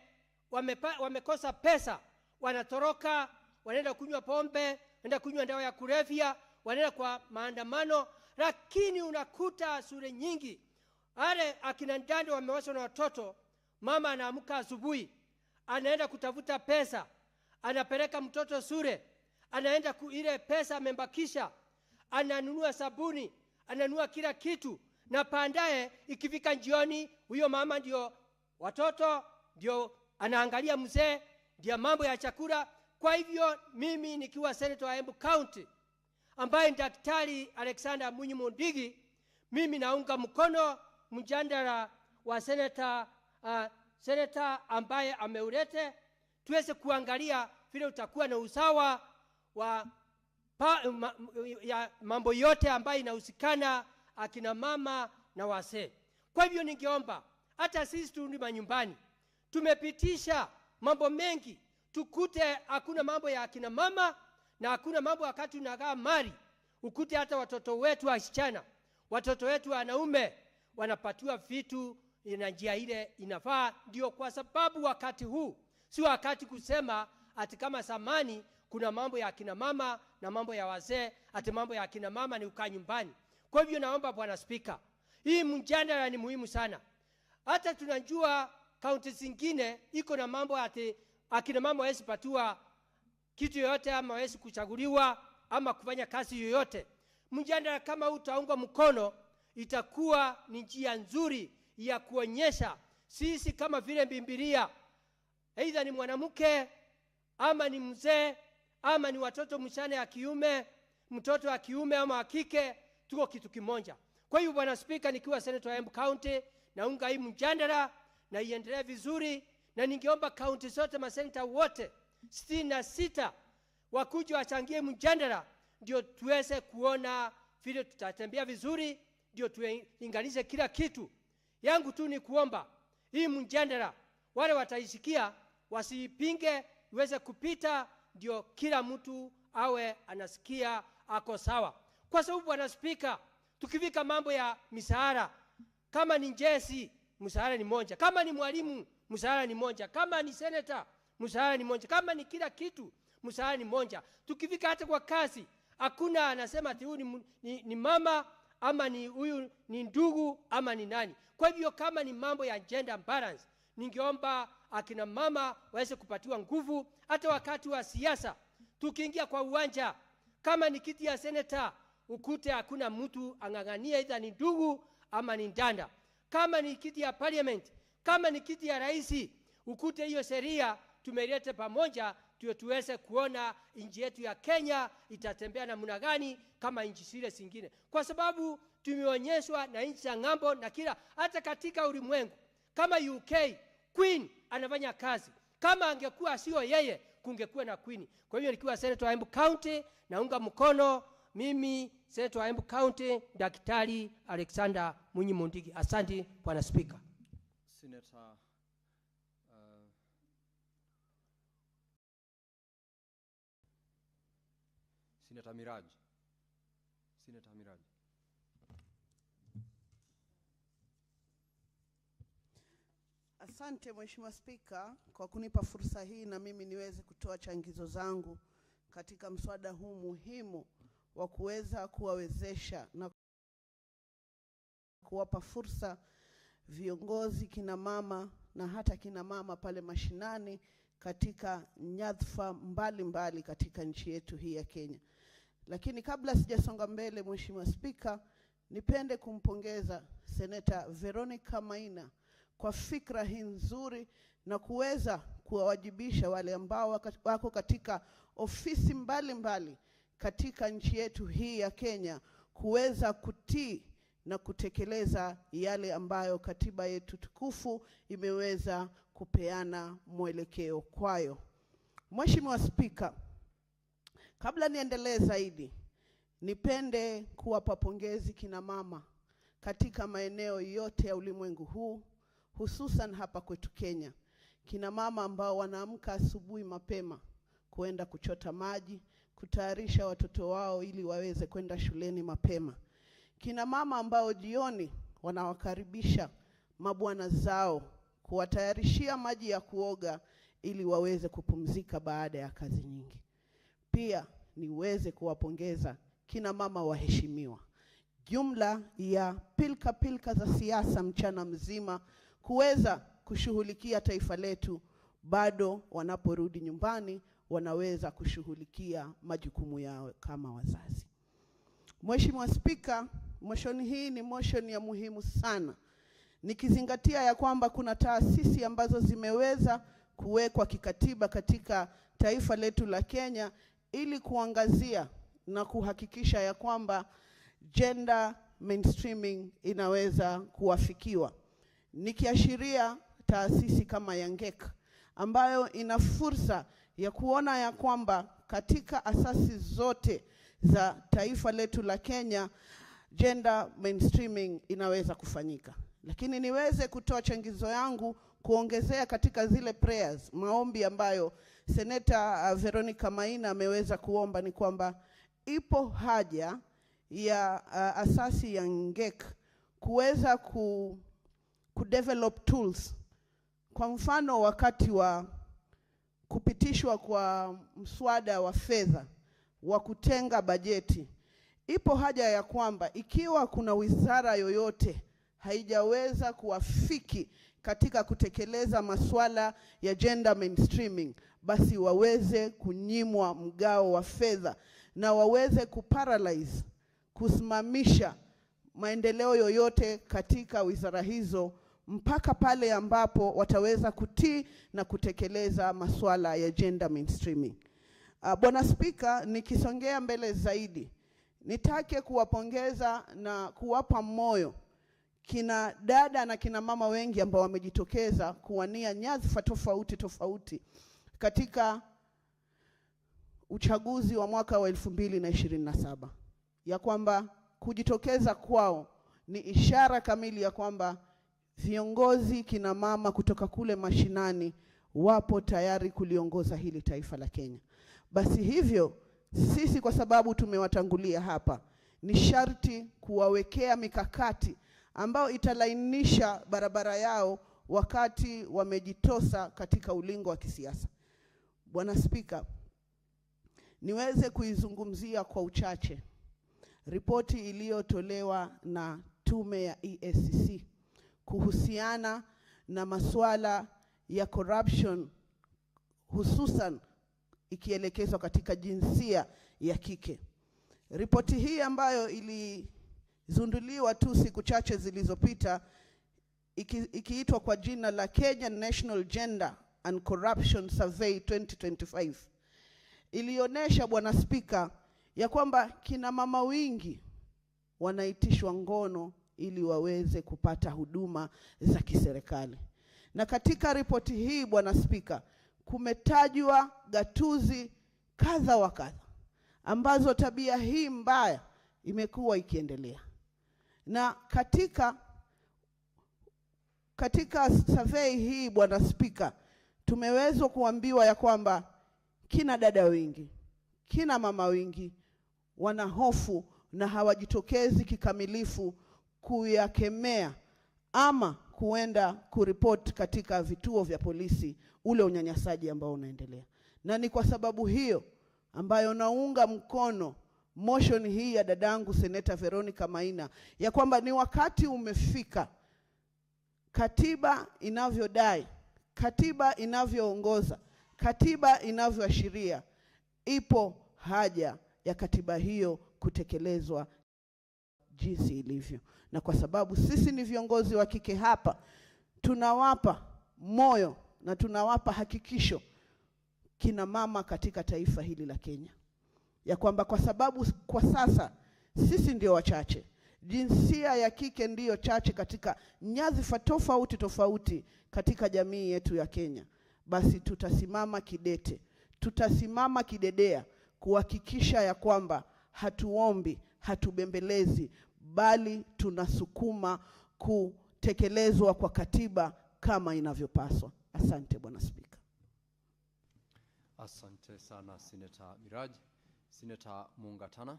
wamekosa pesa, wanatoroka, wanaenda kunywa pombe, wanaenda kunywa dawa ya kulevya, wanaenda kwa maandamano. Lakini unakuta shule nyingi wale akina ndanda wamewaswa na watoto, mama anaamka asubuhi, anaenda kutafuta pesa, anapeleka mtoto shule, anaenda ile pesa amembakisha, ananunua sabuni, ananunua kila kitu, na baadaye ikifika jioni huyo mama ndio watoto ndio anaangalia mzee, ndio mambo ya chakula. Kwa hivyo mimi nikiwa senator wa Embu County ambaye Daktari Alexander Munyi Mondigi, mimi naunga mkono mjadala wa senator ambaye ameulete, tuweze kuangalia vile utakuwa na usawa wa ya mambo yote ambayo inahusikana akina mama na wazee. Kwa hivyo ningeomba hata sisi turudi manyumbani, tumepitisha mambo mengi, tukute hakuna mambo ya akina mama na hakuna mambo wakati unagaa mali, ukute hata watoto wetu wasichana, watoto wetu wanaume wanapatiwa vitu na njia ile inafaa. Ndio kwa sababu wakati huu si wakati kusema ati kama zamani kuna mambo ya akina mama na mambo ya wazee, ati mambo ya akina mama ni ukaa nyumbani. Kwa hivyo naomba Bwana Spika, hii mjadala ni muhimu sana. Hata tunajua kaunti zingine iko na mambo ati akina mama hawezi patiwa kitu yoyote ama hawezi kuchaguliwa ama kufanya kazi yoyote. Mjadala kama utaungwa mkono, itakuwa ni njia nzuri ya kuonyesha sisi kama vile Biblia, aidha ni mwanamke ama ni mzee ama ni watoto mshane ya kiume, mtoto wa kiume ama wa kike, tuko kitu kimoja. Kwa hiyo Bwana Spika, nikiwa senator wa Embu County, naunga hii mjadala na iendelee vizuri, na ningeomba kaunti zote maseneta wote 66 wakuja wachangie mjadala, ndio tuweze kuona vile tutatembea vizuri, ndio tuinganishe kila kitu. Yangu tu ni kuomba hii mjadala wale wataisikia wasiipinge, iweze kupita, ndio kila mtu awe anasikia ako sawa. Kwa sababu Bwana Spika, Tukifika mambo ya misahara, kama ni njesi, msahara ni moja. Kama ni mwalimu, msahara ni moja. Kama ni senator, msahara ni moja. Kama ni kila kitu, msahara ni moja. Tukifika hata kwa kazi, hakuna anasema ati huyu ni mama ama ni huyu ni ndugu ama ni nani. Kwa hivyo kama ni mambo ya gender balance, ningeomba akina mama waweze kupatiwa nguvu hata wakati wa siasa. Tukiingia kwa uwanja, kama ni kiti ya senator, ukute hakuna mtu angangania either ni ndugu ama ni ndanda. Kama ni kiti ya parliament, kama ni kiti ya rais, ukute hiyo sheria tumeleta pamoja tuweze kuona nchi yetu ya Kenya itatembea namna gani kama nchi zile zingine. Kwa sababu tumeonyeshwa na nchi za ng'ambo na kila hata katika ulimwengu. Kama UK, Queen anafanya kazi. Kama angekuwa sio yeye, kungekuwa na Queen. Kwa hiyo nikiwa Senator wa Embu County, naunga mkono mimi Senator wa Embu County Daktari Alexander Munyi Mundigi. Asante Bwana Speaker. Senator Senator Miraj. Senator Miraj. Asante Mheshimiwa Spika kwa kunipa fursa hii na mimi niweze kutoa changizo zangu katika mswada huu muhimu wa kuweza kuwawezesha na kuwapa fursa viongozi kina mama na hata kina mama pale mashinani katika nyadhifa mbalimbali katika nchi yetu hii ya Kenya. Lakini kabla sijasonga mbele Mheshimiwa Spika, nipende kumpongeza Senator Veronica Maina kwa fikra hii nzuri na kuweza kuwawajibisha wale ambao wako katika ofisi mbalimbali katika nchi yetu hii ya Kenya kuweza kutii na kutekeleza yale ambayo katiba yetu tukufu imeweza kupeana mwelekeo kwayo. Mheshimiwa Spika, kabla niendelee zaidi, nipende kuwapa pongezi kina mama katika maeneo yote ya ulimwengu huu, hususan hapa kwetu Kenya. Kina mama ambao wanaamka asubuhi mapema kuenda kuchota maji, kutayarisha watoto wao ili waweze kwenda shuleni mapema. Kina mama ambao jioni wanawakaribisha mabwana zao kuwatayarishia maji ya kuoga ili waweze kupumzika baada ya kazi nyingi. Pia niweze kuwapongeza kina mama waheshimiwa. Jumla ya pilka za siasa mchana mzima kuweza kushughulikia taifa letu, bado wanaporudi nyumbani wanaweza kushughulikia majukumu yao kama wazazi. Mheshimiwa Spika, motion hii ni motion ya muhimu sana. Nikizingatia ya kwamba kuna taasisi ambazo zimeweza kuwekwa kikatiba katika taifa letu la Kenya ili kuangazia na kuhakikisha ya kwamba gender mainstreaming inaweza kuwafikiwa. Nikiashiria taasisi kama ya NGEK ambayo ina fursa ya kuona ya kwamba katika asasi zote za taifa letu la Kenya gender mainstreaming inaweza kufanyika. Lakini niweze kutoa changizo yangu kuongezea katika zile prayers, maombi ambayo Senator Veronica Maina ameweza kuomba, ni kwamba ipo haja ya asasi ya NGEK kuweza kudevelop tools. Kwa mfano wakati wa kupitishwa kwa mswada wa fedha wa kutenga bajeti, ipo haja ya kwamba ikiwa kuna wizara yoyote haijaweza kuwafiki katika kutekeleza masuala ya gender mainstreaming, basi waweze kunyimwa mgao wa fedha na waweze kuparalyze, kusimamisha maendeleo yoyote katika wizara hizo mpaka pale ambapo wataweza kutii na kutekeleza masuala ya gender mainstreaming. Bwana Spika, nikisongea mbele zaidi, nitake kuwapongeza na kuwapa moyo kina dada na kina mama wengi ambao wamejitokeza kuwania nyadhifa tofauti katika uchaguzi wa mwaka wa 2027. Ya kwamba kujitokeza kwao ni ishara kamili ya kwamba viongozi kina mama kutoka kule mashinani wapo tayari kuliongoza hili taifa la Kenya. Basi hivyo sisi kwa sababu tumewatangulia hapa, ni sharti kuwawekea mikakati ambayo italainisha barabara yao wakati wamejitosa katika ulingo wa kisiasa. Bwana Spika, niweze kuizungumzia kwa uchache ripoti iliyotolewa na tume ya EACC kuhusiana na masuala ya corruption, hususan ikielekezwa katika jinsia ya kike. Ripoti hii ambayo ilizunduliwa tu siku chache zilizopita ikiitwa kwa jina la Kenya National Gender and Corruption Survey 2025 ilionyesha, Bwana Spika, ya kwamba kina mama wingi wanaitishwa ngono ili waweze kupata huduma za kiserikali. Na katika ripoti hii, Bwana Spika, kumetajwa gatuzi kadha wa kadha ambazo tabia hii mbaya imekuwa ikiendelea. Na katika survey hii, Bwana Spika, tumeweza kuambiwa ya kwamba kina dada wengi, kina mama wengi wana hofu na hawajitokezi kikamilifu kuyakemea ama kuenda kuripoti katika vituo vya polisi ule unyanyasaji ambao unaendelea. Na ni kwa sababu hiyo ambayo naunga mkono motion hii ya dadangu Seneta Veronica Maina ya kwamba ni wakati umefika, katiba inavyodai, katiba inavyoongoza, katiba inavyoashiria, ipo haja ya katiba hiyo kutekelezwa jinsi ilivyo. Na kwa sababu sisi ni viongozi wa kike hapa, tunawapa moyo na tunawapa hakikisho kina mama katika taifa hili la Kenya ya kwamba kwa sababu kwa sasa sisi ndio wachache, jinsia ya kike ndiyo chache katika nyadhifa tofauti tofauti katika jamii yetu ya Kenya, basi tutasimama kidete, tutasimama kidedea kuhakikisha ya kwamba hatuombi, hatubembelezi, bali tunasukuma kutekelezwa kwa katiba kama inavyopaswa. Asante Bwana Spika. Asante sana Senator Miraj. Senator Mungatana.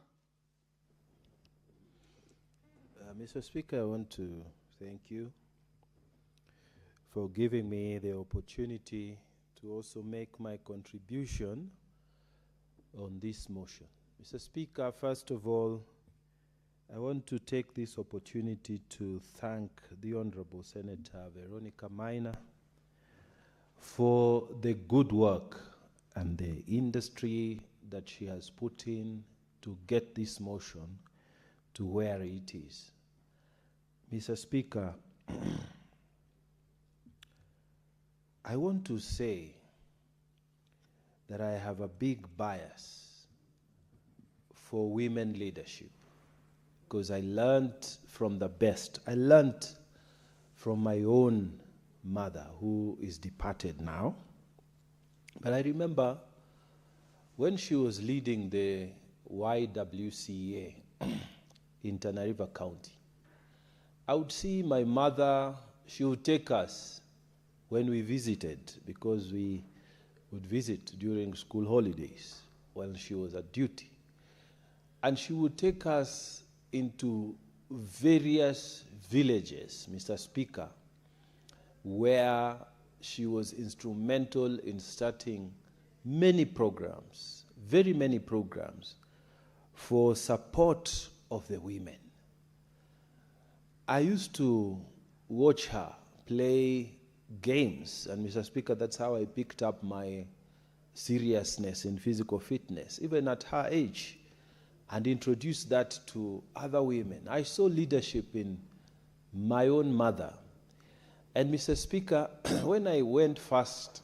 Mr. Speaker, I want to thank you for giving me the opportunity to also make my contribution on this motion. Mr. Speaker, first of all, I want to take this opportunity to thank the Honorable Senator Veronica Maina for the good work and the industry that she has put in to get this motion to where it is. Mr. Speaker, I want to say that I have a big bias for women leadership because I learned from the best. I learned from my own mother, who is departed now. But I remember when she was leading the YWCA in Tana River County, I would see my mother, she would take us when we visited, because we would visit during school holidays when she was at duty. And she would take us into various villages, Mr. Speaker, where she was instrumental in starting many programs, very many programs for support of the women. I used to watch her play games, and Mr. Speaker, that's how I picked up my seriousness in physical fitness, even at her age, and introduced that to other women. I saw leadership in my own mother. And Mr. Speaker, when I went first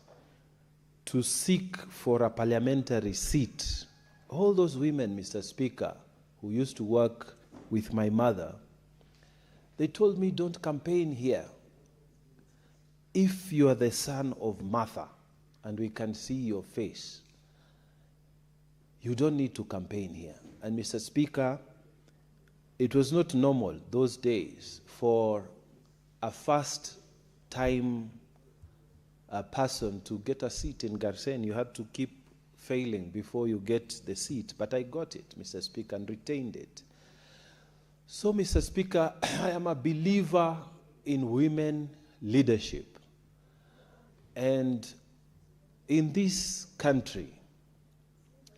to seek for a parliamentary seat, all those women, Mr. Speaker, who used to work with my mother, they told me, don't campaign here. If you are the son of Martha and we can see your face, you don't need to campaign here. And Mr. Speaker, it was not normal those days for a first-time person to get a seat in Garsen. You had to keep failing before you get the seat. But I got it, Mr. Speaker, and retained it. So, Mr. Speaker, I am a believer in women leadership. And in this country,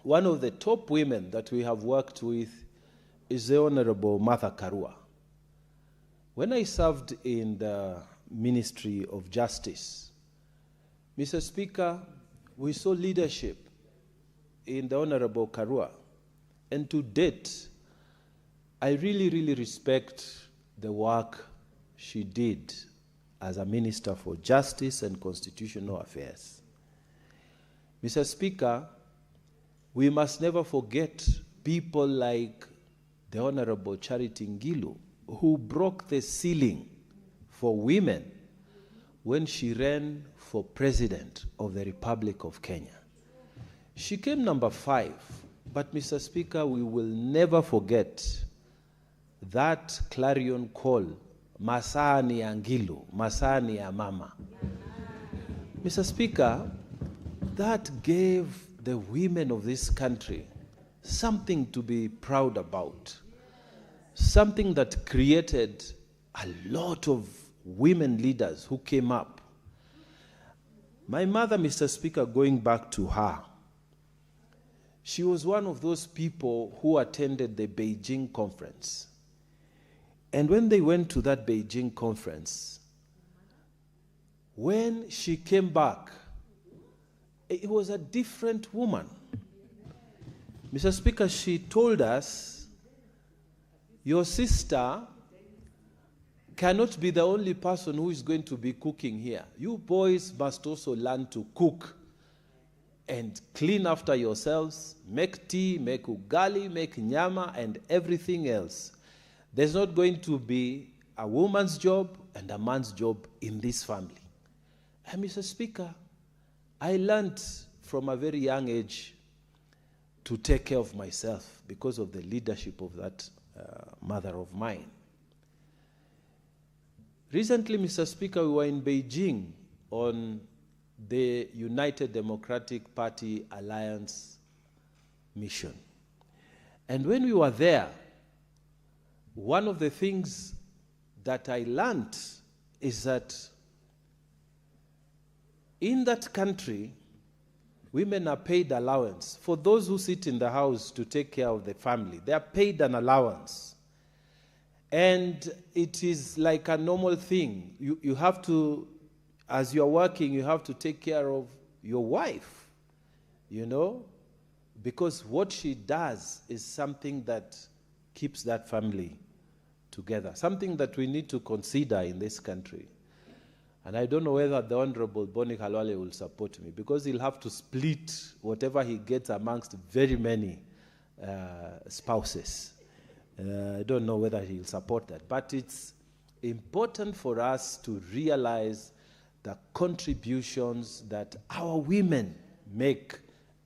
one of the top women that we have worked with is the Honorable Martha Karua. When I served in the Ministry of Justice, Mr. Speaker, we saw leadership in the Honorable Karua. And to date, I really, really respect the work she did as a Minister for Justice and Constitutional Affairs. Mr. Speaker, we must never forget people like the Honorable Charity Ngilu, who broke the ceiling for women when she ran for President of the Republic of Kenya. She came number 5, but Mr. Speaker, we will never forget that clarion call, Masani Angilu, Masani ya Mama. Mr. Speaker, that gave the women of this country something to be proud about, something that created a lot of women leaders who came up. My mother, Mr. Speaker, going back to her, she was one of those people who attended the Beijing conference. And when they went to that Beijing conference, when she came back, it was a different woman. Mr. Speaker, she told us, your sister cannot be the only person who is going to be cooking here. You boys must also learn to cook and clean after yourselves, make tea, make ugali, make nyama, and everything else. There's not going to be a woman's job and a man's job in this family. And Mr. Speaker, I learned from a very young age to take care of myself because of the leadership of that mother of mine. Recently, Mr. Speaker, we were in Beijing on the United Democratic Party Alliance mission. And when we were there, one of the things that I learned is that in that country, women are paid allowance. For those who sit in the house to take care of the family, they are paid an allowance. And it is like a normal thing. You have to, as you're working, you have to take care of your wife, you know, because what she does is something that keeps that family together, something that we need to consider in this country. And I don't know whether the Honorable Boni Khalwale will support me, because he'll have to split whatever he gets amongst very many spouses. I don't know whether he'll support that. But it's important for us to realize the contributions that our women make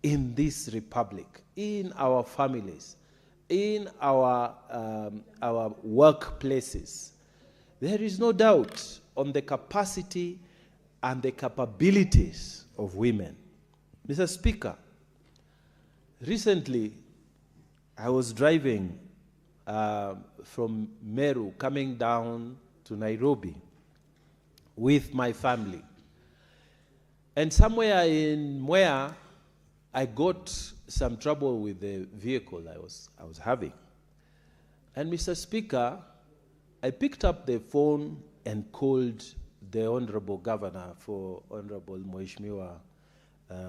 in this republic, in our families, in our workplaces. There is no doubt on the capacity and the capabilities of women. Mr. Speaker, recently I was driving from Meru coming down to Nairobi with my family. And somewhere in Mwea, I got some trouble with the vehicle I was having. And Mr. Speaker, I picked up the phone and called the Honorable Governor for Honorable Mheshimiwa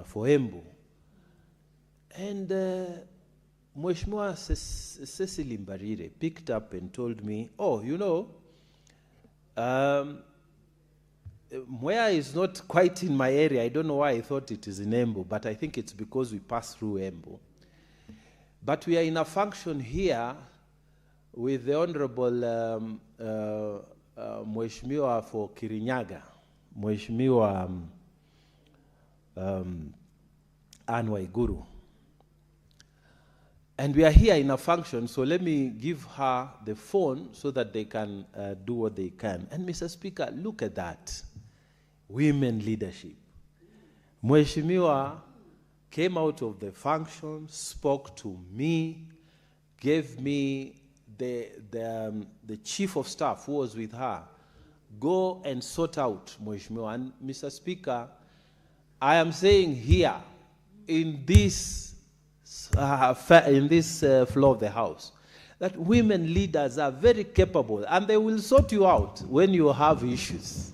for Embu. And Mheshimiwa Cecily Mbarire picked up and told me, oh, you know, Mwea is not quite in my area. I don't know why I thought it is in Embu, but I think it's because we pass through Embu. But we are in a function here with the Honorable Mheshimiwa for Kirinyaga, Mheshimiwa Anne Waiguru. And we are here in a function, so let me give her the phone so that they can do what they can. And Mr. Speaker, look at that. Women leadership. Mheshimiwa came out of the function, spoke to me, gave me the chief of staff who was with her go and sort out Mheshimiwa. And Mr. Speaker, I am saying here in this floor of the House that women leaders are very capable and they will sort you out when you have issues.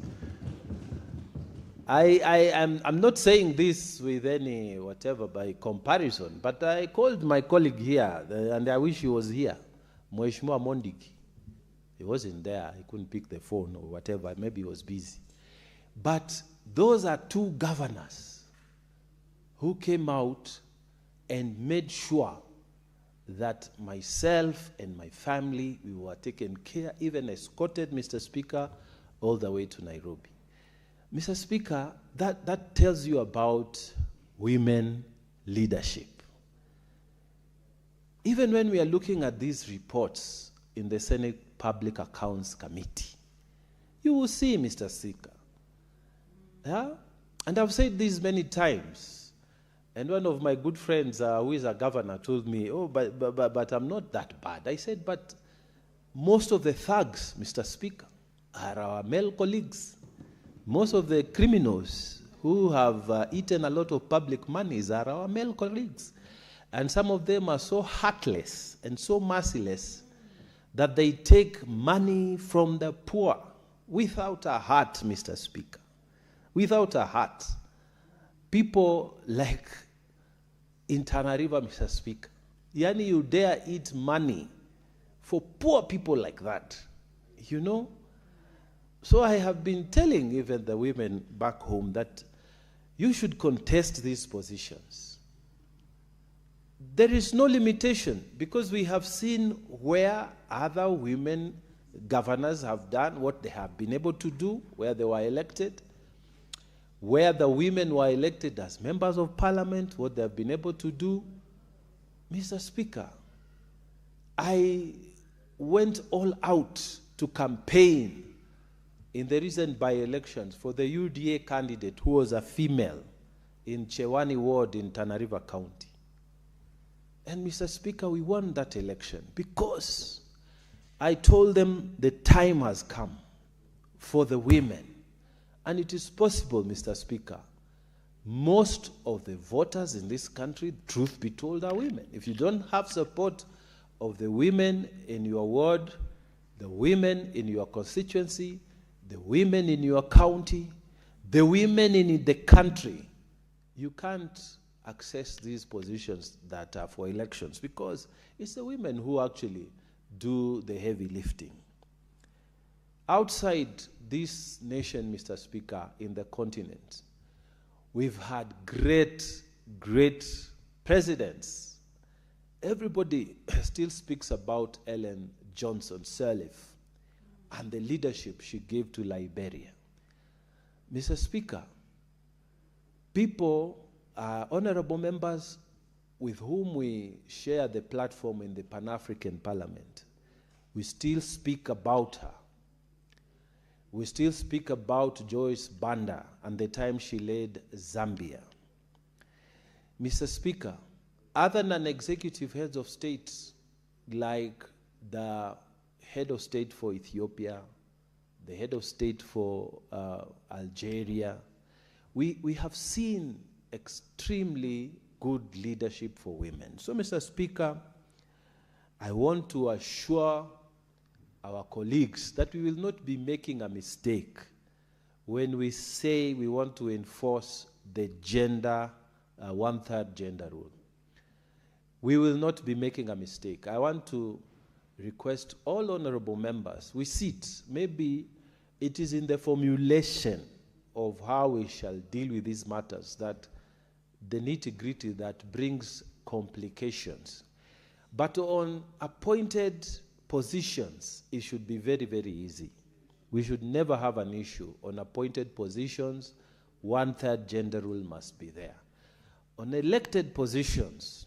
I'm not saying this with any whatever by comparison, but I called my colleague here, and I wish he was here, Mheshimiwa Mondiki. He wasn't there, he couldn't pick the phone or whatever, maybe he was busy. But those are two governors who came out and made sure that myself and my family, we were taken care, even escorted Mr. Speaker all the way to Nairobi. Mr. Speaker, that tells you about women leadership. Even when we are looking at these reports in the Senate Public Accounts Committee, you will see, Mr. Speaker. Yeah? And I've said this many times. And one of my good friends who is a governor told me, oh, but I'm not that bad. I said, but most of the thugs, Mr. Speaker, are our male colleagues. Most of the criminals who have eaten a lot of public monies are our male colleagues. And some of them are so heartless and so merciless that they take money from the poor without a heart, Mr. Speaker. Without a heart. People like in Tana River, Mr. Speaker. Yani, you dare eat money for poor people like that, you know? So I have been telling even the women back home that you should contest these positions. There is no limitation because we have seen where other women governors have done what they have been able to do, where they were elected, where the women were elected as members of parliament, what they have been able to do. Mr. Speaker, I went all out to campaign in the recent by-elections for the UDA candidate who was a female in Chewani Ward in Tana River County. And Mr. Speaker, we won that election because I told them the time has come for the women. And it is possible, Mr. Speaker, most of the voters in this country, truth be told, are women. If you don't have support of the women in your ward, the women in your constituency, the women in your county, the women in the country, you can't access these positions that are for elections because it's the women who actually do the heavy lifting. Outside this nation, Mr. Speaker, in the continent, we've had great, great presidents. Everybody still speaks about Ellen Johnson Sirleaf and the leadership she gave to Liberia. Mr. Speaker, people, honorable members with whom we share the platform in the Pan-African Parliament, we still speak about her. We still speak about Joyce Banda and the time she led Zambia. Mr. Speaker, other non-executive heads of state like the head of state for Ethiopia, the head of state for Algeria, we have seen extremely good leadership for women. So, Mr. Speaker, I want to assure our colleagues that we will not be making a mistake when we say we want to enforce the gender, one-third gender rule. We will not be making a mistake. I want to request all honorable members, we sit, maybe it is in the formulation of how we shall deal with these matters that the nitty-gritty that brings complications. But on appointed positions, it should be very, very easy. We should never have an issue. On appointed positions, one-third gender rule must be there. On elected positions,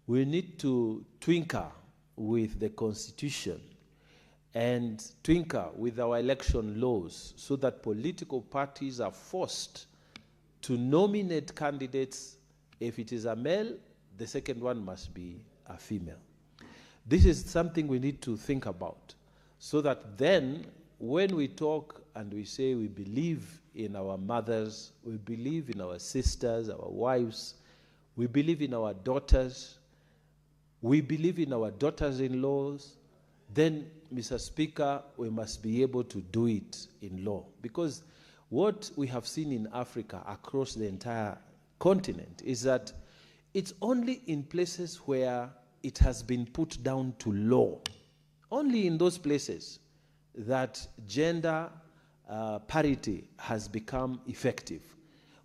we need to twinkle with the Constitution and twinkle with our election laws so that political parties are forced to nominate candidates. If it is a male, the second one must be a female. This is something we need to think about, so that then when we talk and we say we believe in our mothers, we believe in our sisters, our wives, we believe in our daughters, we believe in our daughters-in-laws, then, Mr. Speaker, we must be able to do it in law. Because what we have seen in Africa across the entire continent is that it's only in places where it has been put down to law, only in those places that gender parity has become effective.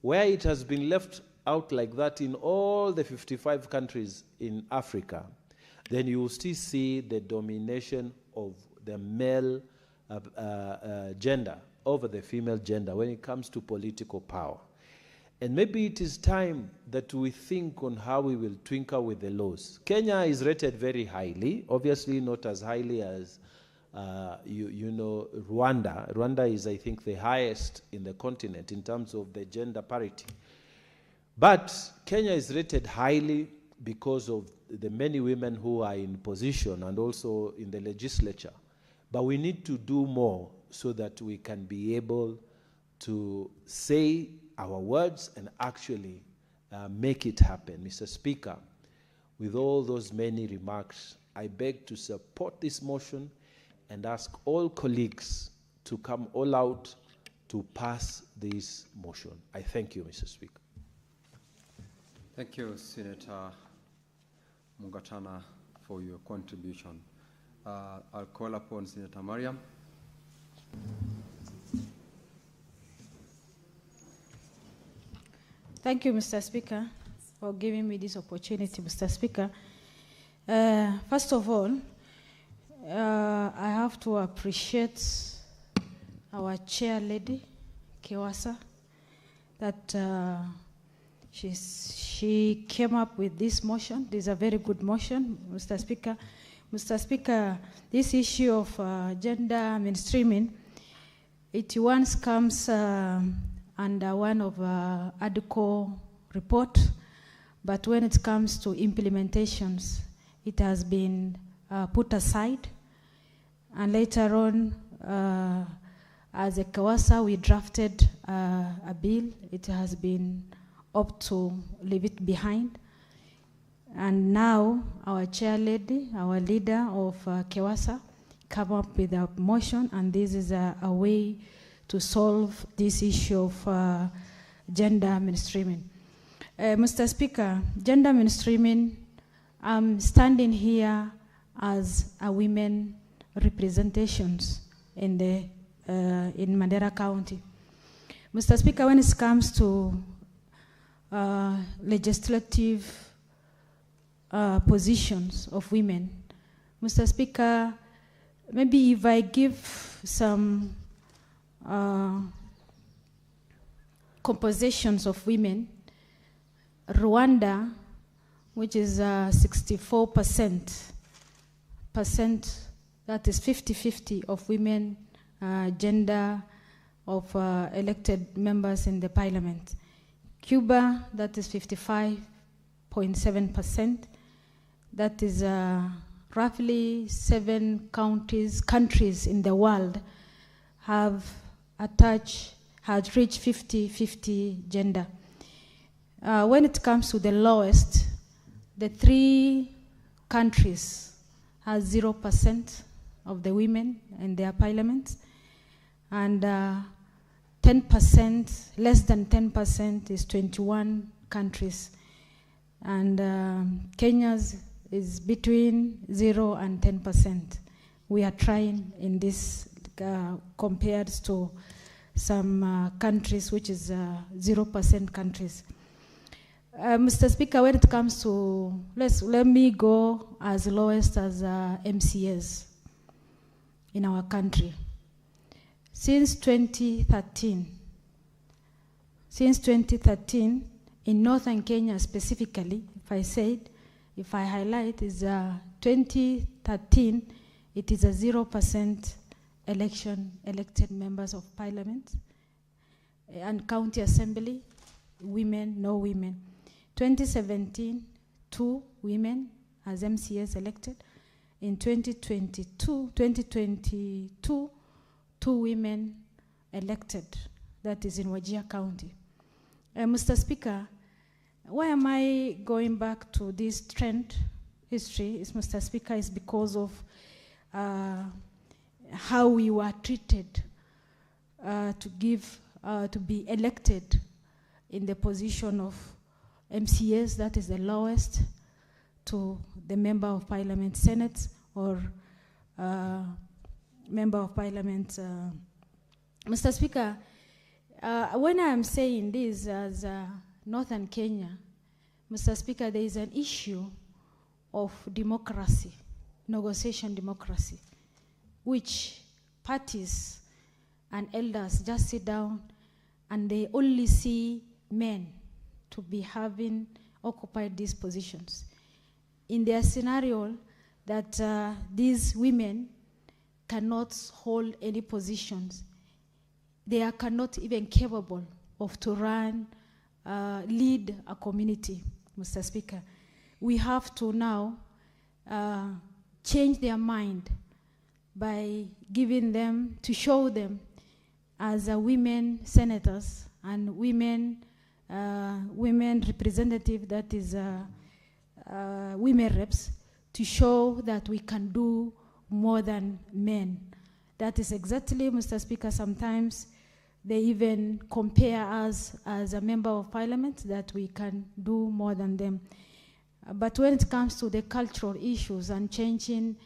Where it has been left out like that in all the 55 countries in Africa, then you will still see the domination of the male gender over the female gender when it comes to political power. And maybe it is time that we think on how we will twinkle with the laws. Kenya is rated very highly, obviously not as highly as you know, Rwanda. Rwanda is, I think, the highest in the continent in terms of the gender parity. But Kenya is rated highly because of the many women who are in position and also in the legislature. But we need to do more so that we can be able to say our words and actually make it happen. Mr. Speaker, with all those many remarks, I beg to support this motion and ask all colleagues to come all out to pass this motion. I thank you, Mr. Speaker. Thank you, Senator Mungatana, for your contribution. I'll call upon Senator Mariam. Thank you, Mr. Speaker, for giving me this opportunity, Mr. Speaker. First of all, I have to appreciate our chair lady, Kewasa, that she came up with this motion. This is a very good motion, Mr. Speaker. Mr. Speaker, this issue of gender mainstreaming, it once comes under one of ADCO report, but when it comes to implementations, it has been put aside. And later on, as a Kawasa, we drafted a bill. It has been up to leave it behind. And now our chair lady, our leader of Kewasa, come up with a motion, and this is a way to solve this issue of gender mainstreaming. Mr. Speaker, gender mainstreaming, I'm standing here as a women representations in Mandera County. Mr. Speaker, when it comes to legislative positions of women, Mr. Speaker, maybe if I give some compositions of women, Rwanda, which is 64%, that is 50-50 of women gender of elected members in the parliament. Cuba, that is 55.7%. That is roughly 7 countries in the world have reached 50-50 gender. When it comes to the lowest, the 3 countries has 0% of the women in their parliaments, and 10%, less than 10% is 21 countries. And Kenya's is between 0 and 10%. We are trying in this compared to some countries which is 0% countries. Mr. Speaker, when it comes to, let me go as lowest as MCAs in our country. Since 2013, in northern Kenya specifically, if I highlight, is 2013, it is a 0% elected members of parliament, and county assembly, women, no women. 2017, 2 women as MCAs elected. In 2022, 2 women elected. That is in Wajir County. Mr. Speaker, why am I going back to this trend history, Mr. Speaker, is because of how we were treated to be elected in the position of MCAs, that is the lowest, to the Member of Parliament Senate or Member of Parliament. Mr. Speaker, when I am saying this as Northern Kenya, Mr. Speaker, there is an issue of democracy, negotiation democracy, which parties and elders just sit down and they only see men to be having occupied these positions. In their scenario that these women cannot hold any positions, they are cannot even capable of to run, lead a community, Mr. Speaker. We have to now change their mind by giving them, to show them as women senators and women representative, that is women reps, to show that we can do more than men. That is exactly, Mr. Speaker, sometimes they even compare us as a member of parliament, that we can do more than them. But when it comes to the cultural issues and changing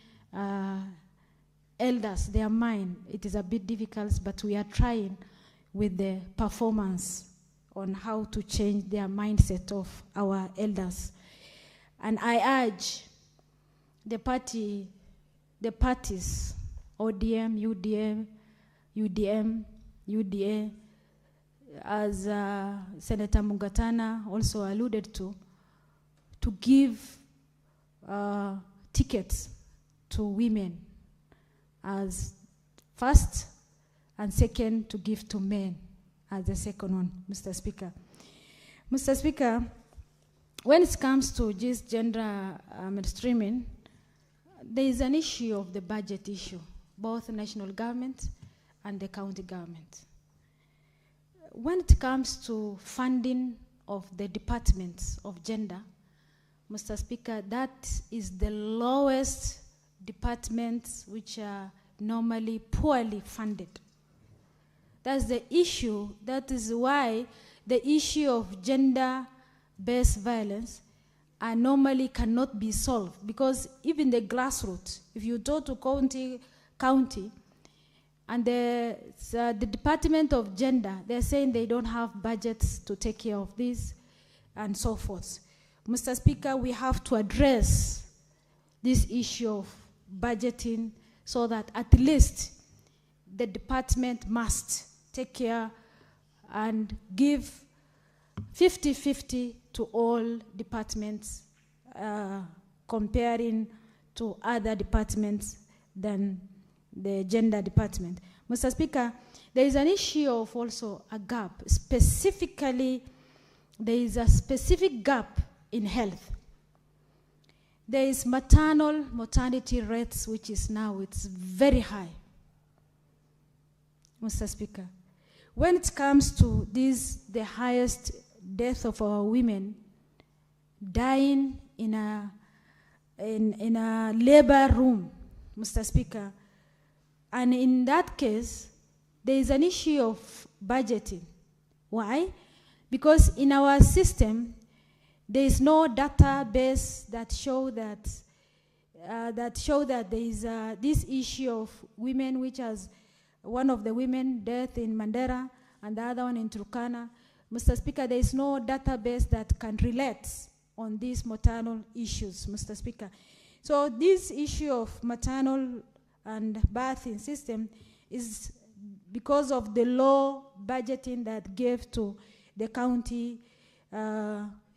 elders, their mind, it is a bit difficult, but we are trying with the performance on how to change their mindset of our elders. And I urge the parties, ODM, UDA, as Senator Mugatana also alluded to give tickets to women as first, and second to give to men as the second one, Mr. Speaker. Mr. Speaker, when it comes to this gender mainstreaming, there is an issue of the budget issue, both the national government and the county government. When it comes to funding of the departments of gender, Mr. Speaker, that is the lowest departments which are normally poorly funded. That's the issue. That is why the issue of gender-based violence normally cannot be solved, because even the grassroots, if you go to county, and the Department of Gender, they're saying they don't have budgets to take care of this and so forth. Mr. Speaker, we have to address this issue of budgeting so that at least the department must take care and give 50-50 to all departments, comparing to other departments than the gender department. Mr. Speaker, there is an issue of also a gap. Specifically, there is a specific gap in health. There is maternal mortality rates, which is now, it's very high. Mr. Speaker, when it comes to this, the highest death of our women dying in a labor room, Mr. Speaker, and in that case, there is an issue of budgeting. Why? Because in our system, there is no database that show that there is this issue of women, which has one of the women death in Mandera and the other one in Turkana. Mr. Speaker, there is no database that can relate on these maternal issues, Mr. Speaker. So this issue of maternal and birthing system is because of the low budgeting that gave to the county,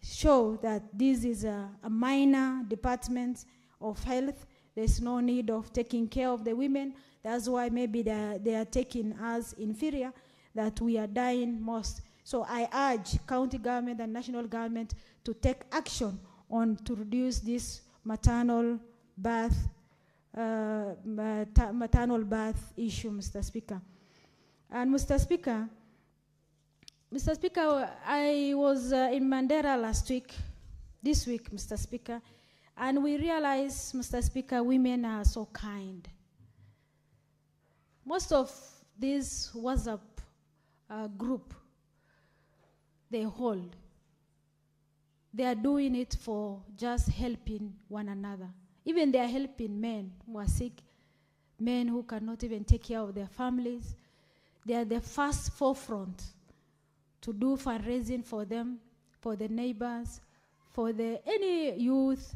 show that this is a minor department of health. There's no need of taking care of the women. That's why maybe they are taking us inferior, that we are dying most. So I urge county government and national government to take action on to reduce this maternal birth maternal birth issue, Mr. Speaker. And Mr. Speaker, I was in Mandera this week, Mr. Speaker, and we realized, Mr. Speaker, women are so kind. Most of this WhatsApp group they hold, they are doing it for just helping one another. Even they are helping men who are sick, men who cannot even take care of their families. They are the first forefront to do fundraising for them, for the neighbors, for any youth.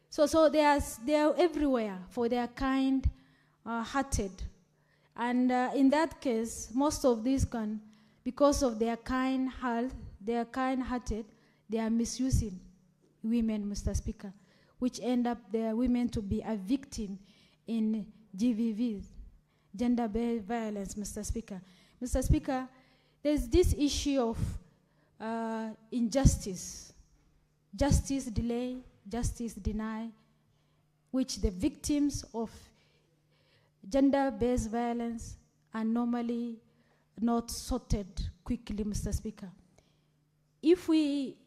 So they are everywhere, for they are kind-hearted. And in that case, most of these because of their kind heart, they are kind-hearted, they are misusing women, Mr. Speaker, which end up their women to be a victim in GBVs, gender-based violence, Mr. Speaker. Mr. Speaker, there's this issue of injustice, justice delay, justice deny, which the victims of gender-based violence are normally not sorted quickly, Mr. Speaker.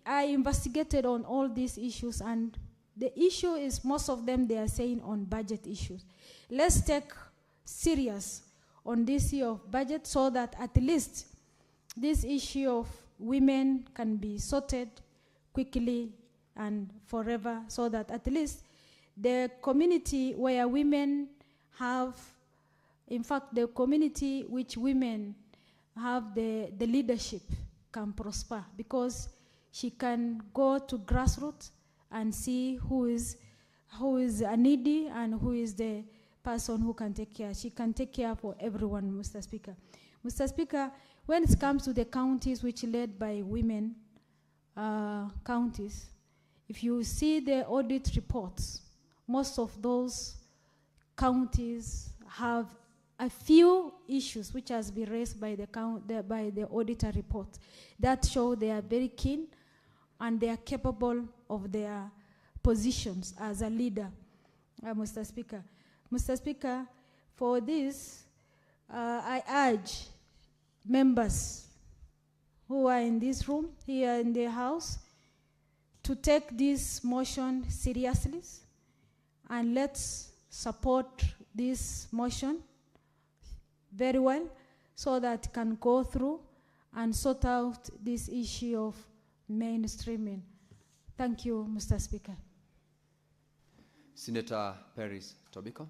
I investigated on all these issues, and the issue is most of them they are saying on budget issues. Let's take serious on this issue of budget so that at least this issue of women can be sorted quickly and forever, so that at least the community where women have, in fact, the community which women have the leadership can prosper, because she can go to grassroots and see who is needy and who is the person who can take care. She can take care for everyone, Mr. Speaker. Mr. Speaker, when it comes to the counties which are led by women counties, if you see the audit reports, most of those counties have a few issues which has been raised by the auditor report that show they are very keen and they are capable of their positions as a leader, Mr. Speaker. Mr. Speaker, for this, I urge members who are in this room, here in the House, to take this motion seriously, and let's support this motion very well so that it can go through and sort out this issue of mainstreaming. Thank you, Mr. Speaker. Senator Paris Tobiko.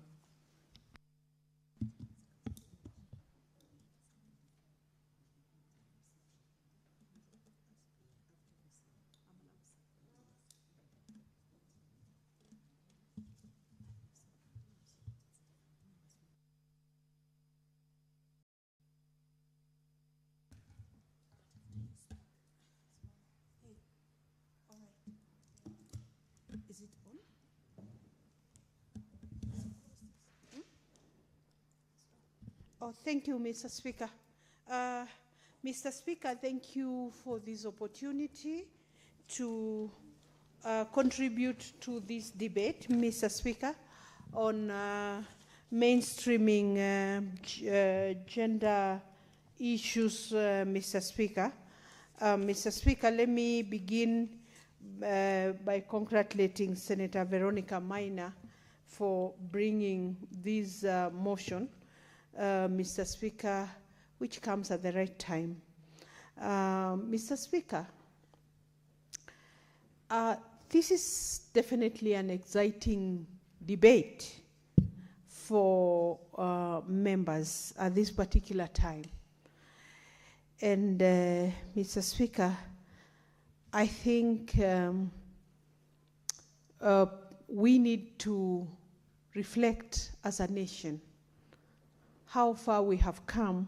Is it on? Oh, thank you, Mr. Speaker. Mr. Speaker, thank you for this opportunity to contribute to this debate, Mr. Speaker, on mainstreaming gender issues, Mr. Speaker. Mr. Speaker, let me begin by congratulating Senator Veronica Maina for bringing this motion, Mr. Speaker, which comes at the right time. Mr. Speaker, this is definitely an exciting debate for members at this particular time. And Mr. Speaker, I think we need to reflect as a nation how far we have come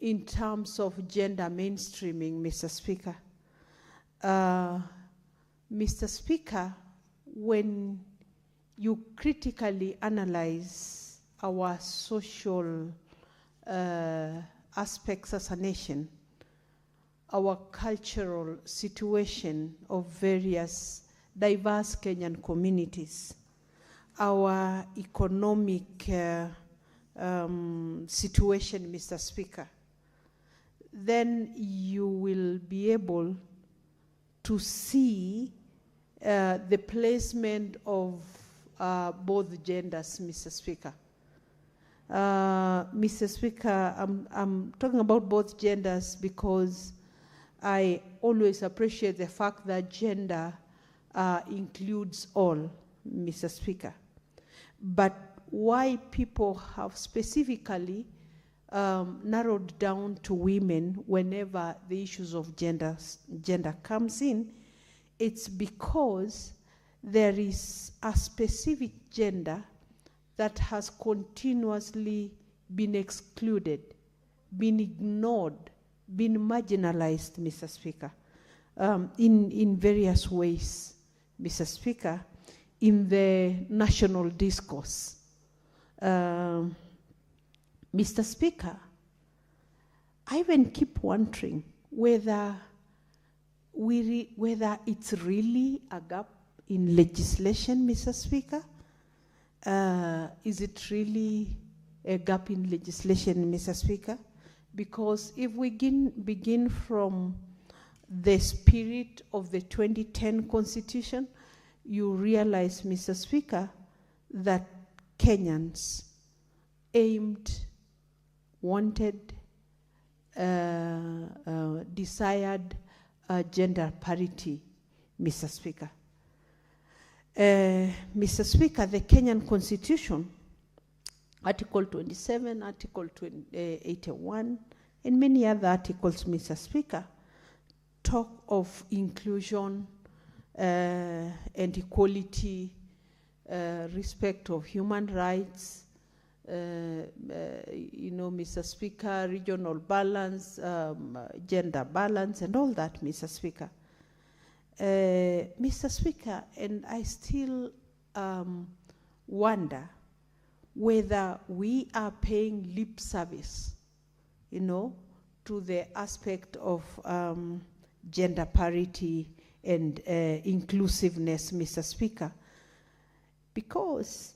in terms of gender mainstreaming, Mr. Speaker. Mr. Speaker, when you critically analyze our social aspects as a nation, our cultural situation of various diverse Kenyan communities, our economic situation, Mr. Speaker, then you will be able to see the placement of both genders, Mr. Speaker. Mr. Speaker, I'm talking about both genders because I always appreciate the fact that gender includes all, Mr. Speaker. But why people have specifically narrowed down to women whenever the issues of gender comes in, it's because there is a specific gender that has continuously been excluded, been ignored, been marginalized, Mr. Speaker, in various ways, Mr. Speaker, in the national discourse. Mr. Speaker, I even keep wondering whether it's really a gap in legislation, Mr. Speaker. Is it really a gap in legislation, Mr. Speaker? Because if we begin from the spirit of the 2010 Constitution, you realize, Mr. Speaker, that Kenyans aimed, wanted, desired gender parity, Mr. Speaker. Mr. Speaker, the Kenyan Constitution, Article 27, Article 81, and many other articles, Mr. Speaker, talk of inclusion and equality, respect of human rights, Mr. Speaker, regional balance, gender balance, and all that, Mr. Speaker. Mr. Speaker, and I still wonder whether we are paying lip service, to the aspect of gender parity and inclusiveness, Mr. Speaker. Because,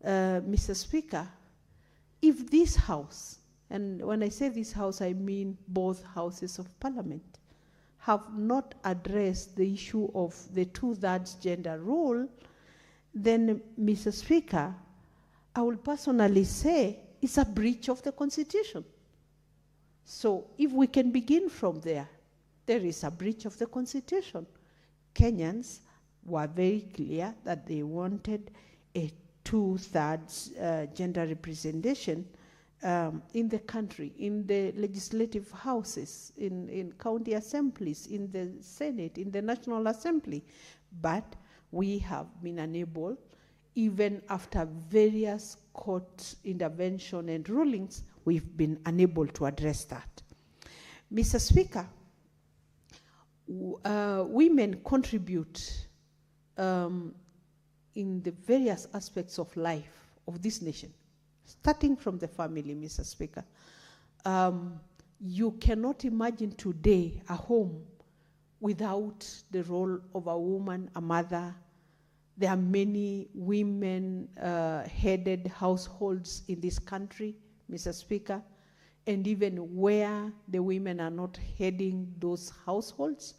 Mr. Speaker, if this House, and when I say this House, I mean both houses of Parliament, have not addressed the issue of the 2/3 gender rule, then, Mr. Speaker, I will personally say it's a breach of the Constitution. So if we can begin from there, there is a breach of the Constitution. Kenyans were very clear that they wanted a 2/3 gender representation in the country, in the legislative houses, in county assemblies, in the Senate, in the National Assembly. But we have been unable, even after various court intervention and rulings, we've been unable to address that. Mr. Speaker, women contribute in the various aspects of life of this nation, starting from the family, Mr. Speaker. You cannot imagine today a home without the role of a woman, a mother. There are many women-headed households in this country, Mr. Speaker, and even where the women are not heading those households,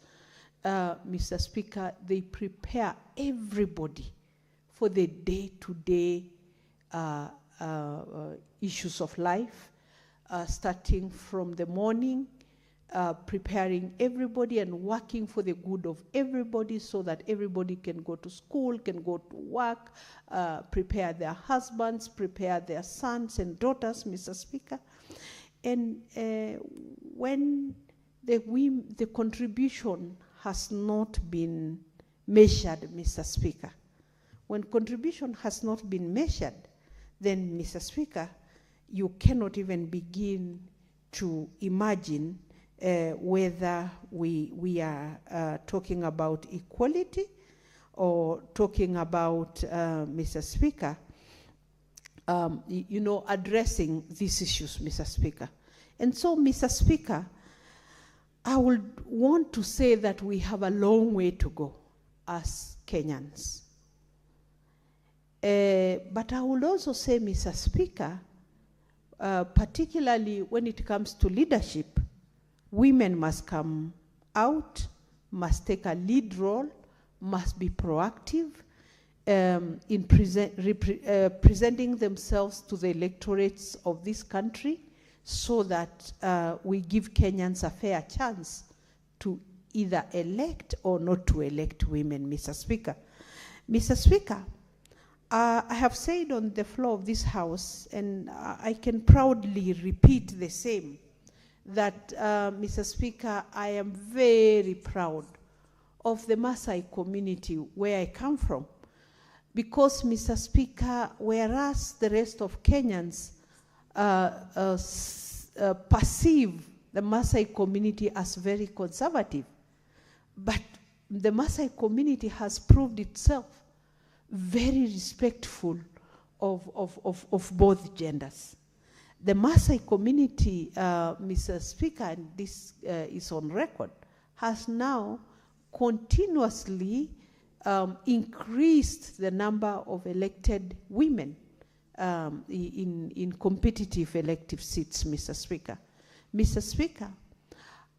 Mr. Speaker, they prepare everybody for the day-to-day issues of life, starting from the morning, preparing everybody and working for the good of everybody so that everybody can go to school, can go to work, prepare their husbands, prepare their sons and daughters, Mr. Speaker. And when the contribution has not been measured, Mr. Speaker, when contribution has not been measured, then, Mr. Speaker, you cannot even begin to imagine whether we are talking about equality or talking about, Mr. Speaker, addressing these issues, Mr. Speaker. And so, Mr. Speaker, I would want to say that we have a long way to go as Kenyans. But I would also say, Mr. Speaker, particularly when it comes to leadership, women must come out, must take a lead role, must be proactive in presenting themselves to the electorates of this country, so that we give Kenyans a fair chance to either elect or not to elect women, Mr. Speaker. Mr. Speaker, I have said on the floor of this House, and I can proudly repeat the same, that, Mr. Speaker, I am very proud of the Maasai community where I come from. Because, Mr. Speaker, whereas the rest of Kenyans perceive the Maasai community as very conservative, but the Maasai community has proved itself very respectful of both genders. The Maasai community, Mr. Speaker, and this is on record, has now continuously increased the number of elected women in competitive elective seats, Mr. Speaker. Mr. Speaker,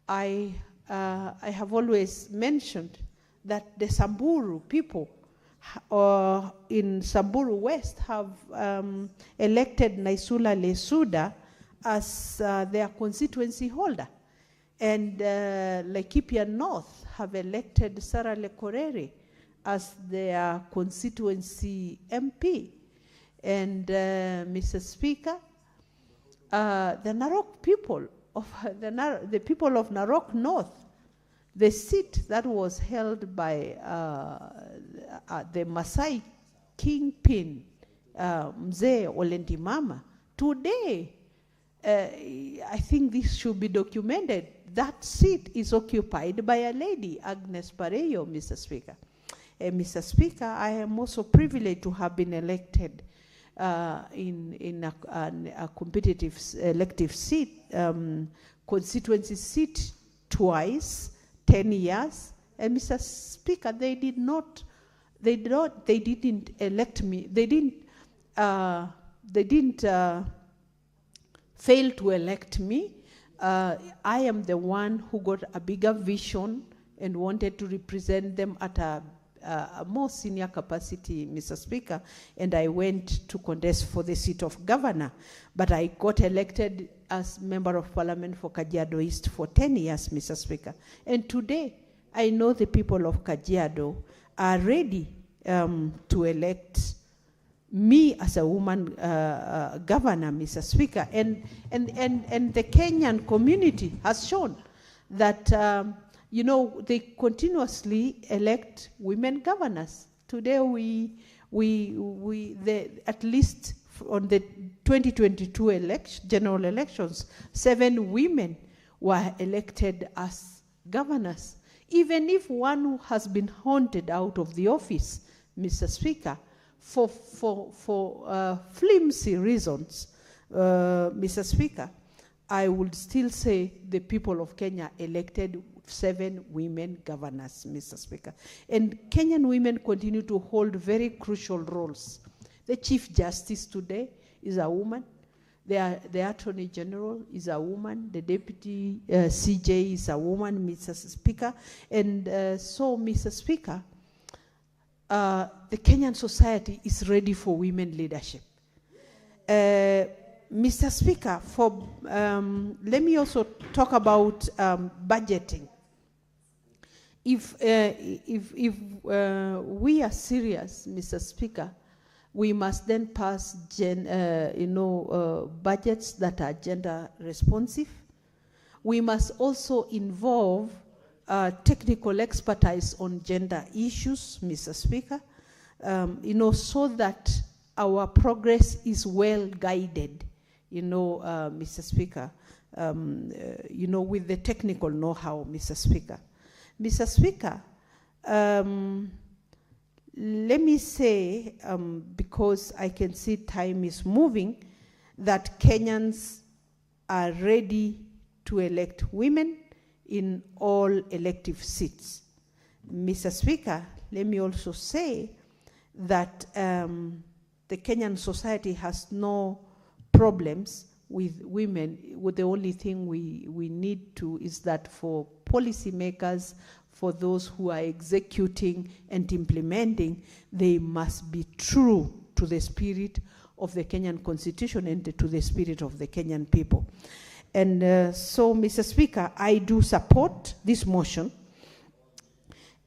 I have always mentioned that the Samburu people in Samburu West have elected Naisula Lesuda as their constituency holder. And Laikipia North have elected Sarah Lekorere as their constituency MP. And Mr. Speaker, the Narok people of the people of Narok North, the seat that was held by the Maasai kingpin, Mzee Olentimama, today, I think this should be documented. That seat is occupied by a lady, Agnes Pareyo, Mr. Speaker. Mr. Speaker, I am also privileged to have been elected in a competitive elective seat, constituency seat twice, 10 years. And Mr. Speaker, they didn't elect me. They didn't fail to elect me. I am the one who got a bigger vision and wanted to represent them at a more senior capacity, Mr. Speaker, and I went to contest for the seat of governor. But I got elected as Member of Parliament for Kajiado East for 10 years, Mr. Speaker. And today, I know the people of Kajiado are ready to elect me as a woman governor, Mr. Speaker. And the Kenyan community has shown that you know, they continuously elect women governors. Today, at least on the 2022 general elections, 7 women were elected as governors. Even if one has been haunted out of the office, Mr. Speaker, for flimsy reasons, Mr. Speaker, I would still say the people of Kenya elected 7 women governors, Mr. Speaker. And Kenyan women continue to hold very crucial roles. The Chief Justice today is a woman. The Attorney General is a woman. The Deputy CJ is a woman, Mr. Speaker. And so, Mr. Speaker, the Kenyan society is ready for women leadership. Mr. Speaker, let me also talk about budgeting. If we are serious, Mr. Speaker, we must then pass budgets that are gender responsive. We must also involve technical expertise on gender issues, Mr. Speaker, so that our progress is well guided, Mr. Speaker, with the technical know-how, Mr. Speaker. Mr. Speaker, let me say, because I can see time is moving, that Kenyans are ready to elect women in all elective seats. Mr. Speaker, let me also say that the Kenyan society has no problems with women. The only thing we need to is that for policymakers, for those who are executing and implementing, they must be true to the spirit of the Kenyan Constitution and to the spirit of the Kenyan people. And so, Mr. Speaker, I do support this motion.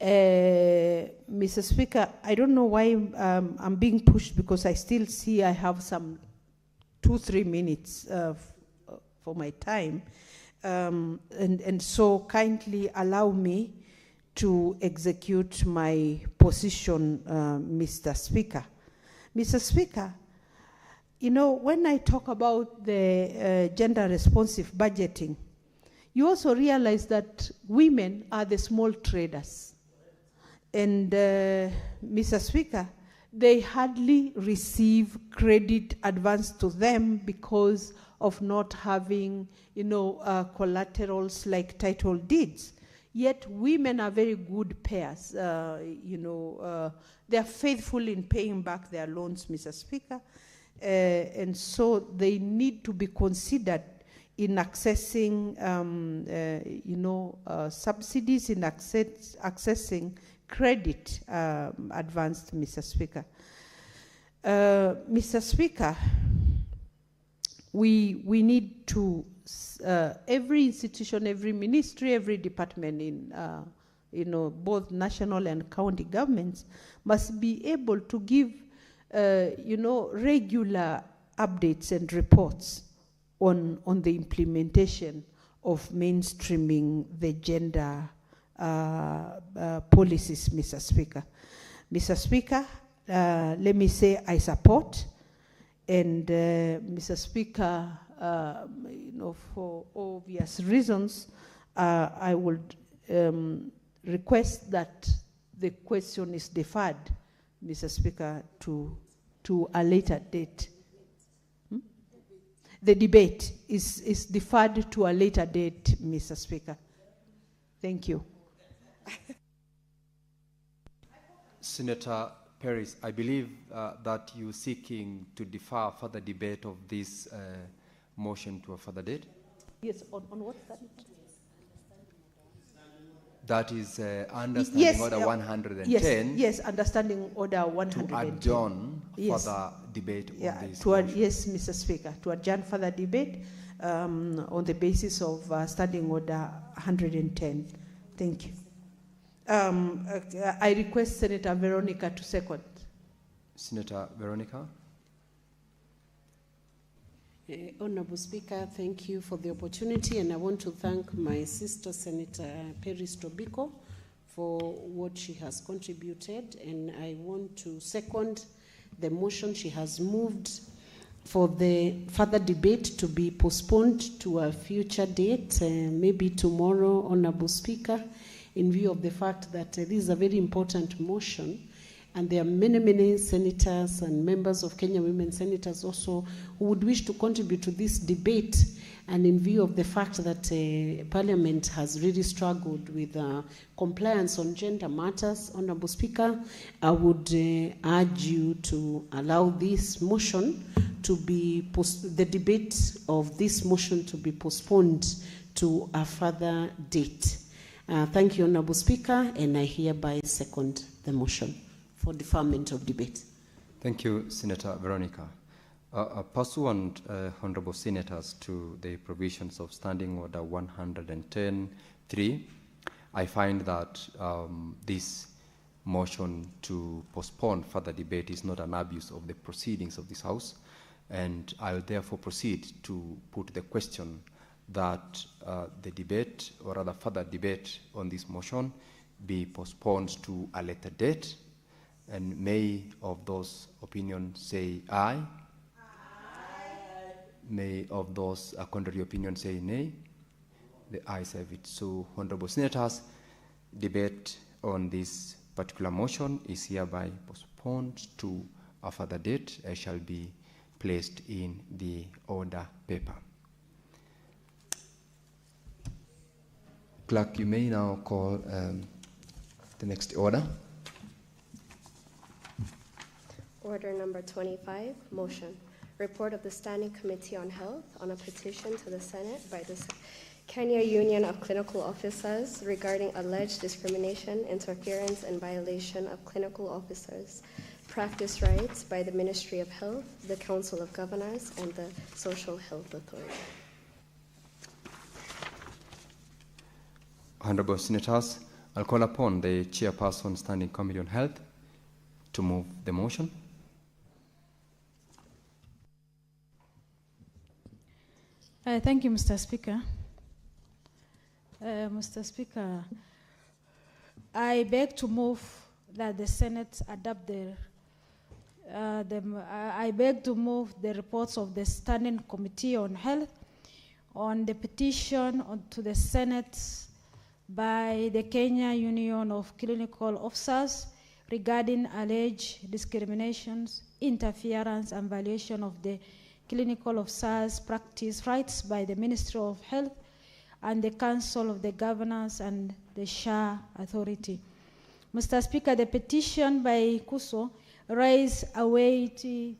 Mr. Speaker, I don't know why I'm being pushed, because I still see I have some 2-3 minutes for my time. And so kindly allow me to execute my position, Mr. Speaker. Mr. Speaker, you know, when I talk about the gender responsive budgeting, you also realize that women are the small traders. And Mr. Speaker, they hardly receive credit advanced to them because of not having, you know, collaterals like title deeds. Yet women are very good payers. You know, they are faithful in paying back their loans, Mr. Speaker. And so they need to be considered in accessing, you know, subsidies, in accessing credit advanced, Mr. Speaker. Mr. Speaker, we need to, every institution, every ministry, every department in, you know, both national and county governments must be able to give, you know, regular updates and reports on the implementation of mainstreaming the gender policies, Mr. Speaker. Mr. Speaker, let me say I support, and Mr. Speaker, you know, for obvious reasons, I would request that the question is deferred, Mr. Speaker, to a later date. The debate is deferred to a later date, Mr. Speaker. Thank you. Senator Paris, I believe that you're seeking to defer further debate of this motion to a further date? Yes, on what's that? That is understanding order 110. Yes, understanding order 110. To adjourn further debate on this motion. Yes, Mr. Speaker, to adjourn further debate on the basis of standing order 110. Thank you. I request Senator Veronica to second. Senator Veronica. Honorable Speaker, thank you for the opportunity, and I want to thank my sister, Senator Paris Tobiko, for what she has contributed, and I want to second the motion she has moved for the further debate to be postponed to a future date, maybe tomorrow, Honorable Speaker, in view of the fact that this is a very important motion. And there are many, many senators and members of Kenya Women Senators also who would wish to contribute to this debate. And in view of the fact that Parliament has really struggled with compliance on gender matters, Honorable Speaker, I would urge you to allow this motion to be, the debate of this motion to be postponed to a further date. Thank you, Honorable Speaker, and I hereby second the motion for deferment of debate. Thank you, Senator Veronica. Pursuant, Honorable Senators, to the provisions of Standing Order 110.3, I find that this motion to postpone further debate is not an abuse of the proceedings of this House, and I will therefore proceed to put the question that the debate, or rather further debate on this motion, be postponed to a later date. And may of those opinions say aye. Aye. May of those contrary opinions say nay. The ayes have it. So, Honorable Senators, debate on this particular motion is hereby postponed to a further date. I shall be placed in the order paper. Clerk, you may now call the next order. Order number 25, motion. Report of the Standing Committee on Health on a petition to the Senate by the Kenya Union of Clinical Officers regarding alleged discrimination, interference, and violation of clinical officers' practice rights by the Ministry of Health, the Council of Governors, and the Social Health Authority. Honorable Senators, I'll call upon the Chairperson Standing Committee on Health to move the motion. Thank you, Mr. Speaker. Mr. Speaker, I beg to move that the Senate adopt I beg to move the reports of the Standing Committee on Health on the petition to the Senate by the Kenya Union of Clinical Officers regarding alleged discriminations, interference, and violation of the clinical officers' practice rights by the Ministry of Health and the Council of the Governors and the SHA Authority. Mr. Speaker, the petition by Kuso raised a weighty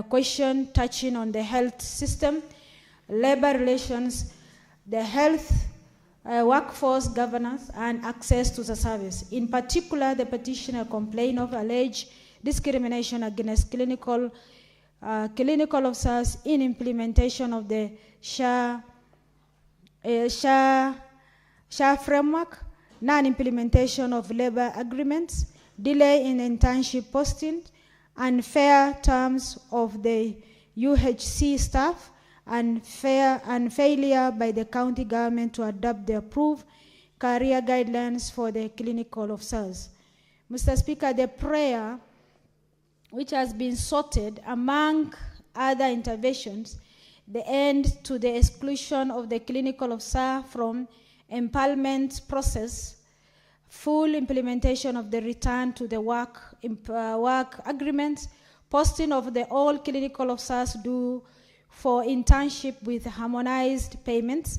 question touching on the health system, labor relations, the health workforce governance, and access to the service. In particular, the petitioner complained of alleged discrimination against clinical officers in implementation of the SHA framework, non-implementation of labor agreements, delay in internship posting, unfair terms of the UHC staff, and failure by the county government to adopt the approved career guidelines for the clinical officers. Mr. Speaker, the prayer, which has been sorted among other interventions, the end to the exclusion of the clinical officer from empowerment process, full implementation of the return to the work agreements, posting of the all clinical officers due for internship with harmonized payments,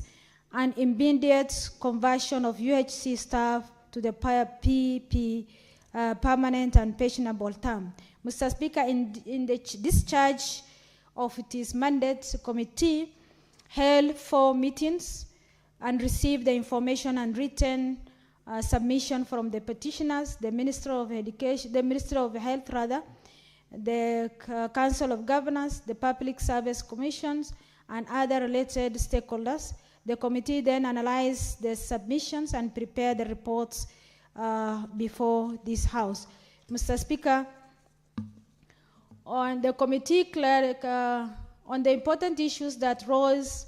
and immediate conversion of UHC staff to the PP permanent and pensionable term. Mr. Speaker, in the discharge of its mandate, committee held 4 meetings and received the information and written submission from the petitioners, the Minister of Education, the Minister of Health rather, the Council of Governors, the Public Service Commissions, and other related stakeholders. The committee then analyzed the submissions and prepared the reports before this House. Mr. Speaker, on the committee on the important issues that rose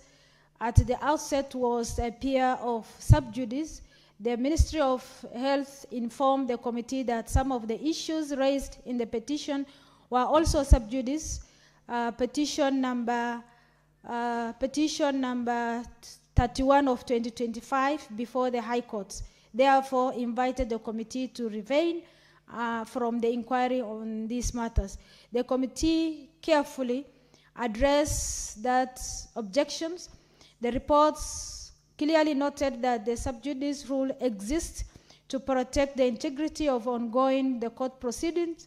at the outset was a pair of sub judice. The Ministry of Health informed the committee that some of the issues raised in the petition were also sub judice. Petition number 31 of 2025 before the High Court. Therefore, invited the committee to refrain from the inquiry on these matters. The committee carefully addressed that objections. The reports clearly noted that the sub judice rule exists to protect the integrity of ongoing the court proceedings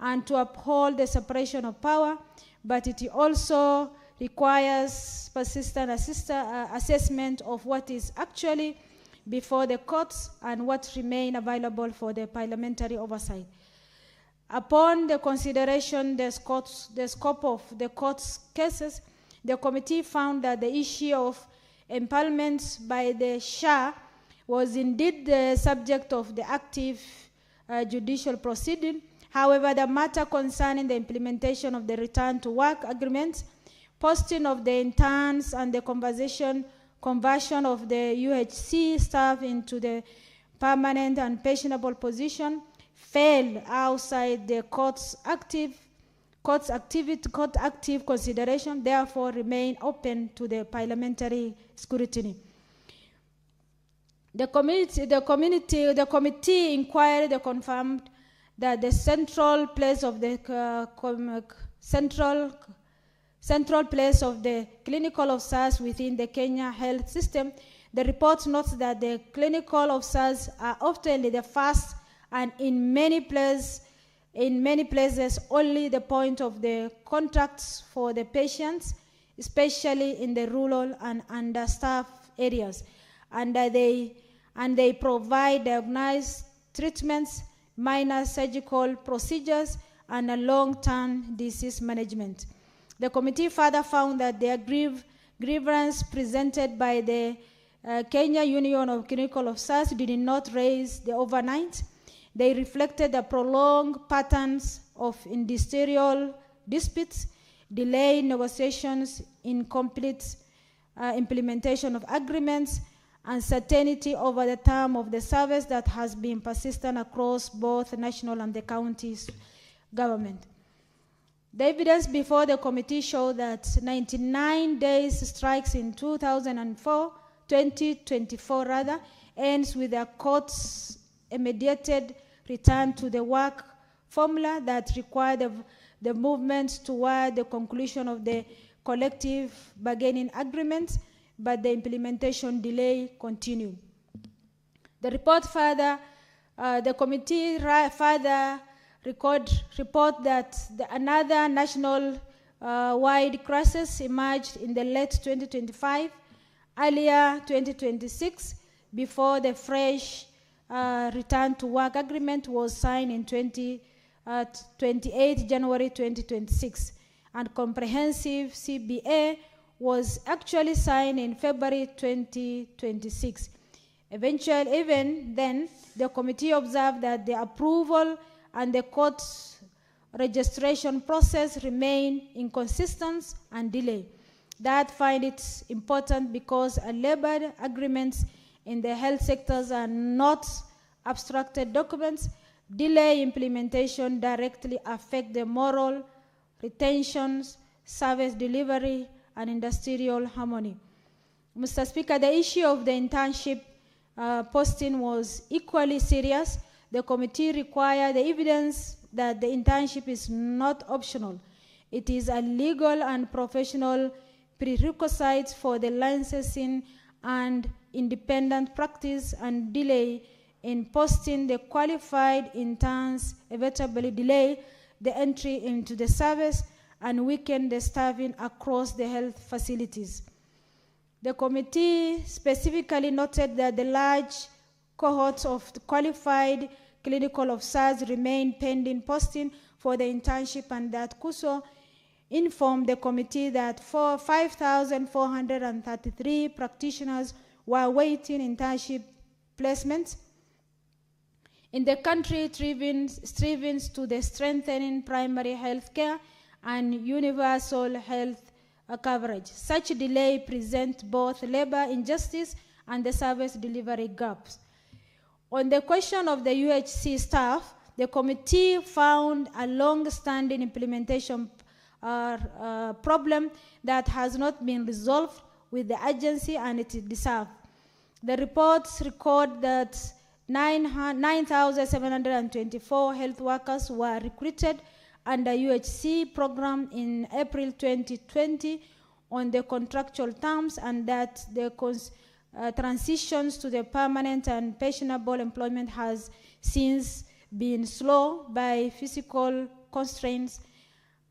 and to uphold the separation of power, but it also requires persistent assessment of what is actually before the courts and what remain available for the parliamentary oversight. Upon the consideration the scope of the court's cases, the committee found that the issue of empowerment by the SHA was indeed the subject of the active judicial proceeding. However, the matter concerning the implementation of the return to work agreements, posting of the interns, and the conversion of the UHC staff into the permanent and pensionable position fell outside the court's active consideration, therefore remain open to the parliamentary scrutiny. The committee inquired and confirmed that the central place of the clinical officers within the Kenya health system. The report notes that the clinical officers are often the first and in many places in many places only the point of the contracts for the patients, especially in the rural and understaffed areas. And they provide diagnosed treatments, minor surgical procedures, and a long-term disease management. The committee further found that the grievance presented by the Kenya Union of Clinical Officers did not raise the overnight. They reflected the prolonged patterns of industrial disputes, delayed negotiations, incomplete implementation of agreements, uncertainty over the term of the service that has been persistent across both national and the county's government. The evidence before the committee showed that 99 days strikes in 2024 ends with a court's immediate return to the work formula that required the movement toward the conclusion of the collective bargaining agreement, but the implementation delay continued. The report further, the committee further report that another national wide crisis emerged in the late 2025, earlier 2026, before the fresh return to work agreement was signed in 28 January 2026, and comprehensive CBA was actually signed in February 2026. Eventually, even then, the committee observed that the approval and the court's registration process remain inconsistent and delayed. That find it important because labor agreements in the health sectors are not abstracted documents. Delay implementation directly affect the moral retentions, service delivery, and industrial harmony. Mr. Speaker, the issue of the internship posting was equally serious. The committee required the evidence that the internship is not optional. It is a legal and professional prerequisite for the licensing and independent practice, and delay in posting the qualified interns inevitably delay the entry into the service and weaken the staffing across the health facilities. The committee specifically noted that the large cohorts of qualified clinical officers remain pending posting for the internship, and that KUSO informed the committee that 5,433 practitioners were awaiting internship placements. In the country, striving to the strengthening primary health care and universal health coverage. Such delay presents both labor injustice and the service delivery gaps. On the question of the UHC staff, the committee found a long-standing implementation problem that has not been resolved with the agency, and it deserves. The reports record that 9,724 health workers were recruited under UHC program in April 2020 on the contractual terms, and that the transitions to the permanent and pensionable employment has since been slow by physical constraints,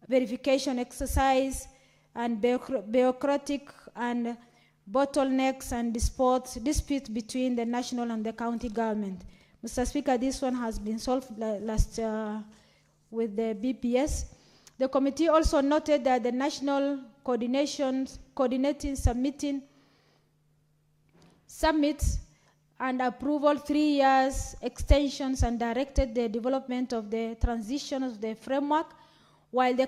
verification exercise, and bureaucratic and bottlenecks and disputes between the national and the county government. Mr. Speaker, this one has been solved last with the BPS. The committee also noted that the national coordinating submits and approval 3 years extensions and directed the development of the transition of the framework, while the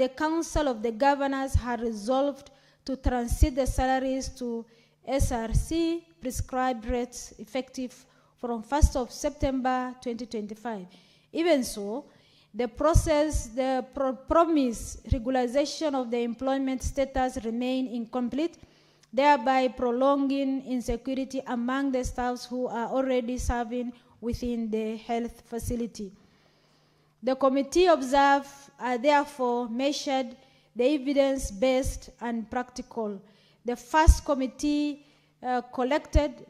Council of the Governors had resolved to transit the salaries to SRC prescribed rates effective from 1st of September 2025. Even so, the promised regularization of the employment status remain incomplete, thereby prolonging insecurity among the staffs who are already serving within the health facility. The committee observed, therefore measured the evidence-based and practical. The committee collected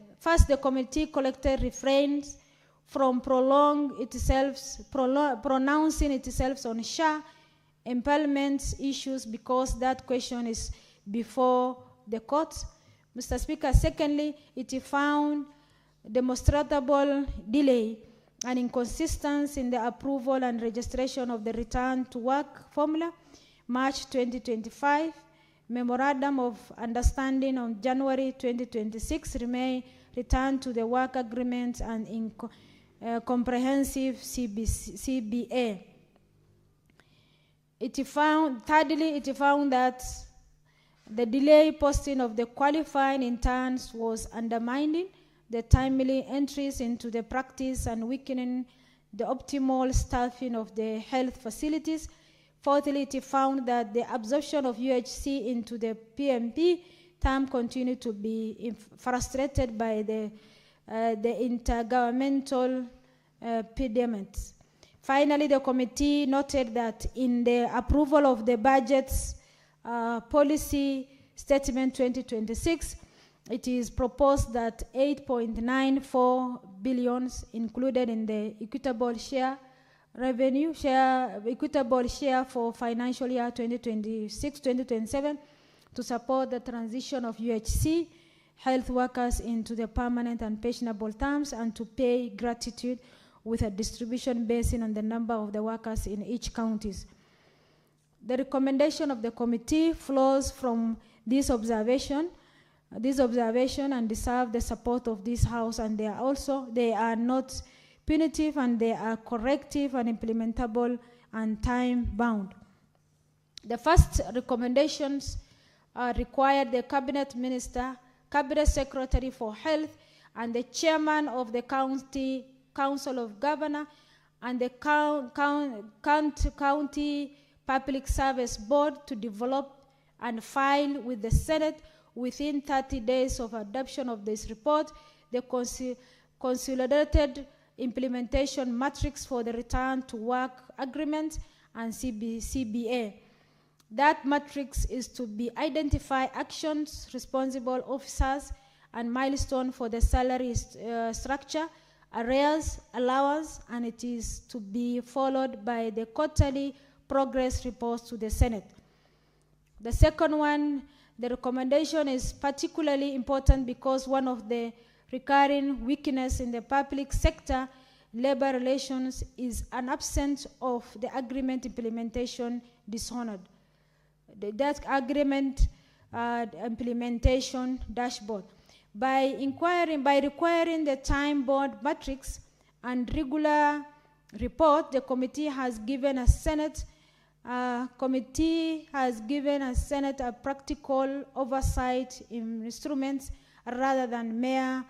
reference from pronouncing itself on SHA empowerment issues because that question is before the court. Mr. Speaker, secondly, it found demonstrable delay and inconsistency in the approval and registration of the return to work formula, March 2025, memorandum of understanding on January 2026, remain return to the work agreement and in comprehensive CBA. Thirdly, it found that the delay posting of the qualifying interns was undermining the timely entries into the practice and weakening the optimal staffing of the health facilities. Fourthly, it found that the absorption of UHC into the PMP term continued to be frustrated by the intergovernmental pediments. Finally, the committee noted that in the approval of the budget's policy statement 2026, it is proposed that 8.94 billion included in the equitable share equitable share for financial year 2026-2027 to support the transition of UHC health workers into the permanent and pensionable terms and to pay gratitude with a distribution based on the number of the workers in each counties. The recommendation of the committee flows from this observation and deserve the support of this House, and they are not punitive and they are corrective and implementable and time-bound. The first recommendations require the Cabinet Minister, Cabinet Secretary for Health, and the Chairman of the County Council of Governors and the County Public Service Board to develop and file with the Senate within 30 days of adoption of this report the consolidated implementation matrix for the return to work agreement and CBA. That matrix is to be identify actions, responsible officers, and milestone for the salary structure, arrears, allowance, and it is to be followed by the quarterly progress reports to the Senate. The second one, the recommendation is particularly important because one of the recurring weakness in the public sector labor relations is an absence of the agreement implementation dishonored. That agreement implementation dashboard. By requiring the time-bound matrix and regular report, the committee has given a Senate a practical oversight in instruments rather than mere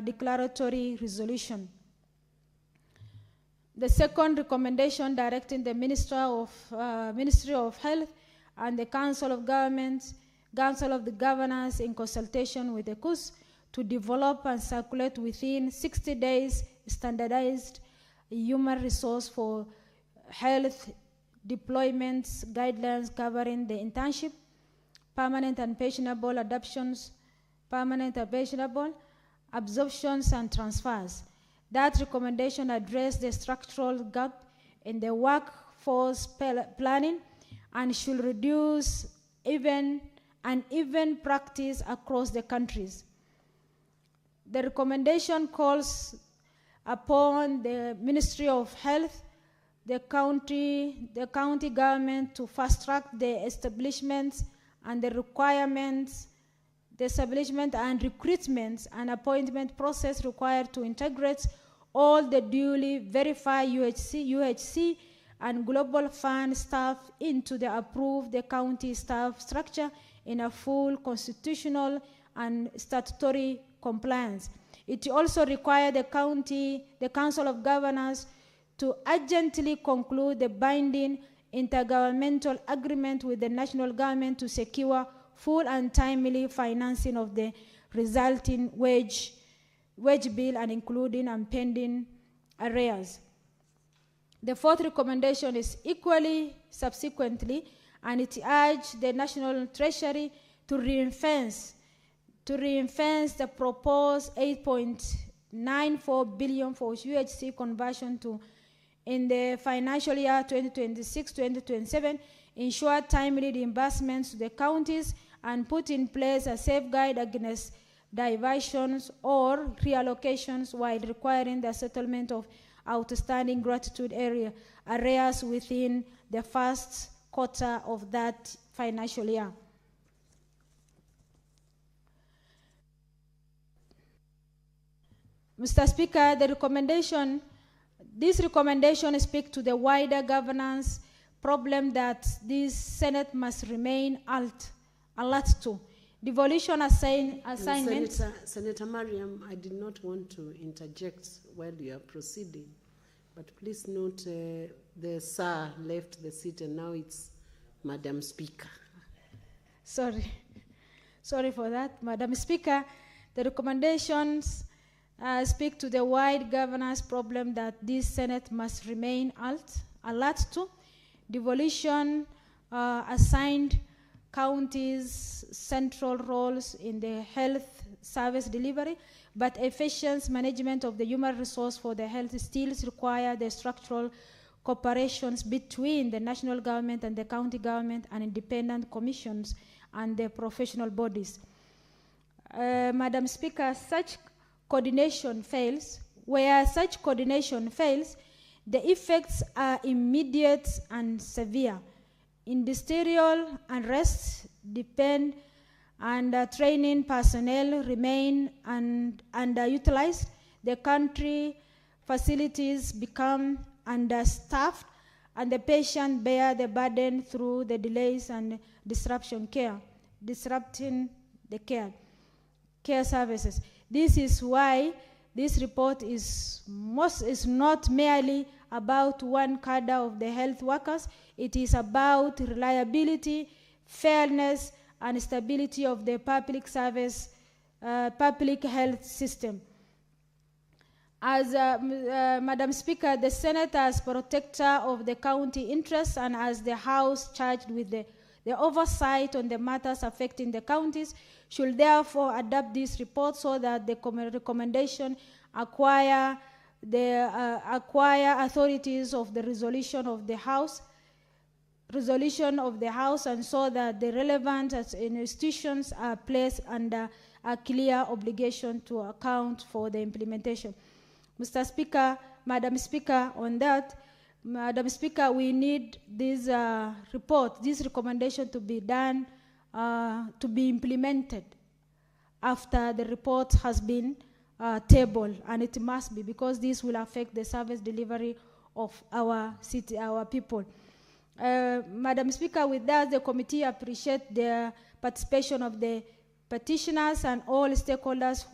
declaratory resolution. The second recommendation directing the Ministry of Health and the Council of the Governors in consultation with the CUS to develop and circulate within 60 days standardized human resource for health deployments guidelines covering the internship, permanent and pensionable adoptions, permanent and pensionable absorptions and transfers. That recommendation addressed the structural gap in the workforce planning and should reduce even practice across the countries. The recommendation calls upon the Ministry of Health, the county government to fast-track the establishments and the requirements, the establishment and recruitment and appointment process required to integrate all the duly verified UHC and Global Fund staff into the approved county staff structure in a full constitutional and statutory compliance. It also required the Council of Governors to urgently conclude the binding intergovernmental agreement with the national government to secure full and timely financing of the resulting wage bill and including and pending arrears. The fourth recommendation is equally subsequently, and it urged the National Treasury to reinforce the proposed 1.94 billion for UHC conversion to in the financial year 2026-2027, ensure timely reimbursements to the counties, and put in place a safeguard against diversions or reallocations while requiring the settlement of outstanding gratitude arrears within the first quarter of that financial year. Mr. Speaker, this recommendation speaks to the wider governance problem that this Senate must remain alert to. Devolution assignment. Senator Mariam, I did not want to interject while you are proceeding, but please note the sir left the seat and now it's Madam Speaker. Sorry for that. Madam Speaker, the recommendations speak to the wide governance problem that this Senate must remain alert to. Devolution assigned counties central roles in the health service delivery, but efficient management of the human resource for the health still require the structural cooperations between the national government and the county government and independent commissions and the professional bodies. Madam Speaker, such coordination fails. Where such coordination fails, the effects are immediate and severe. Industrial unrest depend and training personnel remain underutilized. The country facilities become understaffed, and the patient bear the burden through the delays and disrupting the care services. This is why this report is not merely about one cadre of the health workers. It is about reliability, fairness, and stability of the public service, public health system. As Madam Speaker, the Senate as protector of the county interests and as the House charged with the oversight on the matters affecting the counties should therefore adopt this report so that the recommendation acquire authorities of the resolution of the House, and so that the relevant institutions are placed under a clear obligation to account for the implementation. Mr. Speaker, Madam Speaker, on that, Madam Speaker, we need this report, this recommendation to be done, to be implemented after the report has been tabled, and it must be, because this will affect the service delivery of our city, our people. Madam Speaker, with that, the committee appreciates the participation of the petitioners and all stakeholders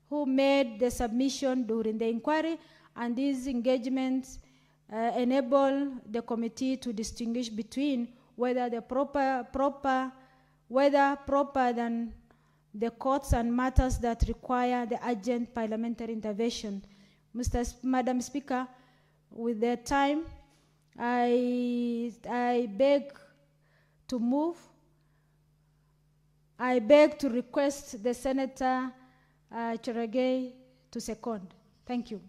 who made the submission during the inquiry, and these engagements enable the committee to distinguish between whether the proper than the courts and matters that require the urgent parliamentary intervention. Madam Speaker, with the time, I beg to request the Senator Cherargei to second. Thank you.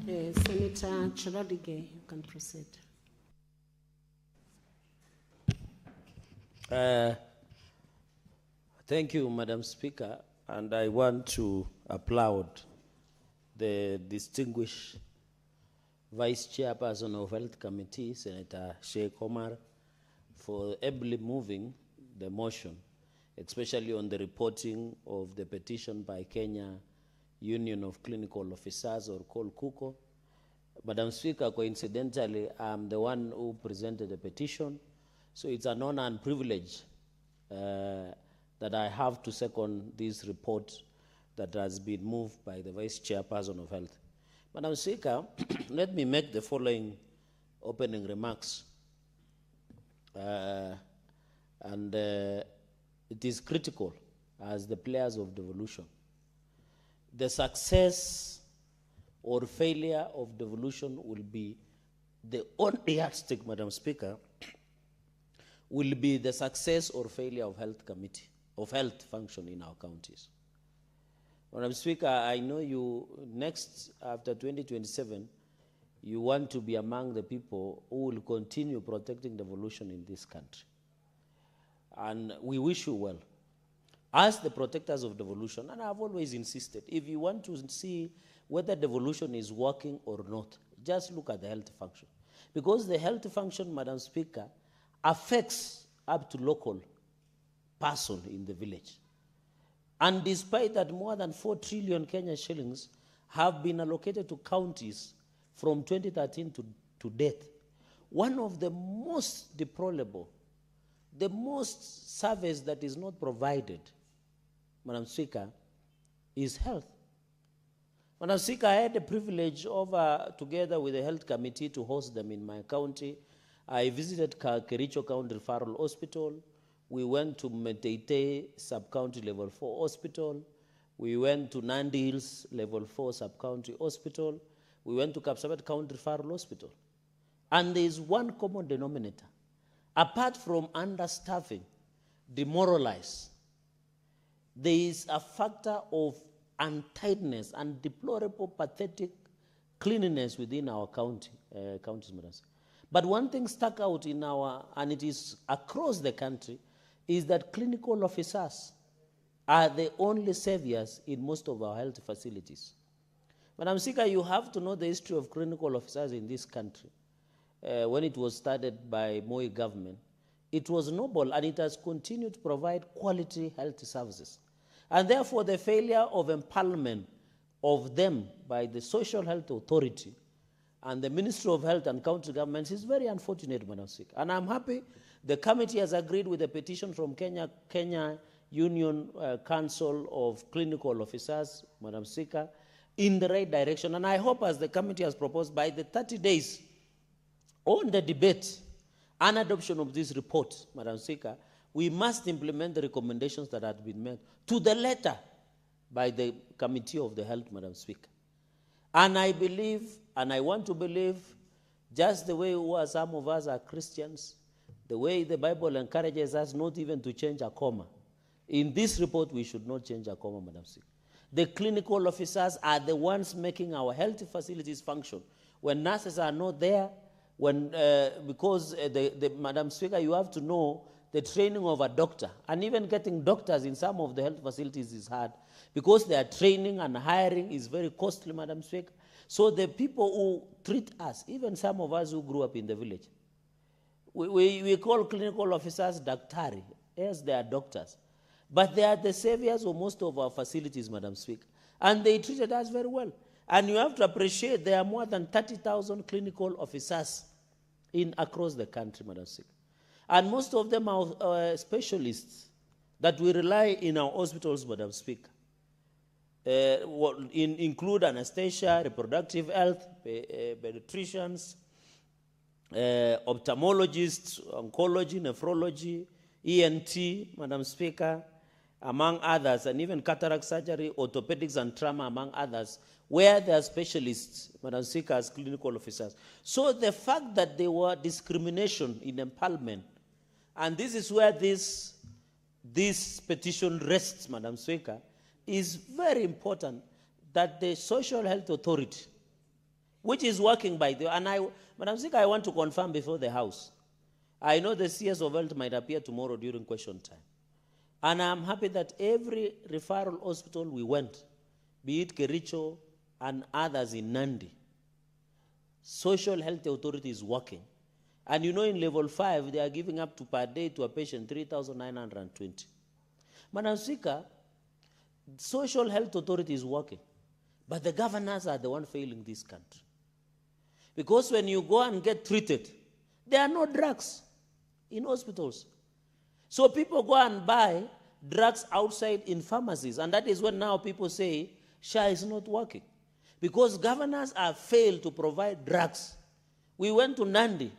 Senator Cherargei, you can proceed. Thank you, Madam Speaker, and I want to applaud the distinguished Vice Chairperson of Health Committee, Senator Sheikh Omar, for ably moving the motion, especially on the reporting of the petition by Kenya Union of Clinical Officers, or called KUCO. Madam Speaker, coincidentally, I'm the one who presented the petition, so it's an honor and privilege that I have to second this report that has been moved by the Vice Chairperson of Health. Madam Speaker, let me make the following opening remarks. It is critical as the players of devolution. The success or failure of devolution will be the only yardstick, Madam Speaker, will be the success or failure of health committee, of health function in our counties. Madam Speaker, I know you next, after 2027, you want to be among the people who will continue protecting devolution in this country. And we wish you well. As the protectors of devolution, and I've always insisted, if you want to see whether devolution is working or not, just look at the health function. Because the health function, Madam Speaker, affects up to local person in the village. And despite that, more than 4 trillion Kenya shillings have been allocated to counties from 2013 to date, one of the most deplorable, the most service that is not provided, Madam Speaker, is health. Madam Speaker, I had the privilege together with the health committee to host them in my county. I visited Kericho County Referral Hospital. We went to Meteite Sub-County Level 4 Hospital. We went to Nandi Hills Level 4 Sub-County Hospital. We went to Kapsabet County Referral Hospital. And there is one common denominator. Apart from understaffing, demoralized, there is a factor of untidiness and deplorable, pathetic cleanliness within our counties, Madam. But one thing stuck out in and it is across the country, is that clinical officers are the only saviors in most of our health facilities. Madam Speaker, you have to know the history of clinical officers in this country. When it was started by Moi government, it was noble and it has continued to provide quality health services. And therefore, the failure of empowerment of them by the Social Health Authority and the Ministry of Health and county governments is very unfortunate, Madam Speaker. And I'm happy the committee has agreed with a petition from Kenya Union Council of Clinical Officers, Madam Speaker, in the right direction. And I hope, as the committee has proposed, by the 30 days on the debate and adoption of this report, Madam Speaker, we must implement the recommendations that have been made to the letter by the Committee of the Health, Madam Speaker. And I believe, and I want to believe, just the way some of us are Christians, the way the Bible encourages us not even to change a comma. In this report, we should not change a comma, Madam Speaker. The clinical officers are the ones making our health facilities function. When nurses are not there, because Madam Speaker, you have to know the training of a doctor, and even getting doctors in some of the health facilities is hard because their training and hiring is very costly, Madam Speaker. So the people who treat us, even some of us who grew up in the village, we call clinical officers daktari. Yes, they are doctors. But they are the saviors of most of our facilities, Madam Speaker. And they treated us very well. And you have to appreciate there are more than 30,000 clinical officers across the country, Madam Speaker. And most of them are specialists that we rely in our hospitals, Madam Speaker. Include anesthesia, reproductive health, pediatricians, ophthalmologists, oncology, nephrology, ENT, Madam Speaker, among others, and even cataract surgery, orthopedics and trauma, among others, where they are specialists, Madam Speaker, as clinical officers. So the fact that there were discrimination in empowerment, and this is where this petition rests, Madam Speaker, is very important that the Social Health Authority, which is working by the, and Madam Speaker, I want to confirm before the House, I know the CS of Health might appear tomorrow during question time. And I'm happy that every referral hospital we went, be it Kericho and others in Nandi, Social Health Authority is working. And you know, in level 5, they are giving up to per day to a patient 3,920. Madam Speaker, Social Health Authority is working, but the governors are the one failing this country. Because when you go and get treated, there are no drugs in hospitals. So people go and buy drugs outside in pharmacies, and that is when now people say SHA is not working. Because governors have failed to provide drugs. We went to Nandi.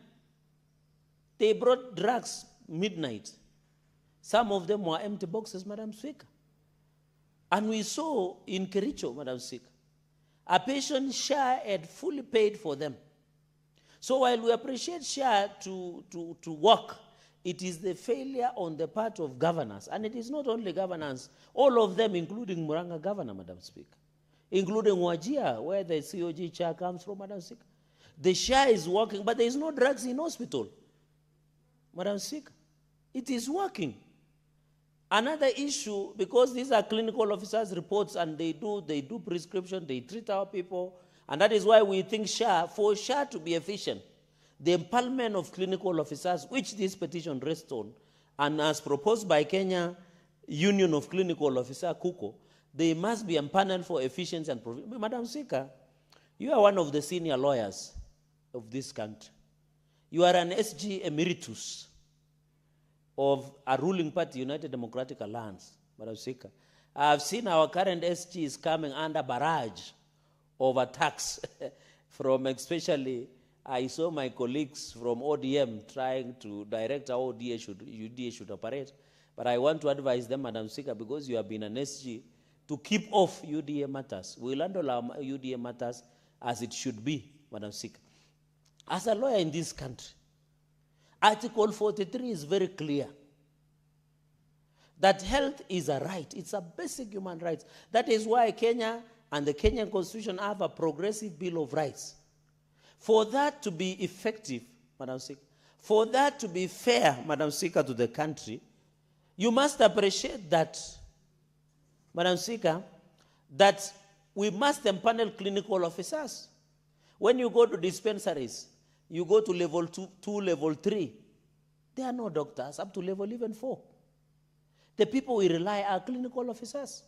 They brought drugs midnight. Some of them were empty boxes, Madam Speaker. And we saw in Kericho, Madam Speaker, a patient SHA had fully paid for them. So while we appreciate SHA to work it is the failure on the part of governors, and it is not only governors, all of them, including Muranga Governor, Madam Speaker, including Wajir, where the COG chair comes from, Madam Speaker. The SHA is working, but there is no drugs in hospital, Madam Speaker. It is working. Another issue, because these are clinical officers' reports and they do prescription, they treat our people, and that is why we think SHA, for SHA to be efficient, the empowerment of clinical officers, which this petition rests on, and as proposed by Kenya Union of Clinical Officers, KUKO, they must be empaneled for efficiency and provision. Madam Speaker, you are one of the senior lawyers of this country. You are an SG emeritus of a ruling party, United Democratic Alliance, Madam Speaker. I have seen our current SGs coming under barrage of attacks from, especially, I saw my colleagues from ODM trying to direct how UDA should operate. But I want to advise them, Madam Speaker, because you have been an SG, to keep off UDA matters. We will handle our UDA matters as it should be, Madam Speaker. As a lawyer in this country, Article 43 is very clear that health is a right. It's a basic human right. That is why Kenya and the Kenyan Constitution have a progressive Bill of Rights. For that to be effective, Madam Speaker, for that to be fair, Madam Speaker, to the country, you must appreciate that, Madam Speaker, that we must empanel clinical officers. When you go to dispensaries, you go to level 2, level 3, there are no doctors up to level even 4. The people we rely are clinical officers.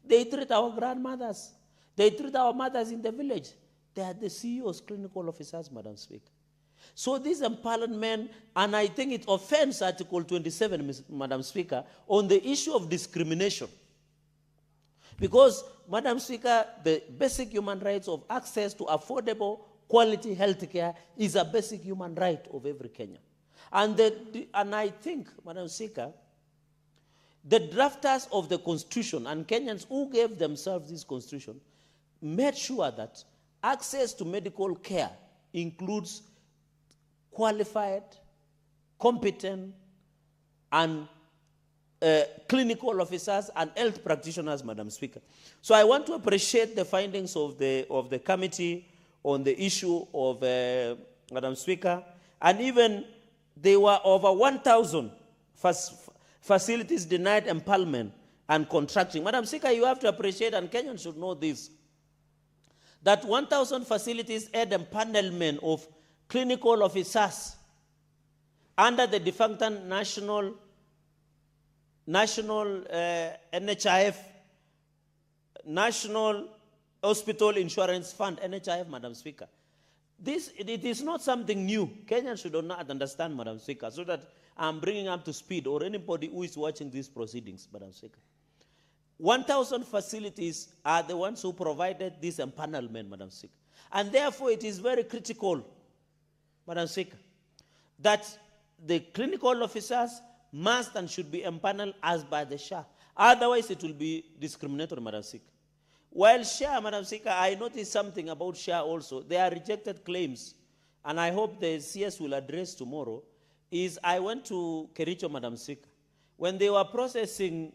They treat our grandmothers. They treat our mothers in the village. They are the CEOs, clinical officers, Madam Speaker. So this empowerment, and I think it offends Article 27, Madam Speaker, on the issue of discrimination. Because, Madam Speaker, the basic human rights of access to affordable, quality health care is a basic human right of every Kenyan. And I think, Madam Speaker, the drafters of the Constitution and Kenyans who gave themselves this Constitution made sure that access to medical care includes qualified, competent, and clinical officers and health practitioners, Madam Speaker. So I want to appreciate the findings of the committee on the issue of, Madam Speaker, and even there were over 1,000 facilities denied empowerment and contracting. Madam Speaker, you have to appreciate, and Kenyans should know this, that 1,000 facilities had empanelment of clinical officers under the defunct national NHIF, National Hospital Insurance Fund, NHIF, Madam Speaker. It is not something new. Kenyans should not understand, Madam Speaker, so that I'm bringing up to speed, or anybody who is watching these proceedings, Madam Speaker. 1,000 facilities are the ones who provided this empanelment, Madam Speaker. And therefore, it is very critical, Madam Speaker, that the clinical officers must and should be empaneled as by the SHA. Otherwise, it will be discriminatory, Madam Speaker. While SHA, Madam Speaker, I noticed something about SHA also. They are rejected claims, and I hope the CS will address tomorrow, is I went to Kericho, Madam Speaker. When they were processing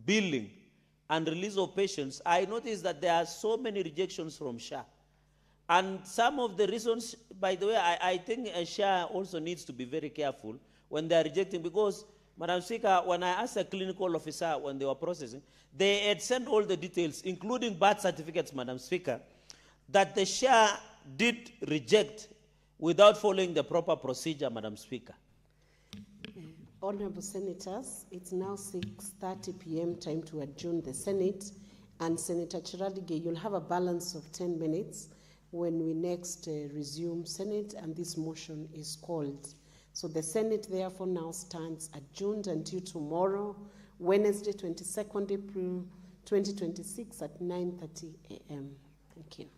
billing and release of patients, I noticed that there are so many rejections from SHA. And some of the reasons, by the way, I think SHA also needs to be very careful when they are rejecting, because, Madam Speaker, when I asked a clinical officer when they were processing, they had sent all the details, including birth certificates, Madam Speaker, that the SHA did reject without following the proper procedure, Madam Speaker. Honorable Senators, it's now 6:30 p.m. time to adjourn the Senate. And Senator Chiradige, you'll have a balance of 10 minutes when we next resume Senate and this motion is called. So the Senate therefore now stands adjourned until tomorrow, Wednesday, 22nd April 2026 at 9:30 a.m. Thank you.